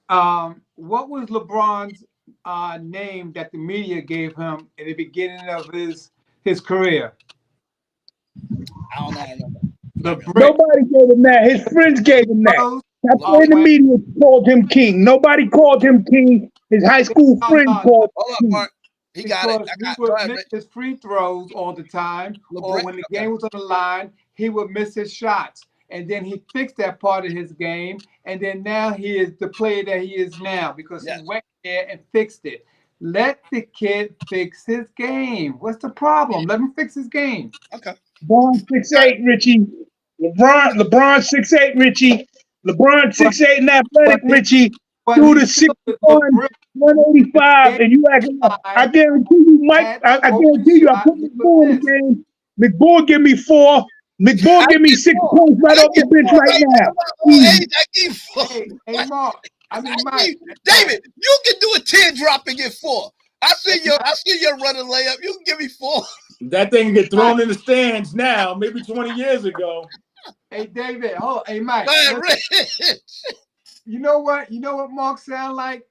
What was LeBron's name that the media gave him at the beginning of his career? I don't know. Nobody gave him that. His friends gave him that. That's why the media called him king. Nobody called him king. His high school friends called him king. Mark. He got it. Because I he got. Go would ahead, miss Rick. his free throws all the time, or LeBron. when the Okay. game was on the line, he would miss his shots. And then he fixed that part of his game, and then now he is the player that he is now because Yes. he went there and fixed it. Let the kid fix his game. What's the problem? Let him fix his game. Okay. LeBron 6'8", Richie. LeBron 6'8", Richie. LeBron 6'8" and athletic, But Richie. But Through he the still 6'1", looked 185, and you acting up. I guarantee you, Mike. I guarantee you, I put McBoy in the game. McBoy give me 4. McBoy give me 6 points right off the bench right now. Hey, Mark. I mean, Mike. David, you can do a teardrop and get 4. I see your running layup. You can give me 4. That thing get thrown in the stands now, maybe 20 years ago. Hey, David. Oh, hey, Mike. You know what? You know what Mark sound like?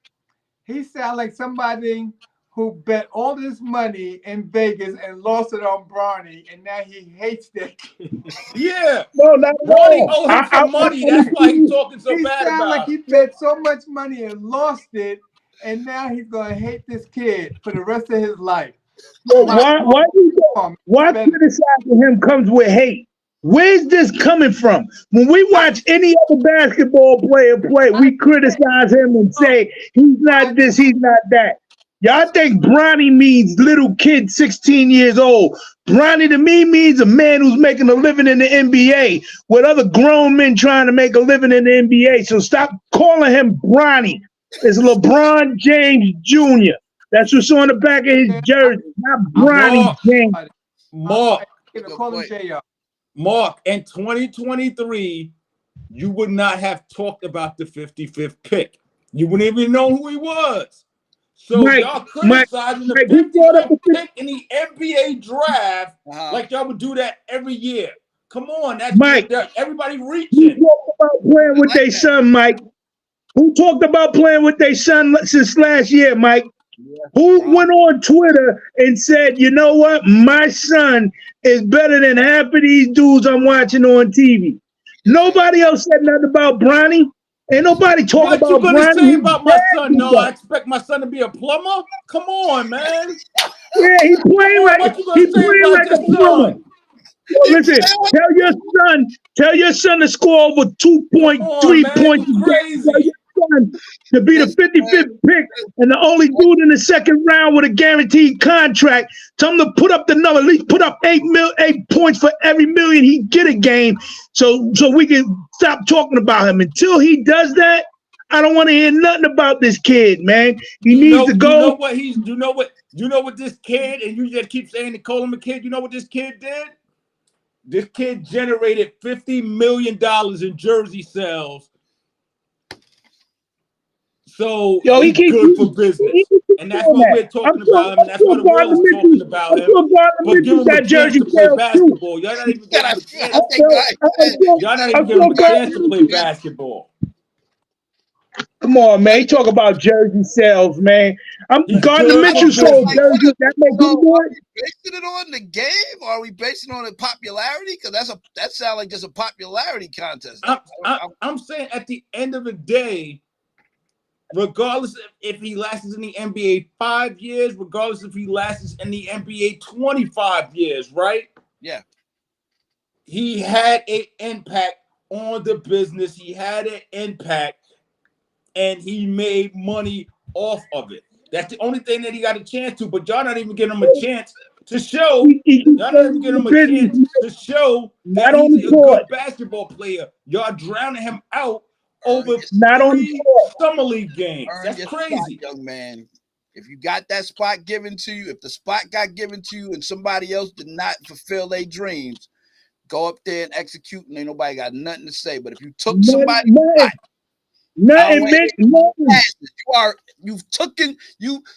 He sound like somebody who bet all this money in Vegas and lost it on Bronny, and now he hates that kid. Yeah. No, not at Bronny all. owed him some money. That's why he's talking so He bad sound about like he bet so much money and lost it, and now he's gonna hate this kid for the rest of his life. Well, why criticizing him comes with hate? Where's this coming from? When we watch any other basketball player play, we criticize him and say he's not this, he's not that. Y'all think Bronny means little kid 16 years old. Bronny to me means a man who's making a living in the NBA with other grown men trying to make a living in the NBA. So stop calling him Bronny. It's LeBron James Jr. That's what's on the back of his jersey, not Bronny James. Mark, in 2023, you would not have talked about the 55th pick. You wouldn't even know who he was. So y'all criticizing the 55th pick in the NBA draft like y'all would do that every year. Come on, that's Mike. Everybody reaching. Who talked about playing with their son, Mike? Who talked about playing with their son since last year, Mike? Who went on Twitter and said, you know what? My son is better than half of these dudes I'm watching on TV. Nobody else said nothing about Bronny. Ain't nobody talking about Bronny. What you gonna say about my son? No, I expect my son to be a plumber. Come on, man. Yeah, he playing like a plumber. Yo, listen, tell your son to score over 2.3 points a game. Tell your son to be the 55th pick and the only dude in the second round with a guaranteed contract. Tell him to put up the number, at least put up 8 points for every million he get a game, so we can stop talking about him. Until he does that, I don't want to hear nothing about this kid, man. He needs to go. You know what this kid, and you just keep saying to call him a kid. You know what this kid did? This kid generated $50 million in jersey sales. So he's good for business. And that's what we're talking about him. And that's what the world's talking about him. But give him a chance to play basketball. Y'all not even giving him a chance to play basketball. Come on, man. He talk about jersey sales, man. Gardner Mitchell sold jerseys. That make him do it. Basing it on the game, or are we basing it on the popularity? Because that sounds like just a popularity contest. I'm saying at the end of the day, regardless if he lasts in the NBA 5 years, regardless if he lasts in the NBA 25 years, right? Yeah. He had an impact on the business. He had an impact, and he made money off of it. That's the only thing that he got a chance to, but y'all not even giving him a chance to show. Y'all not even giving him a chance to show that he's a good basketball player. Y'all drowning him out over summer league games. That's crazy, young man. If you got that spot given to you, if the spot got given to you and somebody else did not fulfill their dreams, go up there and execute, and ain't nobody got nothing to say. But if you took somebody's spot,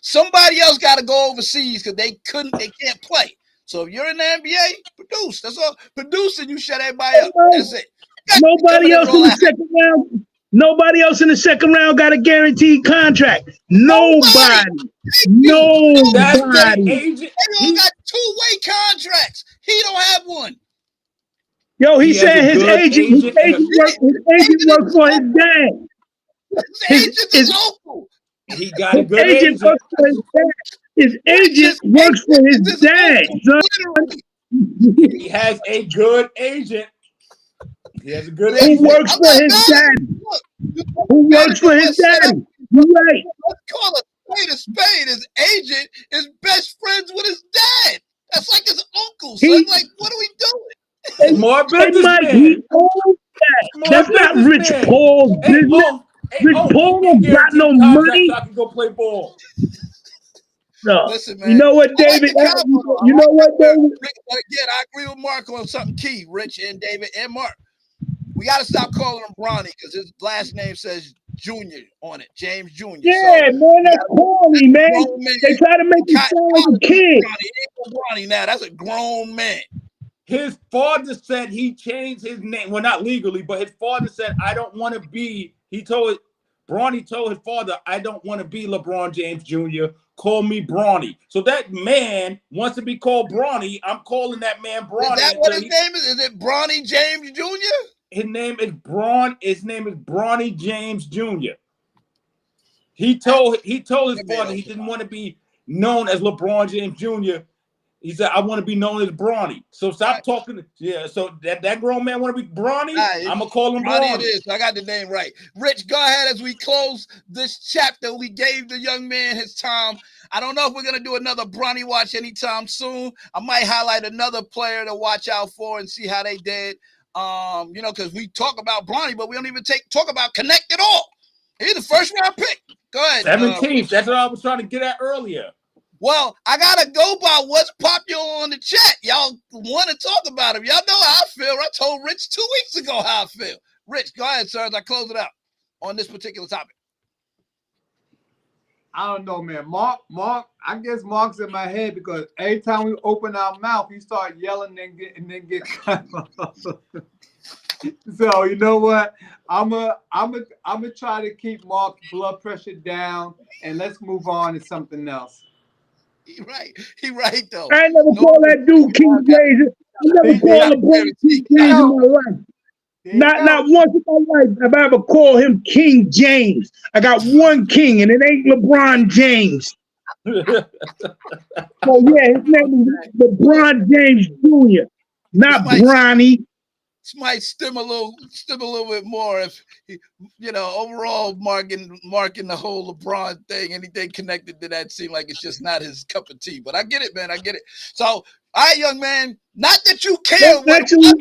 somebody else got to go overseas because they can't play. So if you're in the NBA, produce. That's all. Produce and you shut everybody up. That's it. Nobody else in the second round. Nobody else in the second round got a guaranteed contract. Nobody. They all got two-way contracts. He don't have one. Yo, he said his agent works for his dad. His agent is local. He got a good agent. Works for his dad. His agent works for his dad, son. Literally. He has a good agent. He has a good Who agent. works I'm for not his mad at dad? him. Look, Who mad works at for him. his Let's set up. daddy? You're right. Let's call a spade a spade. His agent is best friends with his dad. That's like his uncle, son. He, Like, what are we doing? Smart hey, Mike, he businessman. owns that. Smart That's not Rich businessman. Paul's Hey, business. hey, Rich Paul don't got guarantee no me contract money. so I can go play ball. No. Listen, man. You know what, I like David? the combo, though. You I know like what, that. David? Rick, but again, I agree with Mark on something key, Rich and David and Mark. We got to stop calling him Bronny because his last name says Junior on it, James Jr. Yeah, So man, that's corny, man. grown man. They try to make him sound like a kid. Bronny. He ain't no Bronny now. That's a grown man. His father said he changed his name. Well, not legally, but his father said, I don't want to be. Bronny told his father, I don't want to be LeBron James Jr. Call me Bronny. So that man wants to be called Bronny. I'm calling that man Bronny. Is that what his name is? Is it Bronny James Jr.? His name is Bronny James Jr. He told his father he didn't want to be known as LeBron James Jr. He said, I want to be known as Bronny. So stop talking. Yeah, so that grown man want to be Bronny? I'm going to call him Bronny. It is. I got the name right. Rich, go ahead as we close this chapter. We gave the young man his time. I don't know if we're going to do another Bronny watch anytime soon. I might highlight another player to watch out for and see how they did. Because we talk about Bronny, but we don't even talk about Connect at all. He's the first round pick. Go ahead. 17th. That's what I was trying to get at earlier. Well, I gotta go by what's popular on the chat. Y'all want to talk about him. Y'all know how I feel. I told Rich 2 weeks ago how I feel. Rich, go ahead, sir, as I close it out on this particular topic. I don't know, man. Mark, I guess Mark's in my head because every time we open our mouth, he start yelling and then get cut off. So you know what? I'm gonna try to keep Mark's blood pressure down and let's move on to something else. He right though. I ain't never call that dude King James. I never call LeBron King James in my life. Not once in my life have I ever called him King James. I got one king, and it ain't LeBron James. So yeah, his name is LeBron James Jr., not Bronny. This might stem a little bit more if overall marking the whole LeBron thing, anything connected to that seem like it's just not his cup of tea. But I get it, man. I get it. So, all right, young man. Not that you care. Actually, I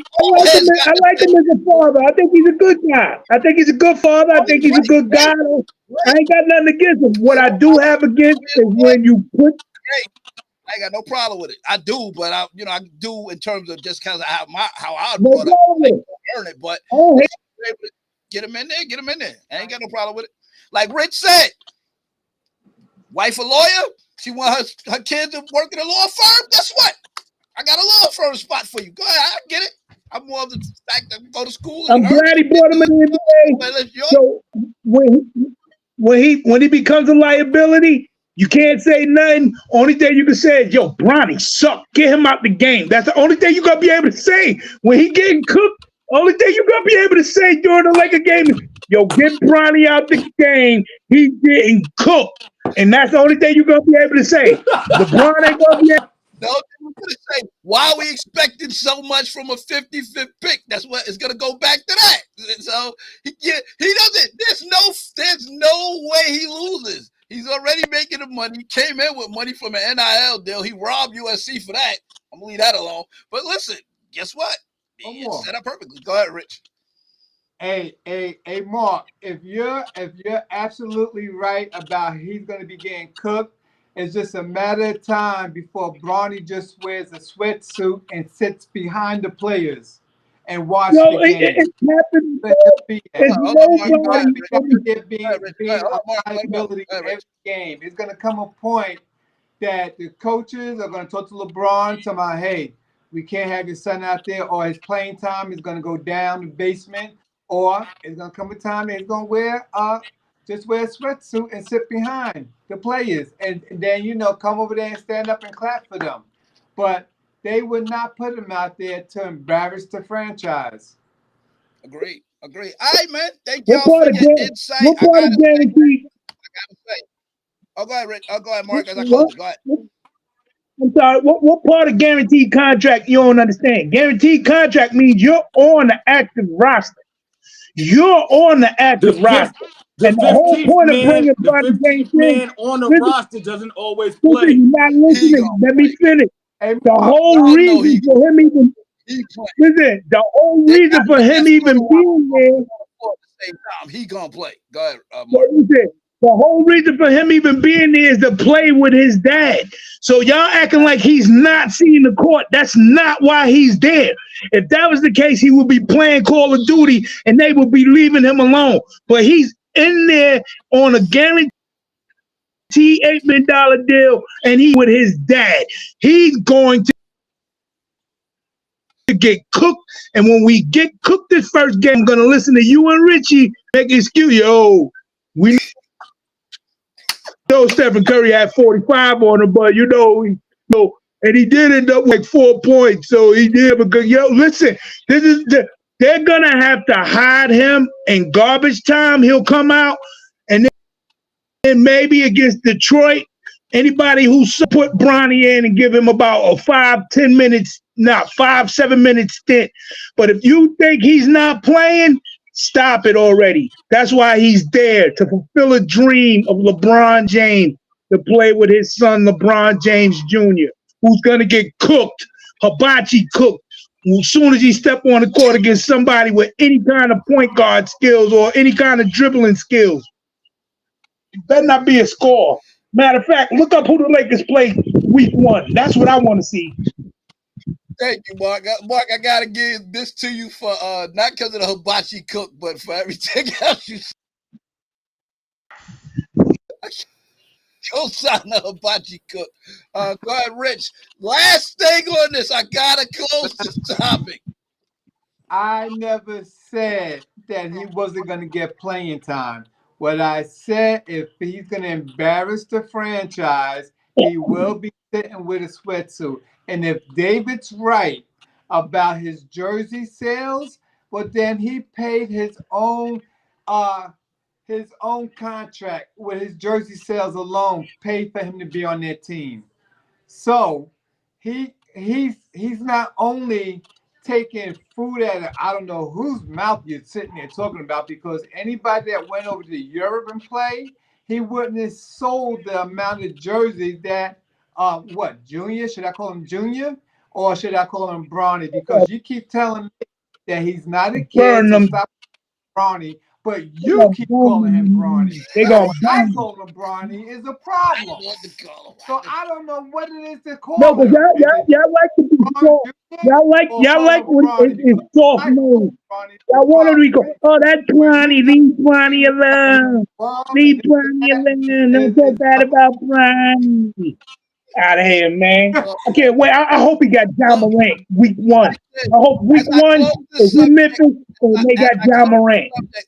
like him as a father. I think he's a good guy. I think he's a good father. I think he's a good guy. I ain't got nothing against him. What I do have against is when you put. I ain't got no problem with it. I do, but I do in terms of just because how I brought up, earn it. But get him in there. I ain't got no problem with it. Like Rich said, wife a lawyer. She want her kids to work in a law firm. Guess what? I got a law firm spot for you. Go ahead, I get it. I'm more of the fact that go to school. I'm glad he brought him in the NBA. So when he becomes a liability. You can't say nothing. Only thing you can say is, yo, Bronny suck. Get him out the game. That's the only thing you're going to be able to say. When he getting cooked, only thing you're going to be able to say during the Laker game is, yo, get Bronny out the game. He's getting cooked. And that's the only thing you're going to be able to say. LeBron ain't going to be able No, I'm going to say, why are we expecting so much from a 55th pick? That's what it's going to go back to that. So, he doesn't, there's no way he loses. He's already making the money. He came in with money from an NIL deal. He robbed USC for that. I'm going to leave that alone. But listen, guess what? It's set up perfectly. Go ahead, Rich. Hey, Mark, if you're absolutely right about he's going to be getting cooked, it's just a matter of time before Bronny just wears a sweatsuit and sits behind the players and watch the game. Every game. It's going to come a point that the coaches are going to talk to LeBron, tell him, hey, we can't have your son out there, or his playing time is going to go down the basement, or it's going to come a time that he's going to just wear a sweatsuit and sit behind the players, and then come over there and stand up and clap for them. But they would not put him out there to embarrass the franchise. Agreed. All right, man. Thank y'all for your insight. What part of guarantee? Oh, go ahead, Rick. Oh, go ahead, Mark. As I What? close it. Go ahead. I'm sorry. What part of guaranteed contract you don't understand? Guaranteed contract means you're on the active roster. You're on the The active fifth, roster. the And the whole 15th point of man, bringing the Bronny James 15th in, man on the listen, roster doesn't always listen, play. you're not He listening. gonna Let play. me finish. Hey, The Mark, whole Y'all know reason he for him even playing. listen, the whole They reason got for the him best even player being there, on the floor at the same time. He gonna play. Go ahead, Mark. listen, the whole reason for him even being there is to play with his dad. So y'all acting like he's not seeing the court. That's not why he's there. If that was the case, he would be playing Call of Duty and they would be leaving him alone. But he's in there on a guaranteed $8 million deal, and he with his dad. He's going to get cooked. And when we get cooked this first game, I'm gonna listen to you and Richie make an excuse. Yo, we know Stephen Curry had 45 on him, but and he did end up with like 4 points. So he did because listen, they're gonna have to hide him in garbage time. He'll come out and then maybe against Detroit, anybody who put Bronny in and give him about a 5-10 minutes, not 5-7 minute stint. But if you think he's not playing, stop it already. That's why he's there, to fulfill a dream of LeBron James, to play with his son LeBron James Jr., who's gonna get cooked, hibachi cooked. As soon as he step on the court against somebody with any kind of point guard skills or any kind of dribbling skills. Better not be a score. Matter of fact, look up who the Lakers play week 1. That's what I want to see. Thank you, Mark. Mark, I gotta give this to you for not because of the hibachi cook, but for everything else you said. Go sign the hibachi cook. Go ahead, Rich. Last thing on this, I gotta close this topic. I never said that he wasn't going to get playing time. What I said, if he's going to embarrass the franchise, he will be sitting with a sweatsuit. And if David's right about his jersey sales, well, then he paid his own contract with his jersey sales alone, paid for him to be on their team. So he's not only taking food out of I don't know whose mouth you're sitting there talking about, because anybody that went over to Europe and played, he wouldn't have sold the amount of jerseys that Junior? Should I call him Junior or should I call him Bronny? Because you keep telling me that he's not a kid, Burn so them. stop Bronny. But you keep calling him Bronny. They So gonna I call him Bronny is a I problem. didn't want to call him. So I don't know what it is to call no, but him. Is it y'all like to be Bron soft. Jr. or Y'all call like him when Bronny? it's soft I call name. him Bronny. Y'all want to be go, oh, that's Bronny, leave Bronny He was alone. bomb Leave and Bronny that alone. Don't talk bad about Bronny. Out of here, man. I can't wait. I hope he got John Morant week 1. I hope week As I 1 close this is in subject, Memphis and they as got I John close Morant. this subject,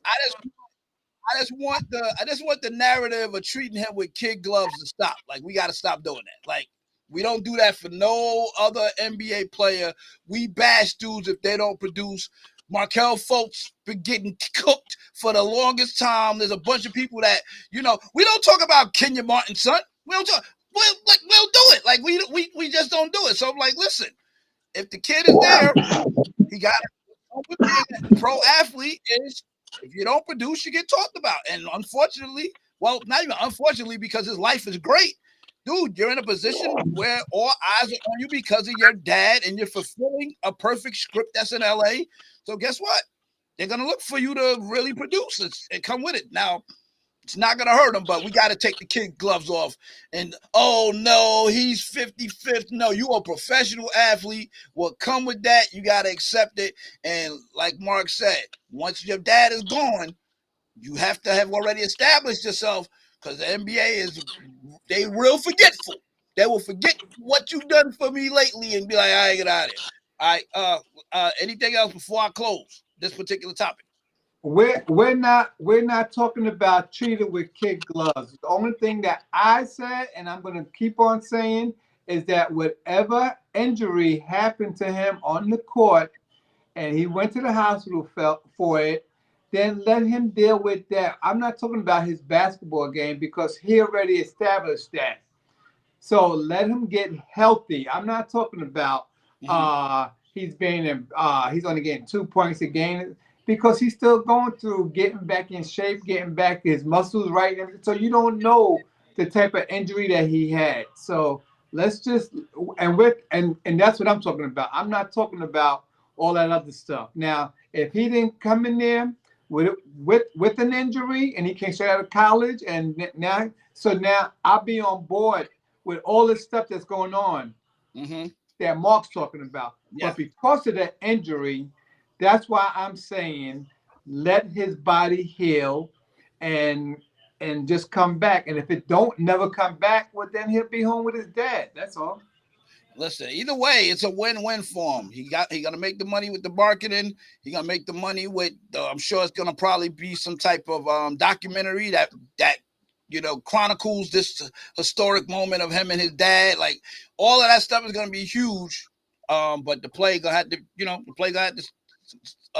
I just want the narrative of treating him with kid gloves to stop. Like, we got to stop doing that. Like, we don't do that for no other NBA player. We bash dudes if they don't produce. Markelle Fultz been getting cooked for the longest time. There's a bunch of people that, we don't talk about Kenya Martin's son. We don't talk. We'll do it. Like, we just don't do it. So I'm like, listen, if the kid is there, he got being a pro athlete is, if you don't produce, you get talked about. And unfortunately, well, not even unfortunately, because his life is great, dude, you're in a position where all eyes are on you because of your dad, and you're fulfilling a perfect script that's in LA. So guess what? They're gonna look for you to really produce it and come with it. Now, it's not going to hurt him, but we got to take the kid gloves off. And, oh, no, he's 55th. No, you a professional athlete. What come with that, you got to accept it. And like Mark said, once your dad is gone, you have to have already established yourself, because the NBA they real forgetful. They will forget what you've done for me lately and be like, all right, get out of here. All right, anything else before I close this particular topic? We're not talking about treated with kid gloves. The only thing that I said, and I'm going to keep on saying, is that whatever injury happened to him on the court, and he went to the hospital for it, then let him deal with that. I'm not talking about his basketball game because he already established that. So let him get healthy. I'm not talking about he's only getting 2 points a game because he's still going through getting back in shape, getting back his muscles right. So you don't know the type of injury that he had. So let's just and that's what I'm talking about. I'm not talking about all that other stuff. Now, if he didn't come in there with an injury and he came straight out of college and now I'll be on board with all this stuff that's going on that Mark's talking about. Yeah. But because of that injury, that's why I'm saying let his body heal and just come back. And if it don't never come back, well, then he'll be home with his dad. That's all. Listen, either way, it's a win-win for him. He gonna make the money with the marketing. He gonna make the money with. I'm sure it's gonna probably be some type of documentary that chronicles this historic moment of him and his dad. Like all of that stuff is gonna be huge. But the play gonna have to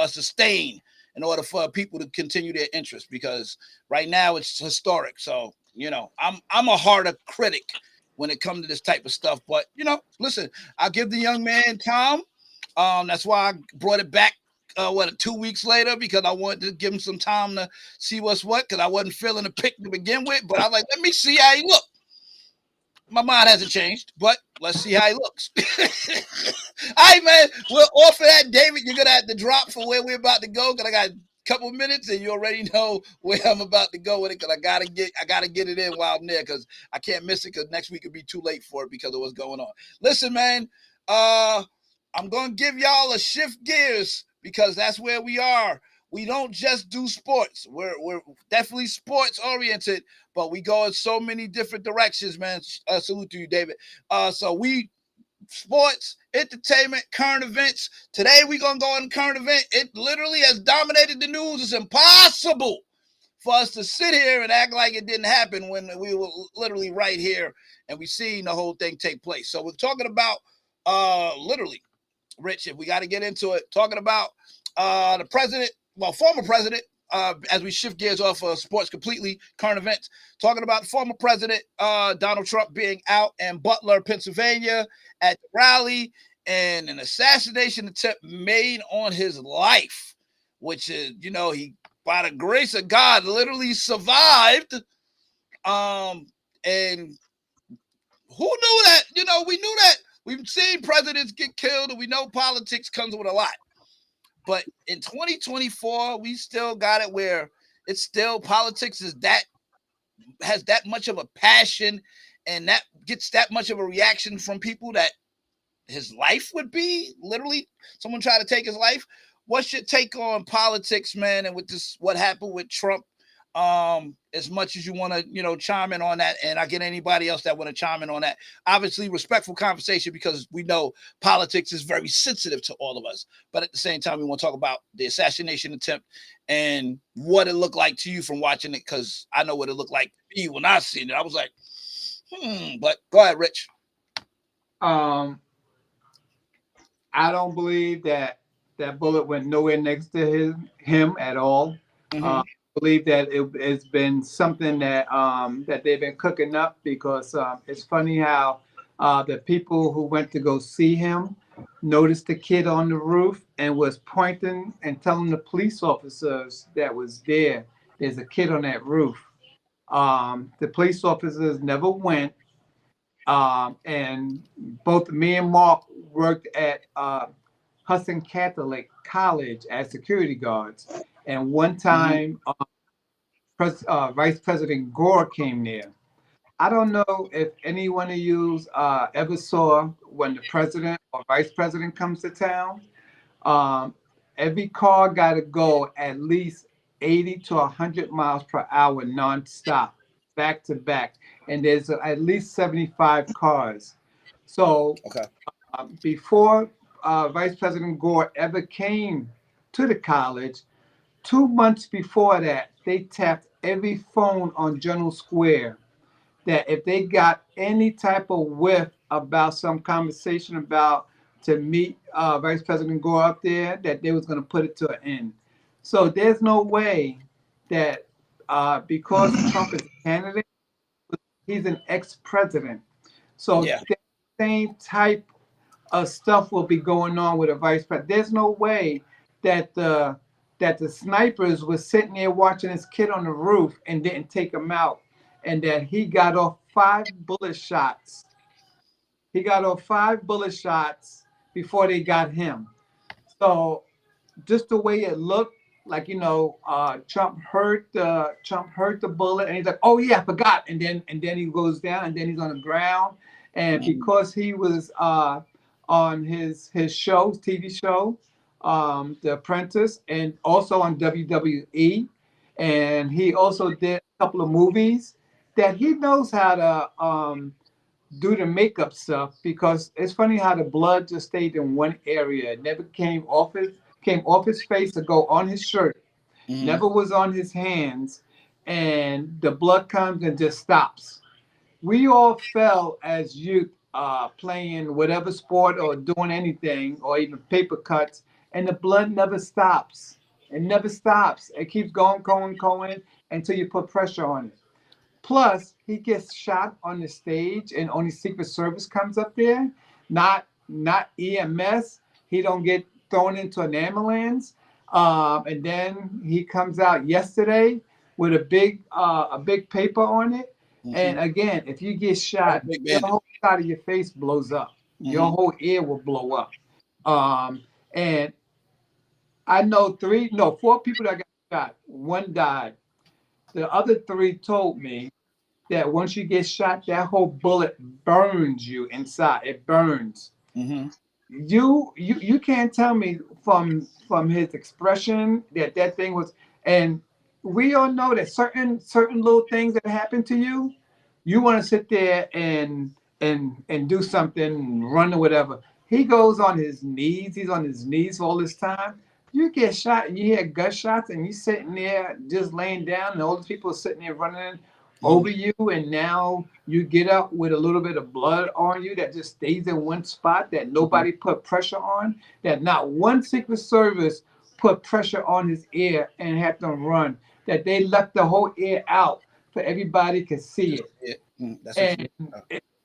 sustain in order for people to continue their interest because right now it's historic. So I'm a harder critic when it comes to this type of stuff. But, listen, I'll give the young man time. That's why I brought it back, 2 weeks later, because I wanted to give him some time to see what's what, because I wasn't feeling the pick to begin with. But I was like, let me see how he look. My mind hasn't changed, but let's see how he looks. All right, man. We're off of that, David. You're going to have to drop for where we're about to go because I got couple of minutes and you already know where I'm about to go with it because I gotta get it in while I'm there because I can't miss it because next week would be too late for it because of what's going on. Listen, man, I'm gonna give y'all a shift gears because that's where we are. We don't just do sports. We're definitely sports oriented, but we go in so many different directions, man. Salute to you, David. So we sports, entertainment, current events. Today we're gonna go on current event. It literally has dominated the news. It's impossible for us to sit here and act like it didn't happen when we were literally right here and we seen the whole thing take place. So we're talking about literally, Rich, if we got to get into it, talking about the president, former president, as we shift gears off of sports completely, current events, talking about former president Donald Trump being out in Butler, Pennsylvania at the rally and an assassination attempt made on his life, which is, he, by the grace of God, literally survived. And who knew that? We knew that. We've seen presidents get killed and we know politics comes with a lot. But in 2024, we still got it where it's still politics has that much of a passion and that gets that much of a reaction from people that his life would be literally someone try to take his life. What's your take on politics, man? And with this, what happened with Trump? As much as you want to, chime in on that, and I get anybody else that want to chime in on that. Obviously, respectful conversation because we know politics is very sensitive to all of us. But at the same time, we want to talk about the assassination attempt and what it looked like to you from watching it, because I know what it looked like to me when I seen it. I was like, But go ahead, Rich. I don't believe that bullet went nowhere next to him at all. I believe that it's been something that that they've been cooking up because it's funny how the people who went to go see him noticed the kid on the roof and was pointing and telling the police officers that was there's a kid on that roof. The police officers never went. And both me and Mark worked at Hudson Catholic College as security guards. And one time, Vice President Gore came there. I don't know if any one of you ever saw when the president or vice president comes to town. Every car got to go at least 80 to 100 miles per hour nonstop, back to back. And there's at least 75 cars. So before Vice President Gore ever came to the college, 2 months before that, they tapped every phone on General Square that if they got any type of whiff about some conversation about to meet Vice President Gore up there, that they was going to put it to an end. So there's no way that because Trump is a candidate, he's an ex-president. So Yeah. the same type of stuff will be going on with a vice president. There's no way that the snipers was sitting there watching his kid on the roof and didn't take him out, and that he got off 5 bullet shots. He got off 5 bullet shots before they got him. So just the way it looked, like, you know, Trump heard the bullet, and he's like, "Oh yeah, I forgot," and then he goes down, and then he's on the ground, and because he was on his show, TV show, The Apprentice, and also on WWE, and he also did a couple of movies, that he knows how to do the makeup stuff, because it's funny how the blood just stayed in one area. It never came off his face to go on his shirt. Never was on his hands, and the blood comes and just stops. We all fell as youth playing whatever sport or doing anything, or even paper cuts, and the blood never stops. It never stops. It keeps going until you put pressure on it. Plus, he gets shot on the stage, and only Secret Service comes up there, not EMS. He don't get thrown into an ambulance. And then he comes out yesterday with a big paper on it. And again, if you get shot, your whole side of your face blows up. Your whole ear will blow up. And I know 4 people that got shot. 1 died. The other 3 told me that once you get shot, that whole bullet burns you inside. It burns. You can't tell me from his expression that thing was. And we all know that certain little things that happen to you, you want to sit there and do something, run or whatever. He goes on his knees. He's on his knees all this time. You get shot and you hear gunshots, and you're sitting there just laying down, and all the people are sitting there running over you, and now you get up with a little bit of blood on you that just stays in one spot, that nobody put pressure on, that not one Secret Service put pressure on his ear and had them run, that they left the whole ear out for everybody could see it. And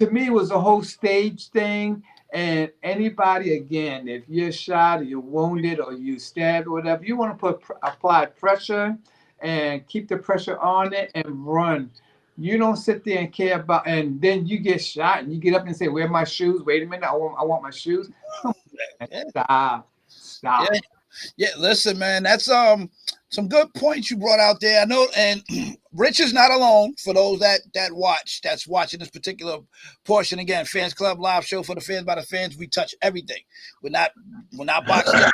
to me, it was a whole stage thing. And anybody, again, if you're shot or you're wounded or you stabbed or whatever, you want to apply pressure and keep the pressure on it and run. You don't sit there and care about, and then you get shot and you get up and say, "Where are my shoes? Wait a minute, I want my shoes." Stop. Yeah, listen, man, that's some good points you brought out there. I know, and Rich is not alone. For those that's watching this particular portion, again, Fans Club live show for the fans by the fans. We touch everything. We're not boxing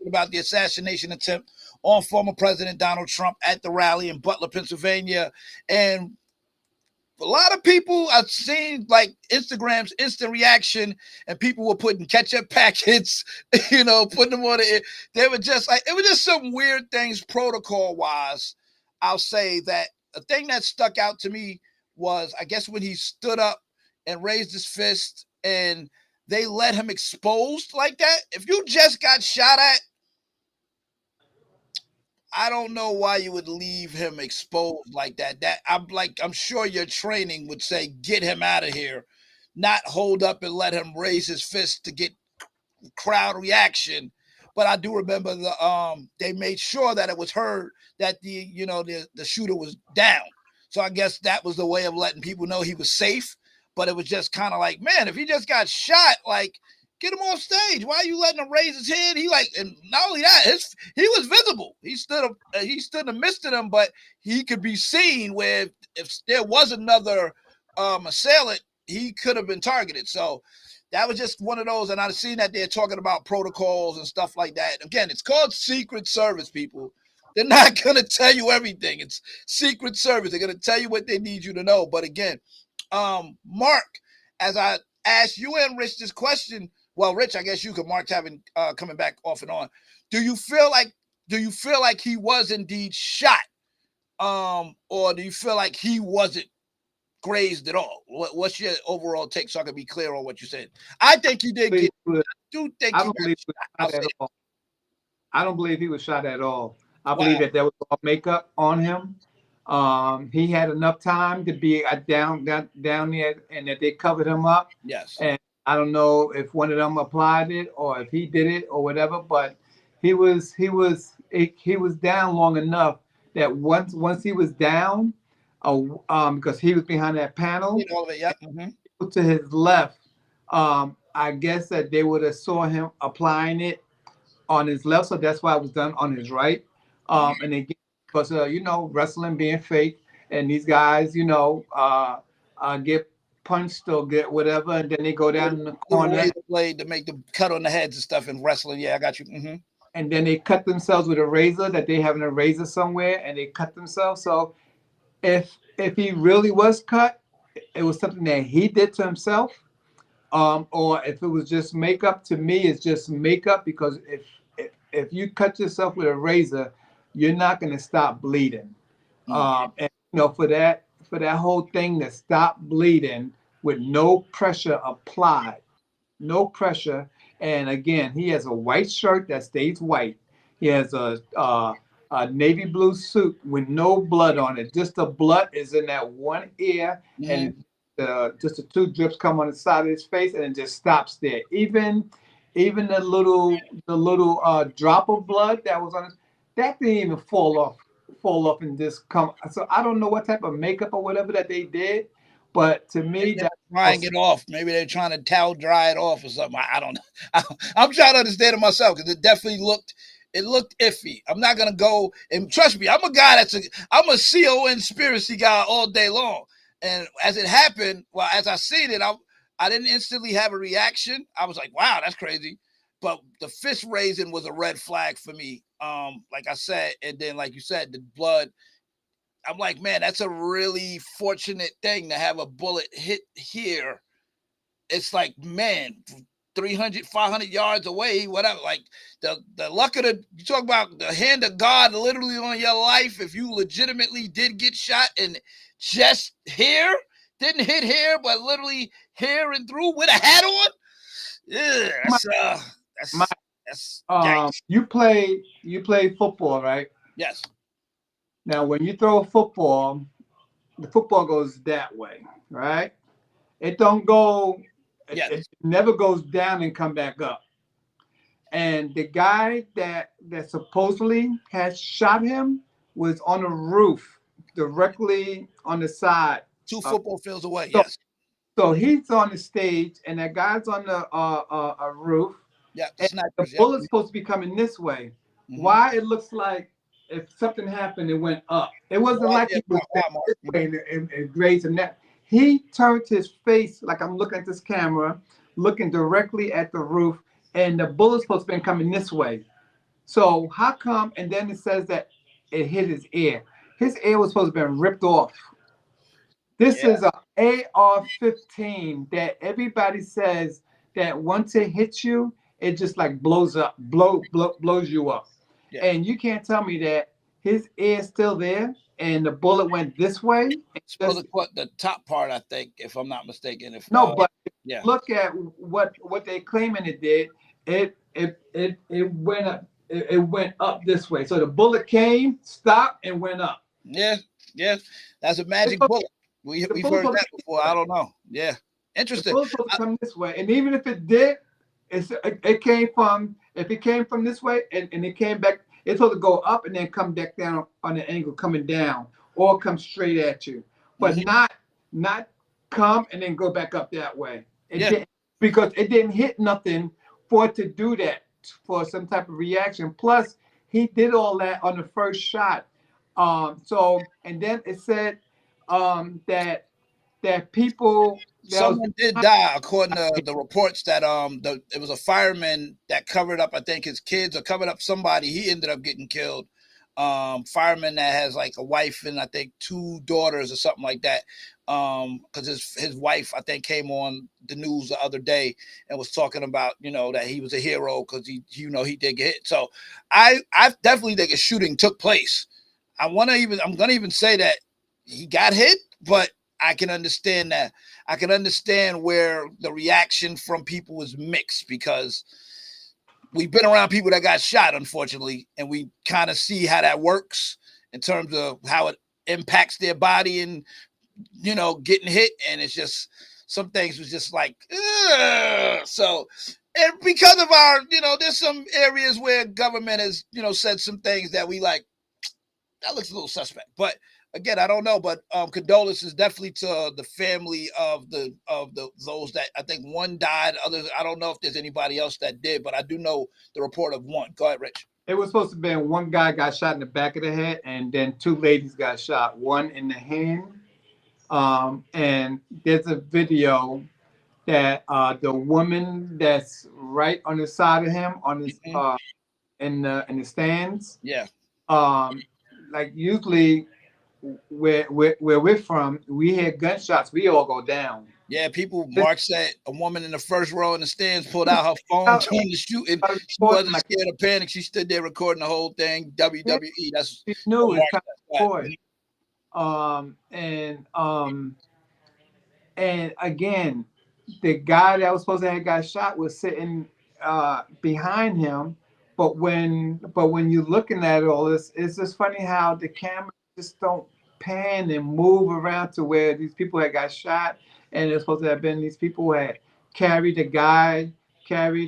about the assassination attempt on former President Donald Trump at the rally in Butler, Pennsylvania, and a lot of people I've seen, like, Instagram's instant reaction, and people were putting ketchup packets, putting them on it. They were just like, it was just some weird things protocol wise. I'll say that a thing that stuck out to me was, I guess, when he stood up and raised his fist and they let him exposed like that. If you just got shot at, I don't know why you would leave him exposed like that. I'm sure your training would say, get him out of here, not hold up and let him raise his fist to get crowd reaction. But I do remember they made sure that it was heard that the shooter was down. So I guess that was the way of letting people know he was safe. But it was just kind of like, man, if he just got shot, like, get him off stage. Why are you letting him raise his head? And not only that, he was visible. He stood in the midst of them, but he could be seen where if there was another assailant, he could have been targeted. So that was just one of those. And I've seen that they're talking about protocols and stuff like that. Again, it's called Secret Service, people. They're not going to tell you everything. It's Secret Service. They're going to tell you what they need you to know. But again, Mark, as I asked you and Rich this question, well, Rich, I guess you could, Mark, having coming back off and on. Do you feel like he was indeed shot, or do you feel like he wasn't grazed at all? What's your overall take, so I can be clear on what you said? I think he did. I don't believe he was shot at all. I don't believe he was shot at all. I believe Wow. that there was all makeup on him. He had enough time to be down there, and that they covered him up. Yes. And I don't know if one of them applied it or if he did it or whatever, but he was down long enough that once he was down, because he was behind that panel All of it. Yep. hmm to his left, I guess that they would have saw him applying it on his left, so that's why it was done on his right. And again, because wrestling being fake, and these guys, get punched or get whatever, and then they go down in the corner, razor blade to make the cut on the heads and stuff in wrestling. Yeah, I got you. and then they cut themselves with a razor that they have in a razor somewhere, and they cut themselves. So if he really was cut, it was something that he did to himself, or if it was just makeup. To me, it's just makeup, because if you cut yourself with a razor, you're not going to stop bleeding. And for that whole thing to stop bleeding with no pressure applied, no pressure. And again, he has a white shirt that stays white. He has a navy blue suit with no blood on it. Just the blood is in that one ear, and just the two drips come on the side of his face, and it just stops there. Even the little drop of blood that was on his, that didn't even fall off and just come. So I don't know what type of makeup or whatever that they did, but to me, that Drying it off. Maybe they're trying to towel dry it off or something. I don't know. I'm trying to understand it myself, because it definitely looked iffy. I'm not gonna go, and trust me, I'm a CO conspiracy guy all day long. And as it happened, well, as I seen it, I didn't instantly have a reaction. I was like, wow, that's crazy. But the fist raising was a red flag for me. Like I said, and then like you said, the blood. I'm like, man, that's a really fortunate thing to have a bullet hit here. It's like, man, 300, 500 yards away, whatever. Like the luck of you talk about the hand of God literally on your life. If you legitimately did get shot and just here, didn't hit here, but literally here and through with a hat on. Yeah, that's you play football, right? Yes. Now, when you throw a football, the football goes that way, right? It don't go. It never goes down and come back up. And the guy that supposedly had shot him was on a roof, directly on the side, 2 football fields away. So, Yes. So he's on the stage, and that guy's on the roof. Yeah. And the bullet's supposed to be coming this way. Why it looks like if something happened, it went up. It wasn't like he was this way and grazing that. He turned his face, like I'm looking at this camera, looking directly at the roof, and the bullet's supposed to be coming this way. So how come? And then it says that it hit his ear. His ear was supposed to have been ripped off. This is an AR-15 that everybody says that once it hits you, it just like blows you up. Yeah. And you can't tell me that his ear's still there and the bullet went this way. The top part, I think, if I'm not mistaken. But look at what they're claiming it did. It went up. It went up this way. So the bullet came, stopped, and went up. Yeah, that's a magic bullet. We've heard that before. I don't know. Yeah, interesting. The bullet's supposed to come this way, and even if it did, it came from. If it came from this way and it came back, it's supposed to go up and then come back down on the angle coming down, or come straight at you, but not come and then go back up that way. Because it didn't hit nothing for it to do that, for some type of reaction. Plus, he did all that on the first shot. And then it said that people. Someone did die, according to the reports, that it was a fireman that covered up, I think, his kids, or covered up somebody. He ended up getting killed. Fireman that has like a wife and I think 2 daughters or something like that. Because his wife, I think, came on the news the other day and was talking about, that he was a hero because he did get hit. So I definitely think a shooting took place. I'm gonna even say that he got hit, but I can understand that. I can understand where the reaction from people was mixed, because we've been around people that got shot, unfortunately, and we kind of see how that works in terms of how it impacts their body and, you know, getting hit. And it's just, some things was just like, ugh. So, and because of our, you know, there's some areas where government has, you know, said some things that we like, that looks a little suspect. But again, I don't know. But condolences definitely to the family of those that, I think one died. Others, I don't know if there's anybody else that did, but I do know the report of one. Go ahead, Rich. It was supposed to be one guy got shot in the back of the head, and then two ladies got shot, one in the hand. And there's a video that the woman that's right on the side of him on his in the stands. Yeah. Like usually where we're from, we hear gunshots, we all go down. Yeah, people. Mark said a woman in the first row in the stands pulled out her phone during the shooting. She wasn't scared of panic. She stood there recording the whole thing. WWE. That's she knew it. And again, the guy that was supposed to have got shot was sitting behind him. But when you're looking at all this, it's just funny how the cameras just don't pan and move around to where these people had got shot, and it's supposed to have been these people who had carried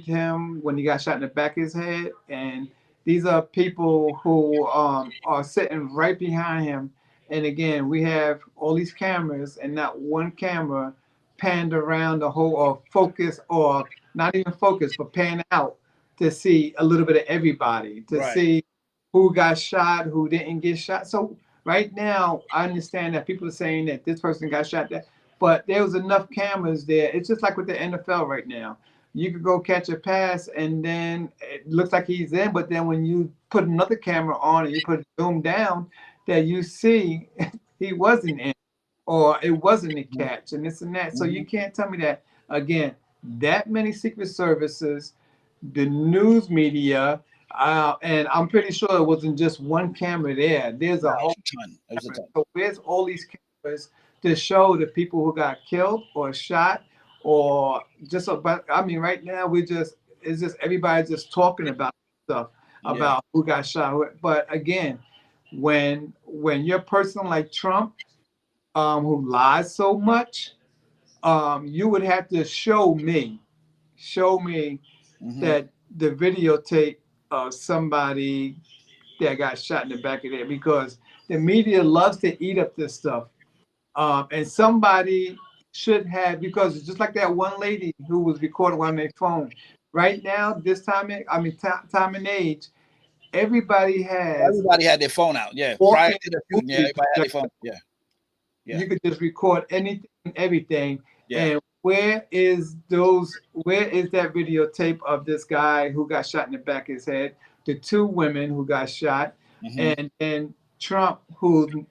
him when he got shot in the back of his head, and these are people who are sitting right behind him. And again, we have all these cameras, and not one camera panned around the whole, or focus, or not even focus, but pan out to see a little bit of everybody, to see who got shot, who didn't get shot. So right now, I understand that people are saying that this person got shot, but there was enough cameras there. It's just like with the NFL right now. You could go catch a pass, and then it looks like he's in, but then when you put another camera on and you put zoom down, that you see he wasn't in, or it wasn't a catch, and this and that. So you can't tell me that, again, that many Secret Services, the news media, and I'm pretty sure it wasn't just one camera there. There's a whole ton. So where's all these cameras to show the people who got killed or shot, or just, but I mean, right now it's just everybody just talking about stuff, about who got shot. But again, when you're a person like Trump, who lies so much, you would have to show me that the videotape of somebody that got shot in the back of the head, because the media loves to eat up this stuff. And somebody should have, because it's just like that one lady who was recording on their phone. Right now, this time and age, everybody had their phone out. Yeah. Prior to the shooting, everybody had their phone. Yeah. You could just record anything, everything. Yeah. And where is that videotape of this guy who got shot in the back of his head, the two women who got shot, and then Trump, who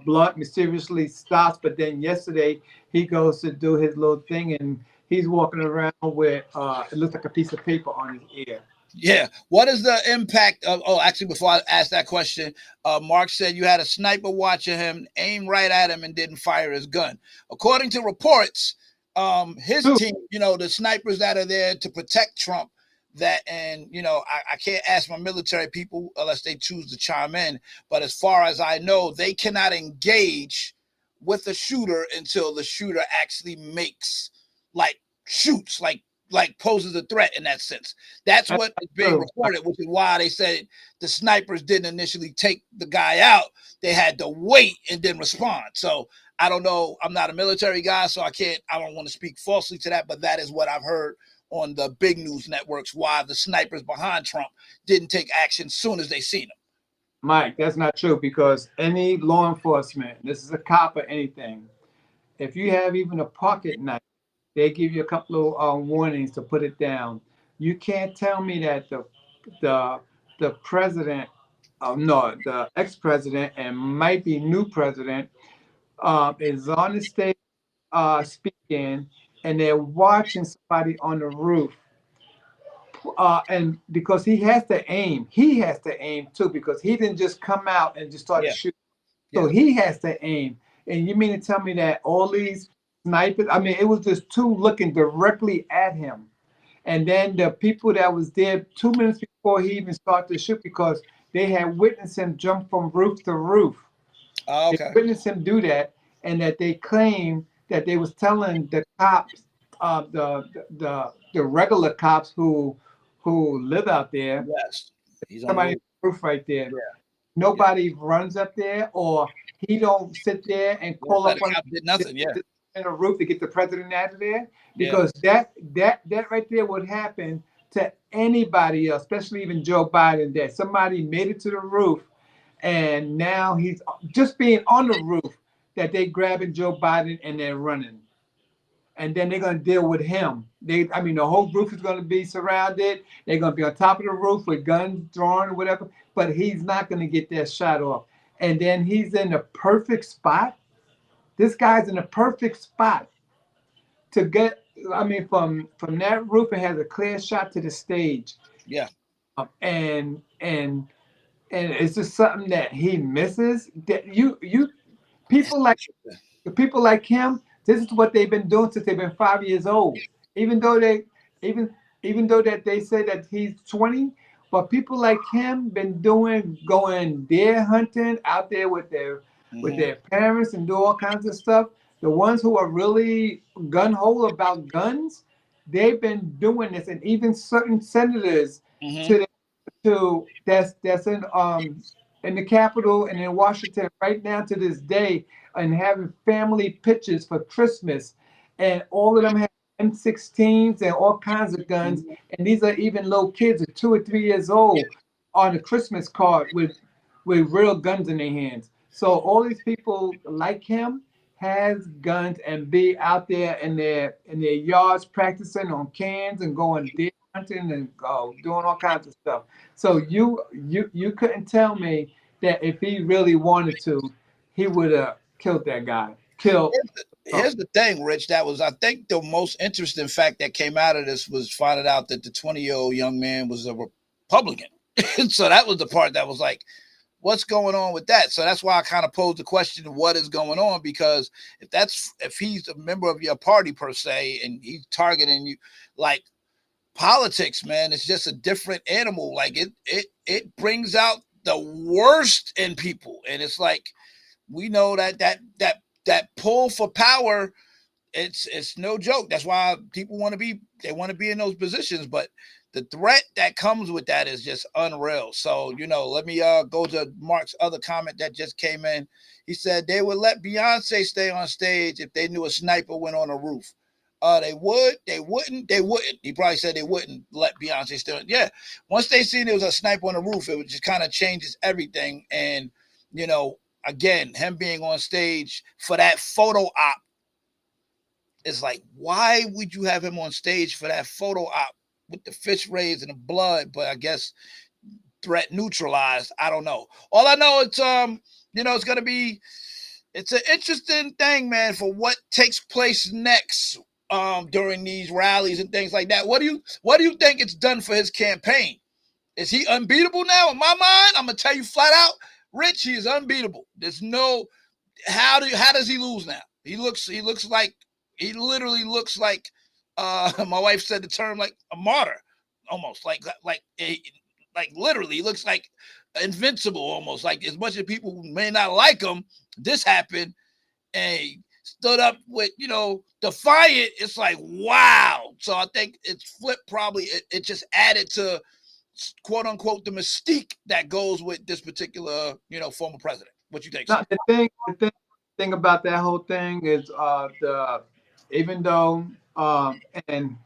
blood mysteriously stops, but then yesterday he goes to do his little thing and he's walking around with it looks like a piece of paper on his ear. Yeah. What is the impact of, actually, before I ask that question, Mark said you had a sniper watching him, aim right at him and didn't fire his gun. According to reports, his team, you know, the snipers that are there to protect Trump, and, you know, I can't ask my military people unless they choose to chime in. But as far as I know, they cannot engage with the shooter until the shooter actually shoots, poses a threat in that sense. That's what is being reported, which is why they said the snipers didn't initially take the guy out. They had to wait and then respond. So I don't know. I'm not a military guy, so I don't want to speak falsely to that, but that is what I've heard on the big news networks, why the snipers behind Trump didn't take action as soon as they seen him. Mike, that's not true, because any law enforcement, this is a cop or anything, if you have even a pocket knife, they give you a couple of warnings to put it down. You can't tell me that the president, the ex-president and might be new president is on the stage speaking, and they're watching somebody on the roof. And because he has to aim too, because he didn't just come out and just start shooting. So he has to aim. And you mean to tell me that all these snipers, I mean, it was just two looking directly at him. And then the people that was there 2 minutes before he even started to shoot, because they had witnessed him jump from roof to roof. Oh, They okay. witnessed him do that, and that they claimed that they was telling the cops, the regular cops who live out there, Yes. He's on the somebody on roof. the roof right there. Yeah. Nobody runs up there, or he don't sit there and call Yeah, up the on cop did nothing. Yeah. the roof to get the president out of there, Yeah. because that right there would happen to anybody else, especially even Joe Biden. That somebody made it to the roof, and now he's just being on the roof, that they grabbing Joe Biden and they're running. And then they're going to deal with him. The whole roof is going to be surrounded. They're going to be on top of the roof with guns drawn or whatever, but he's not going to get that shot off. And then he's in the perfect spot. This guy's in the perfect spot to get, from that roof, it has a clear shot to the stage. Yeah. And it's just something that he misses. That people like him, this is what they've been doing since they've been 5 years old. Even though that they say that he's 20, but people like him been going deer hunting out there with their parents and do all kinds of stuff. The ones who are really gun ho about guns, they've been doing this, and even certain senators that's in the Capitol and in Washington right now to this day, and having family pictures for Christmas, and all of them have M16s and all kinds of guns, and these are even little kids of 2 or 3 years old on a Christmas card with real guns in their hands. So all these people like him has guns and be out there in their yards practicing on cans and going deer hunting and doing all kinds of stuff. So you couldn't tell me that if he really wanted to, he would have killed that guy. Here's the thing, Rich. That was, I think, the most interesting fact that came out of this was finding out that the 20-year-old young man was a Republican. So that was the part that was like, what's going on with that? So that's why I kind of posed the question, what is going on? Because if he's a member of your party per se, and he's targeting you, like, politics, man, it's just a different animal. Like it brings out the worst in people, and it's like, we know that pull for power, it's no joke. That's why people want to be in those positions, but the threat that comes with that is just unreal. So, let me go to Mark's other comment that just came in. He said they would let Beyonce stay on stage if they knew a sniper went on a roof. They wouldn't. He probably said they wouldn't let Beyonce stay on. Yeah. Once they seen there was a sniper on the roof, it would just kind of changes everything. And, again, him being on stage for that photo op, it's like, why would you have him on stage for that photo op with the fish rays and the blood? But I guess threat neutralized. I don't know. All I know, it's it's gonna be, it's an interesting thing, man, for what takes place next during these rallies and things like that. What do you think it's done for his campaign? Is he unbeatable now? In my mind, I'm gonna tell you flat out, Rich, he is unbeatable. There's no how does he lose now? He literally looks like my wife said the term, like a martyr, almost like literally, he looks like invincible, almost. Like, as much as people may not like him, this happened and he stood up with, defiant. It's like, wow. So I think it's flipped. Probably it just added to, quote unquote, the mystique that goes with this particular, former president. What you think? Now, the thing about that whole thing is even though and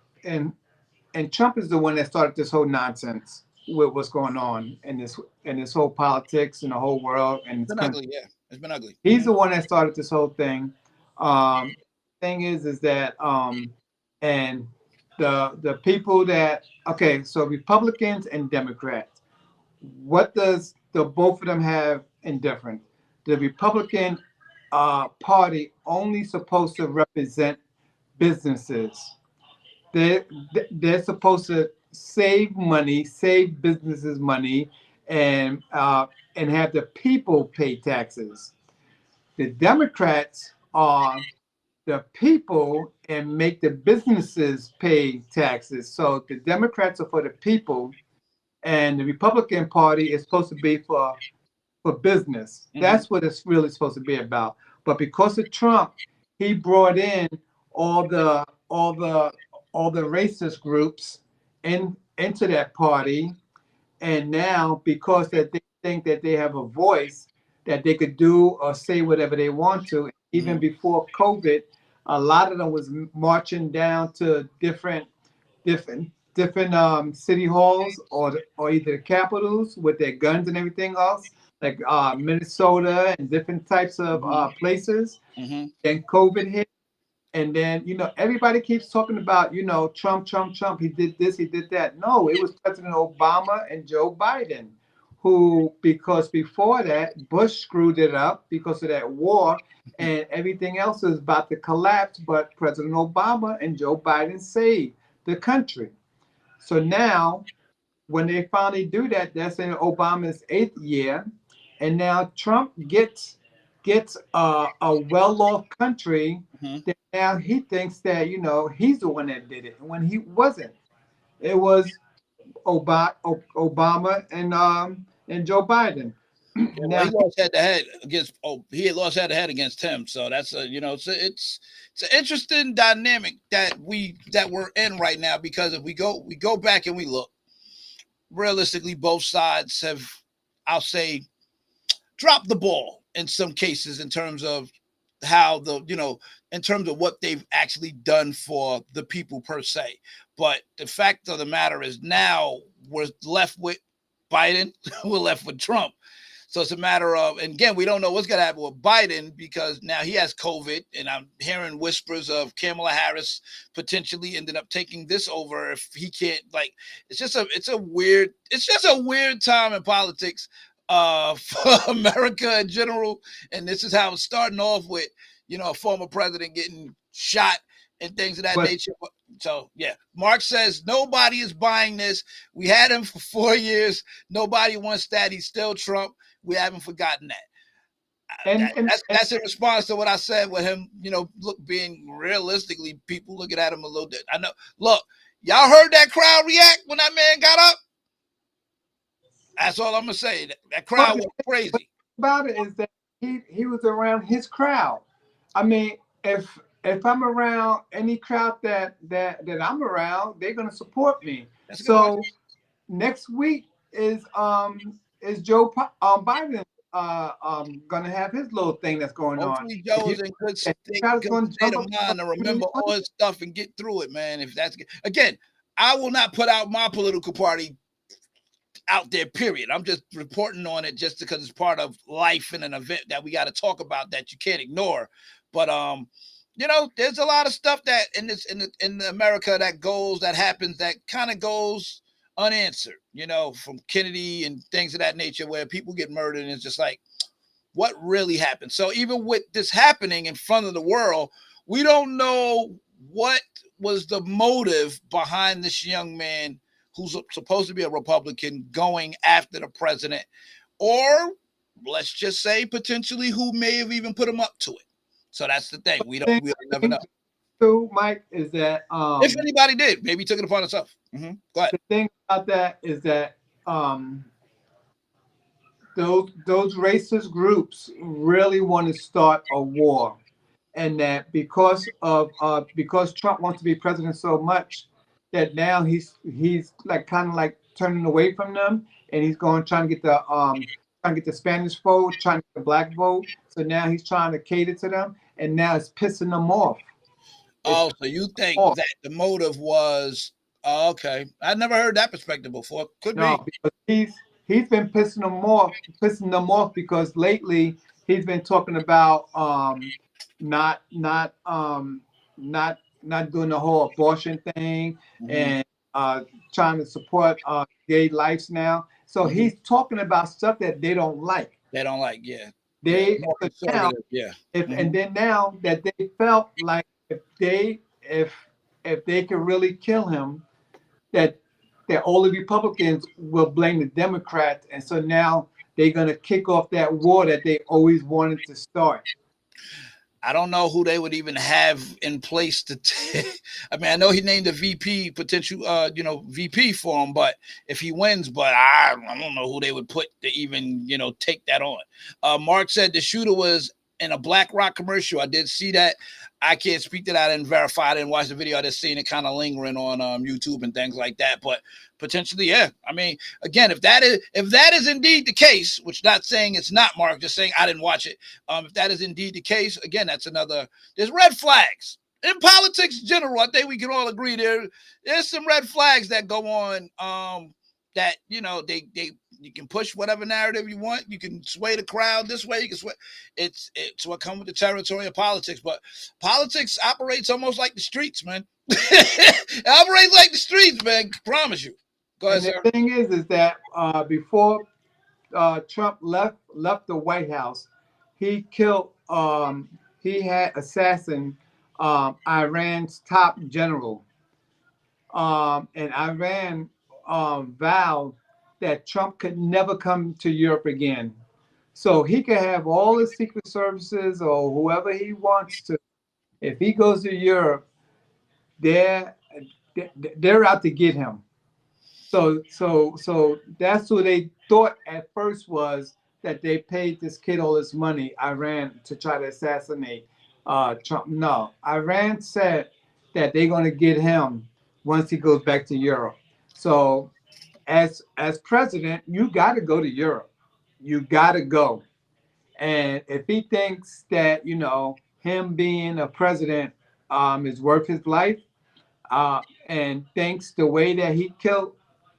Trump is the one that started this whole nonsense with what's going on in this whole politics in the whole world, and it's been ugly. Yeah, it's been ugly. He's the one that started this whole thing. Thing is that and the people that, okay, so Republicans and Democrats, what does the both of them have in different? The Republican party only supposed to represent businesses. They're supposed to save money, save businesses money, and have the people pay taxes. The Democrats are the people and make the businesses pay taxes. So the Democrats are for the people, and the Republican Party is supposed to be for business. That's what it's really supposed to be about. But because of Trump, he brought in all the racist groups into that party, and now because that they think that they have a voice, that they could do or say whatever they want to. Even before COVID, a lot of them was marching down to different city halls or either the capitals with their guns and everything else, like Minnesota and different types of places. And COVID hit, and then everybody keeps talking about Trump. He did this, he did that. No, it was President Obama and Joe Biden, who, because before that Bush screwed it up because of that war, and everything else is about to collapse. But President Obama and Joe Biden saved the country. So now, when they finally do that, that's in Obama's 8th year, and now Trump gets a well-off country. That now he thinks that he's the one that did it, when he wasn't. It was Obama and Joe Biden. Well, he lost head to head against. He lost head to head against him. So that's it's an interesting dynamic that we're in right now, because if we go back and we look, realistically, both sides have, I'll say, dropped the ball in some cases in terms of how in terms of what they've actually done for the people per se. But the fact of the matter is, now we're left with Biden, we're left with Trump. So it's a matter of, and again, we don't know what's going to happen with Biden, because now he has COVID, and I'm hearing whispers of Kamala Harris potentially ended up taking this over if he can't. Like, it's just a weird time in politics for America in general. And this is how it's starting off with, a former president getting shot and things of that nature. So yeah, Mark says nobody is buying this. We had him for 4 years. Nobody wants that. He's still Trump. We haven't forgotten that. That's in response to what I said with him, being realistically, people looking at him a little bit. I know. Look, y'all heard that crowd react when that man got up? That's all I'm gonna say. That crowd went crazy. About it is that he was around his crowd. I mean, if I'm around any crowd that I'm around, they're gonna support me. So next week is Joe Biden gonna have his little thing that's going Hopefully on. Joe's in good state of mind to remember all his stuff and get through it, man. If that's again, I will not put out my political party out there, period. I'm just reporting on it just because it's part of life and an event that we got to talk about that you can't ignore. But there's a lot of stuff that in America that happens that kind of goes unanswered, from Kennedy and things of that nature, where people get murdered, and it's just like, what really happened? So even with this happening in front of the world, we don't know what was the motive behind this young man who's supposed to be a Republican going after the president, or let's just say potentially who may have even put him up to it. So that's the thing. We'll never know. So, Mike, is that if anybody did, maybe he took it upon himself. Go ahead. The thing about that is that those racist groups really want to start a war, and that because Trump wants to be president so much, that now he's like kind of like turning away from them, and he's trying to get the Spanish vote, trying to get the black vote. So now he's trying to cater to them, and now it's pissing them off. Oh, so you think that the motive was okay? I never heard that perspective before. Could be because he's been pissing them off because lately he's been talking about not doing the whole abortion thing, and trying to support gay lives now. So he's talking about stuff that they don't like. They don't like, yeah. And then now that they felt like if they could really kill him, that all the Republicans will blame the Democrats, and so now they're gonna kick off that war that they always wanted to start. I don't know who they would even have in place to. I mean, I know he named a VP potential, VP for him, but if he wins, but I don't know who they would put to even, take that on. Mark said the shooter was in a BlackRock commercial. I did see that. I can't speak to that and verify. I didn't watch the video. I just seen it kind of lingering on YouTube and things like that. But potentially, yeah. I mean, again, if that is indeed the case, which not saying it's not, Mark, just saying I didn't watch it. If that is indeed the case, again, that's another. There's red flags in politics in general. I think we can all agree there's some red flags that go on. That they you can push whatever narrative you want. You can sway the crowd this way. You can sway. It's what comes with the territory of politics. But politics operates almost like the streets, man. It operates like the streets, man. I promise you. Go ahead, sir. The thing is that before Trump left the White House, he killed. He had assassined Iran's top general, and Iran vowed that Trump could never come to Europe again. So he could have all the secret services or whoever he wants to. If he goes to Europe, they're out to get him. So that's what they thought at first, was that they paid this kid all this money, Iran, to try to assassinate Trump. No, Iran said that they're going to get him once he goes back to Europe. So as president, you got to go to Europe. You got to go. And if he thinks that, him being a president is worth his life, and thinks the way that he killed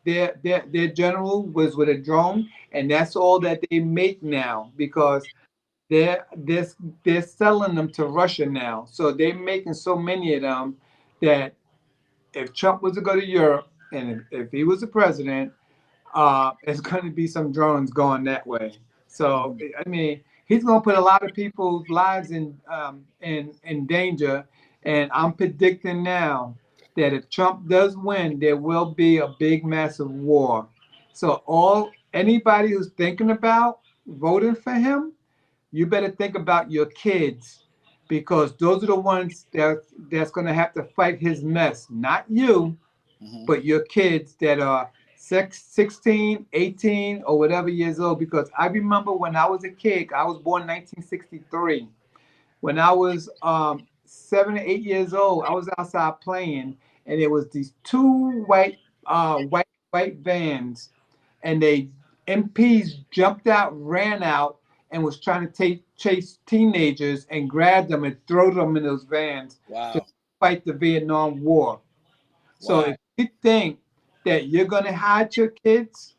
their general was with a drone, and that's all that they make now, because they're selling them to Russia now. So they're making so many of them that if Trump was to go to Europe, and if he was the president, it's going to be some drones going that way. So, I mean, he's going to put a lot of people's lives in danger. And I'm predicting now that if Trump does win, there will be a big, massive war. So anybody who's thinking about voting for him, you better think about your kids, because those are the ones that's going to have to fight his mess. Not you, but your kids that are 16, 18, or whatever years old. Because I remember when I was a kid, I was born in 1963. When I was 7 or 8 years old, I was outside playing, and there was these two white vans, and they MPs jumped out, ran out, and was trying to chase teenagers and grab them and throw them in those vans to fight the Vietnam War. So if you think that you're going to hide your kids,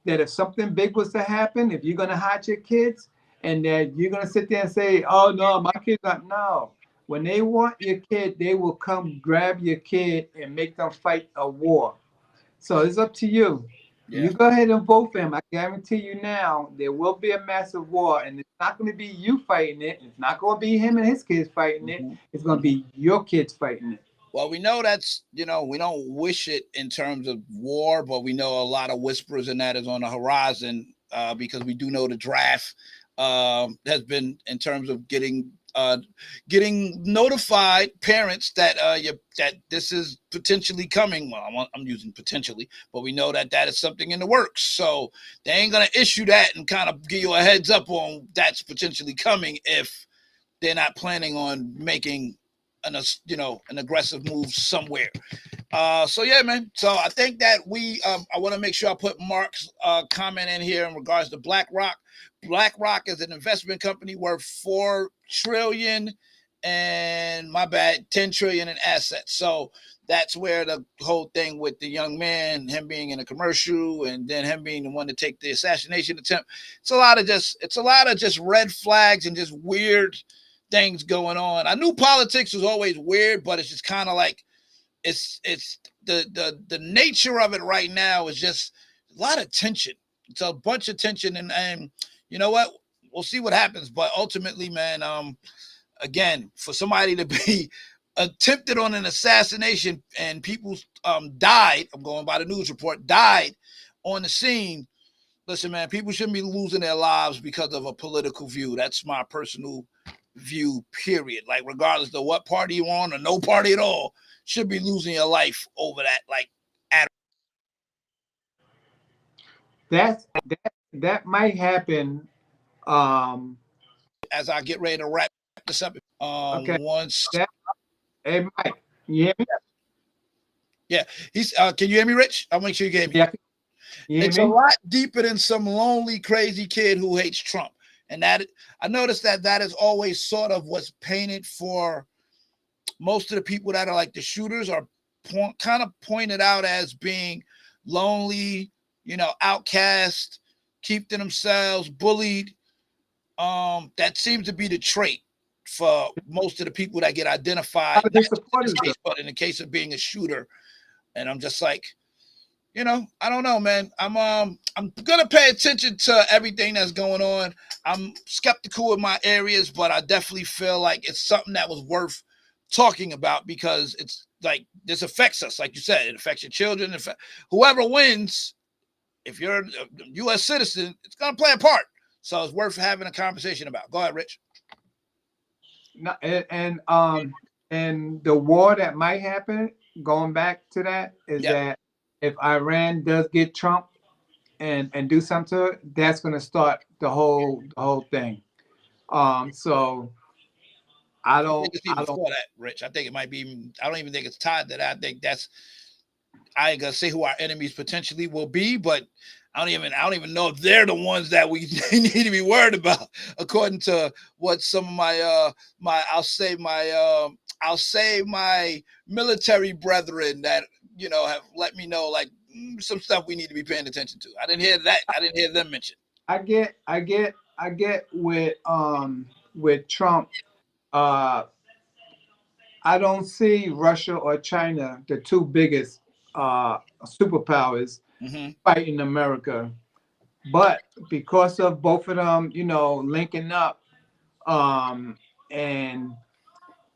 that if something big was to happen, if you're going to hide your kids, and that you're going to sit there and say, oh, no, my kid's not. No. When they want your kid, they will come grab your kid and make them fight a war. So it's up to you. Yeah. You go ahead and vote for him. I guarantee you now, there will be a massive war, and it's not going to be you fighting it. It's not going to be him and his kids fighting it. It's going to be your kids fighting it. Well, we know that's, we don't wish it in terms of war, but we know a lot of whispers and that is on the horizon, because we do know the draft has been, in terms of getting notified parents that that this is potentially coming. Well, I'm using potentially, but we know that is something in the works. So they ain't gonna issue that and kind of give you a heads up on that's potentially coming if they're not planning on making an aggressive move somewhere. So yeah, man. So I think that I want to make sure I put Mark's comment in here in regards to BlackRock. BlackRock is an investment company worth $4 trillion and 10 trillion in assets. So that's where the whole thing with the young man, him being in a commercial, and then him being the one to take the assassination attempt. It's a lot of just red flags and just weird things going on. I knew politics was always weird, but it's just kind of like it's the nature of it right now is just a lot of tension. It's a bunch of tension, and you know what? We'll see what happens. But ultimately, man, again, for somebody to be attempted on an assassination and people died, I'm going by the news report, died on the scene. Listen, man, people shouldn't be losing their lives because of a political view. That's my personal view, period. Like, regardless of what party you're on or no party at all, should be losing your life over that. Like, that might happen. As I get ready to wrap this up, Okay. once. Hey, Mike, you hear me? Yeah, he's. Can you hear me, Rich? I'll make sure you can hear me. Yeah. You hear It's me? a lot deeper than some lonely, crazy kid who hates Trump. And that I noticed that is always sort of what's painted for most of the people that are like the shooters are kind of pointed out as being lonely, outcast, keep to themselves, bullied. That seems to be the trait for most of the people that get identified. How do they support us, though? But in the case of being a shooter, and I'm just like, I don't know, man. I'm gonna pay attention to everything that's going on. I'm skeptical in my areas, but I definitely feel like it's something that was worth talking about because it's like this affects us. Like you said, it affects your children. Whoever wins, if you're a U.S. citizen, it's gonna play a part. So it's worth having a conversation about. Go ahead, Rich. No, and the war that might happen, going back to that, is that if Iran does get Trump and do something to it, that's going to start the whole thing. So I don't. Before that, Rich. I think it might be. I don't even think it's tied to that. I think that's. I ain't gonna say who our enemies potentially will be, but I don't even know if they're the ones that we need to be worried about, according to what some of my I'll say my military brethren that have let me know like some stuff we need to be paying attention to. I didn't hear that. I didn't hear them mention. I get with Trump. I don't see Russia or China, the two biggest superpowers, fighting America. But because of both of them, linking up,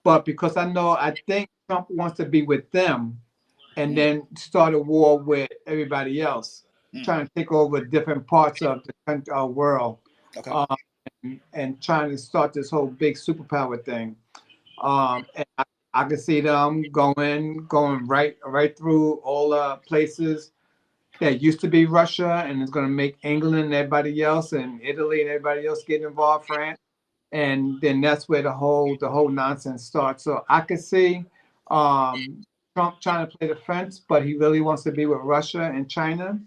but because I think Trump wants to be with them and then start a war with everybody else, trying to take over different parts of the country, world, and trying to start this whole big superpower thing. And I can see them going right through all the places that used to be Russia, and it's going to make England and everybody else, and Italy and everybody else get involved, France, and then that's where the whole nonsense starts. So I could see Trump trying to play the fence, but he really wants to be with Russia and China.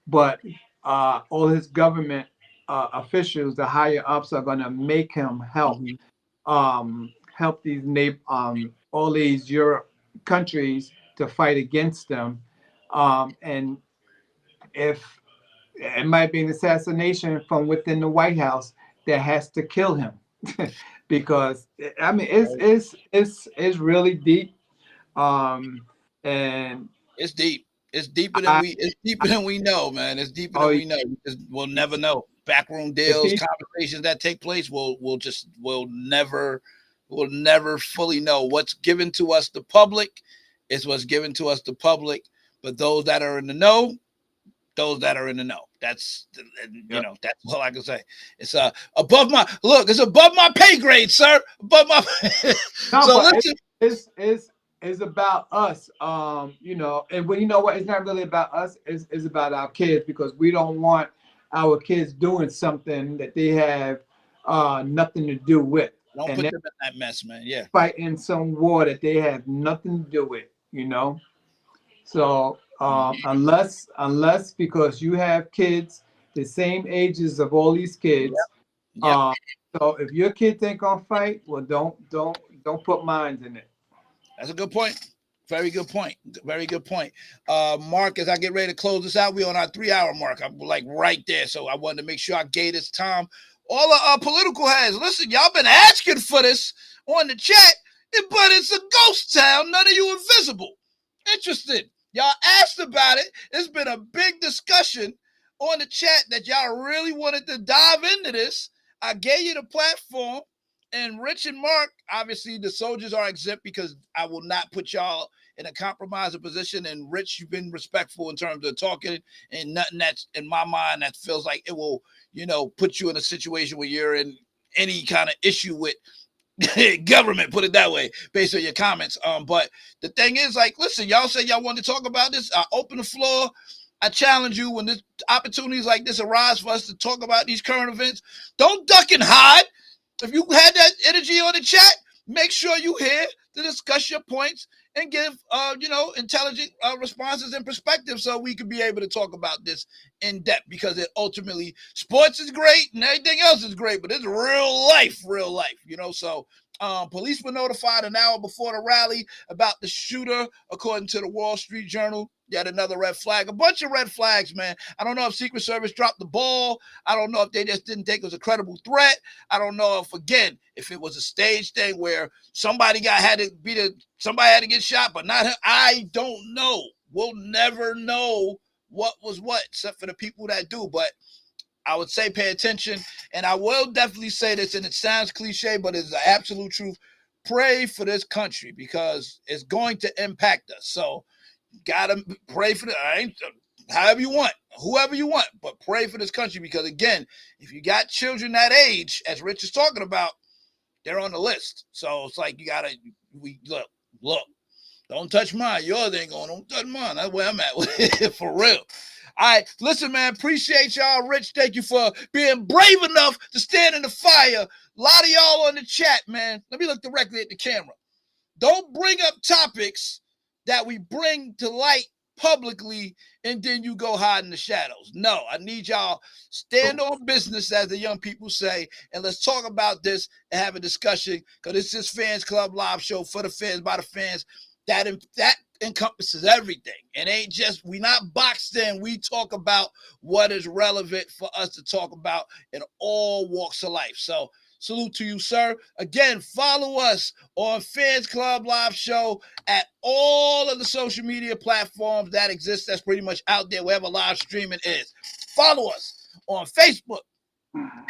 But all his government officials, the higher ups, are going to make him help these all these Europe countries to fight against them, and if it might be an assassination from within the White House that has to kill him, because I mean it's really deep, and it's deep. It's deeper than we know, man. It's deeper than we know. We'll never know. Backroom deals, conversations that take place, we'll never fully know. What's given to us, the public, is what's given to us, the public. But those that are in the know, That's that's all I can say. It's above my pay grade, sir. Above my. So listen, it's about us. And when what, it's not really about us. It's about our kids, because we don't want our kids doing something that they have nothing to do with. Don't put them in that mess, man. Yeah. Fighting some war that they have nothing to do with, So unless because you have kids the same ages of all these kids. Yep. So if your kids ain't gonna fight, well, don't put minds in it. That's a good point. Very good point. Very good point. Mark, as I get ready to close this out, we're on our 3-hour mark. I'm like right there. So I wanted to make sure I gave this time. All our political heads, listen, y'all been asking for this on the chat, but it's a ghost town. None of you are visible. Interested. Y'all asked about it. It's been a big discussion on the chat that y'all really wanted to dive into this. I gave you the platform, and Rich and Mark, obviously the soldiers are exempt because I will not put y'all in a compromising position. And Rich, you've been respectful in terms of talking, and nothing that's in my mind that feels like it will, put you in a situation where you're in any kind of issue with government, put it that way, based on your comments. But the thing is, like, listen, y'all say y'all want to talk about this. I open the floor. I challenge you when this opportunities like this arise for us to talk about these current events. Don't duck and hide. If you had that energy on the chat, make sure you here to discuss your points and give intelligent responses and perspectives so we can be able to talk about this in depth, because it ultimately, sports is great and everything else is great, but it's real life, so police were notified an hour before the rally about the shooter, according to the Wall Street Journal. Yet another red flag. A bunch of red flags, man. I don't know if Secret Service dropped the ball. I don't know if they just didn't think it was a credible threat. I don't know if it was a stage thing where somebody had to get shot, but not him. I don't know. We'll never know what was what, except for the people that do. But I would say pay attention. And I will definitely say this, and it sounds cliche, but it's the absolute truth. Pray for this country, because it's going to impact us. So gotta pray for however you want, whoever you want, but pray for this country, because again, if you got children that age, as Rich is talking about, they're on the list. So it's like look, don't touch mine. Yours ain't going, don't touch mine. That's where I'm at. For real. All right, listen, man, appreciate y'all. Rich, thank you for being brave enough to stand in the fire. A lot of y'all on the chat, man. Let me look directly at the camera. Don't bring up topics that we bring to light publicly and then you go hide in the shadows. No, I need y'all stand on business, as the young people say, and let's talk about this and have a discussion, because it's this Fans Club live show for the fans, by the fans. That encompasses everything. It ain't just, we not boxed in. We talk about what is relevant for us to talk about in all walks of life. So salute to you, sir. Again, follow us on Fans Club Live Show at all of the social media platforms that exist. That's pretty much out there, wherever live streaming is. Follow us on Facebook,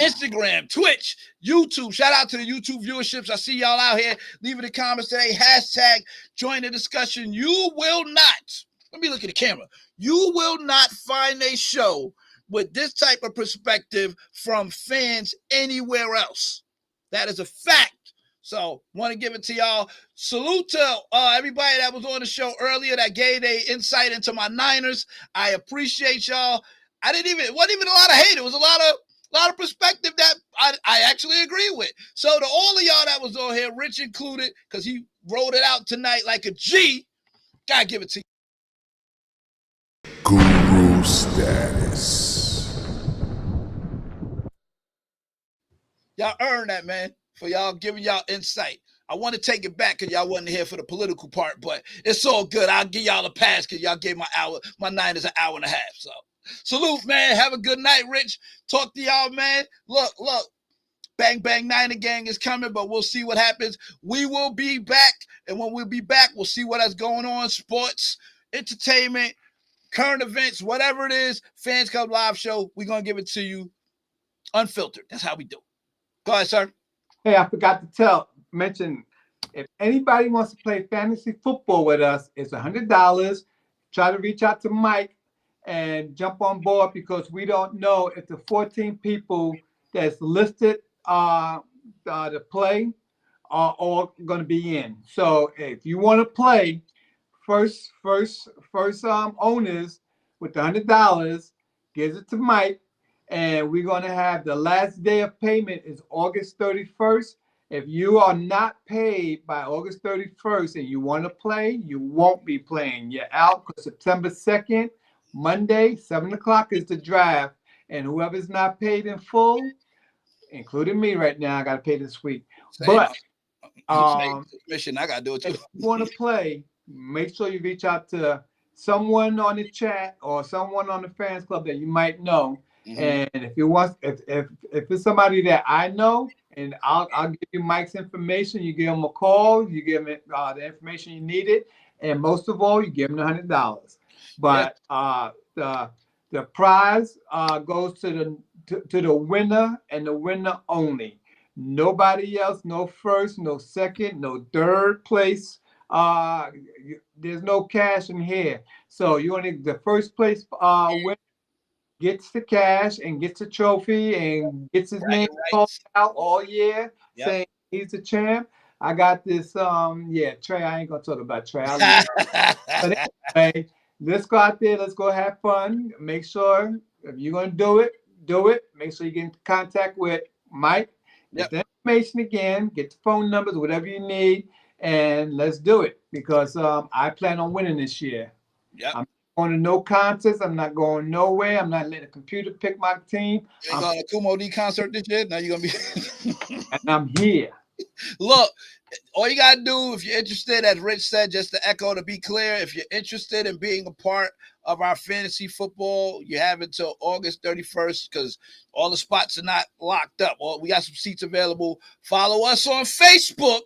Instagram, Twitch, YouTube. Shout out to the YouTube viewerships. I see y'all out here leaving the comments today. Hashtag join the discussion. You will not, let me look at the camera. You will not find a show with this type of perspective from fans anywhere else. That is a fact. So want to give it to y'all. Salute to everybody that was on the show earlier that gave their insight into my Niners. I appreciate y'all. It wasn't even a lot of hate. It was a lot of perspective that I actually agree with. So to all of y'all that was on here, Rich included, because he rolled it out tonight like a G, gotta give it to you. Guru status. Y'all earned that, man, for y'all giving y'all insight. I want to take it back because y'all wasn't here for the political part, but it's all good. I'll give y'all a pass because y'all gave my Niners an hour and a half. So salute, man. Have a good night, Rich. Talk to y'all, man. Look. Bang Bang Niner Gang is coming, but we'll see what happens. We will be back, and when we'll be back, we'll see what is going on. Sports, entertainment, current events, whatever it is, Fans Club Live Show, we're going to give it to you unfiltered. That's how we do it. Go ahead, sir. Hey, I forgot to mention, if anybody wants to play fantasy football with us, it's $100. Try to reach out to Mike and jump on board, because we don't know if the 14 people that's listed to play are all going to be in. So if you want to play, first owners with the $100 gives it to Mike. And we're going to have the last day of payment is August 31st. If you are not paid by August 31st and you want to play, you won't be playing. You're out, because September 2nd, Monday, 7 o'clock is the draft. And whoever's not paid in full, including me right now, I got to pay this week. But mission, I got to do it too. If you want to play, make sure you reach out to someone on the chat or someone on the Fans Club that you might know. And if it's somebody that I know, and I'll give you Mike's information, you give him a call, you give him the information you needed, and most of all, you give him the $100. But the prize goes to the winner, and the winner only. Nobody else, no first, no second, no third place. There's no cash in here. So you only the first place winner gets the cash and gets the trophy and gets his name called out all year, saying He's the champ. I got this. Yeah, Trey. I ain't gonna talk about Trey. I'll leave. But anyway, let's go out there. Let's go have fun. Make sure if you're gonna do it, do it. Make sure you get in contact with Mike. Get the information again. Get the phone numbers, whatever you need, and let's do it because I plan on winning this year. Yep. I'm going to no contest. I'm not going nowhere. I'm not letting a computer pick my team. You ain't going to Kumo D concert this year? Now you're gonna be. And I'm here. Look, all you gotta do if you're interested, as Rich said, just to echo to be clear, if you're interested in being a part of our fantasy football, you have until August 31st because all the spots are not locked up. Well, we got some seats available. Follow us on Facebook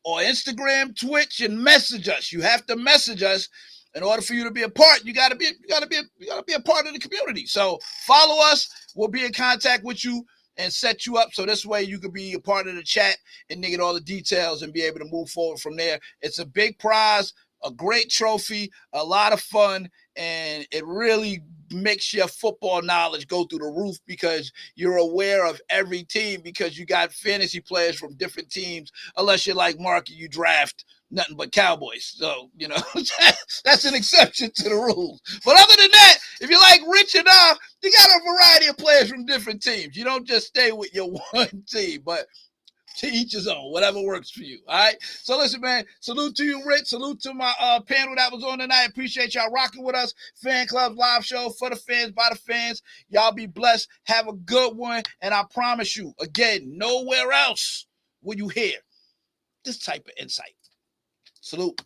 or Instagram, Twitch, and message us. You have to message us in order for you to be a part. You gotta be a part of the community. So follow us. We'll be in contact with you and set you up so this way you could be a part of the chat and get all the details and be able to move forward from there. It's a big prize, a great trophy, a lot of fun, and it really makes your football knowledge go through the roof because you're aware of every team because you got fantasy players from different teams, unless you're like Mark and you draft nothing but Cowboys. So, that's an exception to the rules. But other than that, if you're like Rich and I, you got a variety of players from different teams. You don't just stay with your one team, but to each his own, whatever works for you. All right. So listen, man, salute to you, Rich. Salute to my panel that was on tonight. Appreciate y'all rocking with us. Fan Club live show for the fans, by the fans. Y'all be blessed. Have a good one. And I promise you, again, nowhere else will you hear this type of insight. Salute.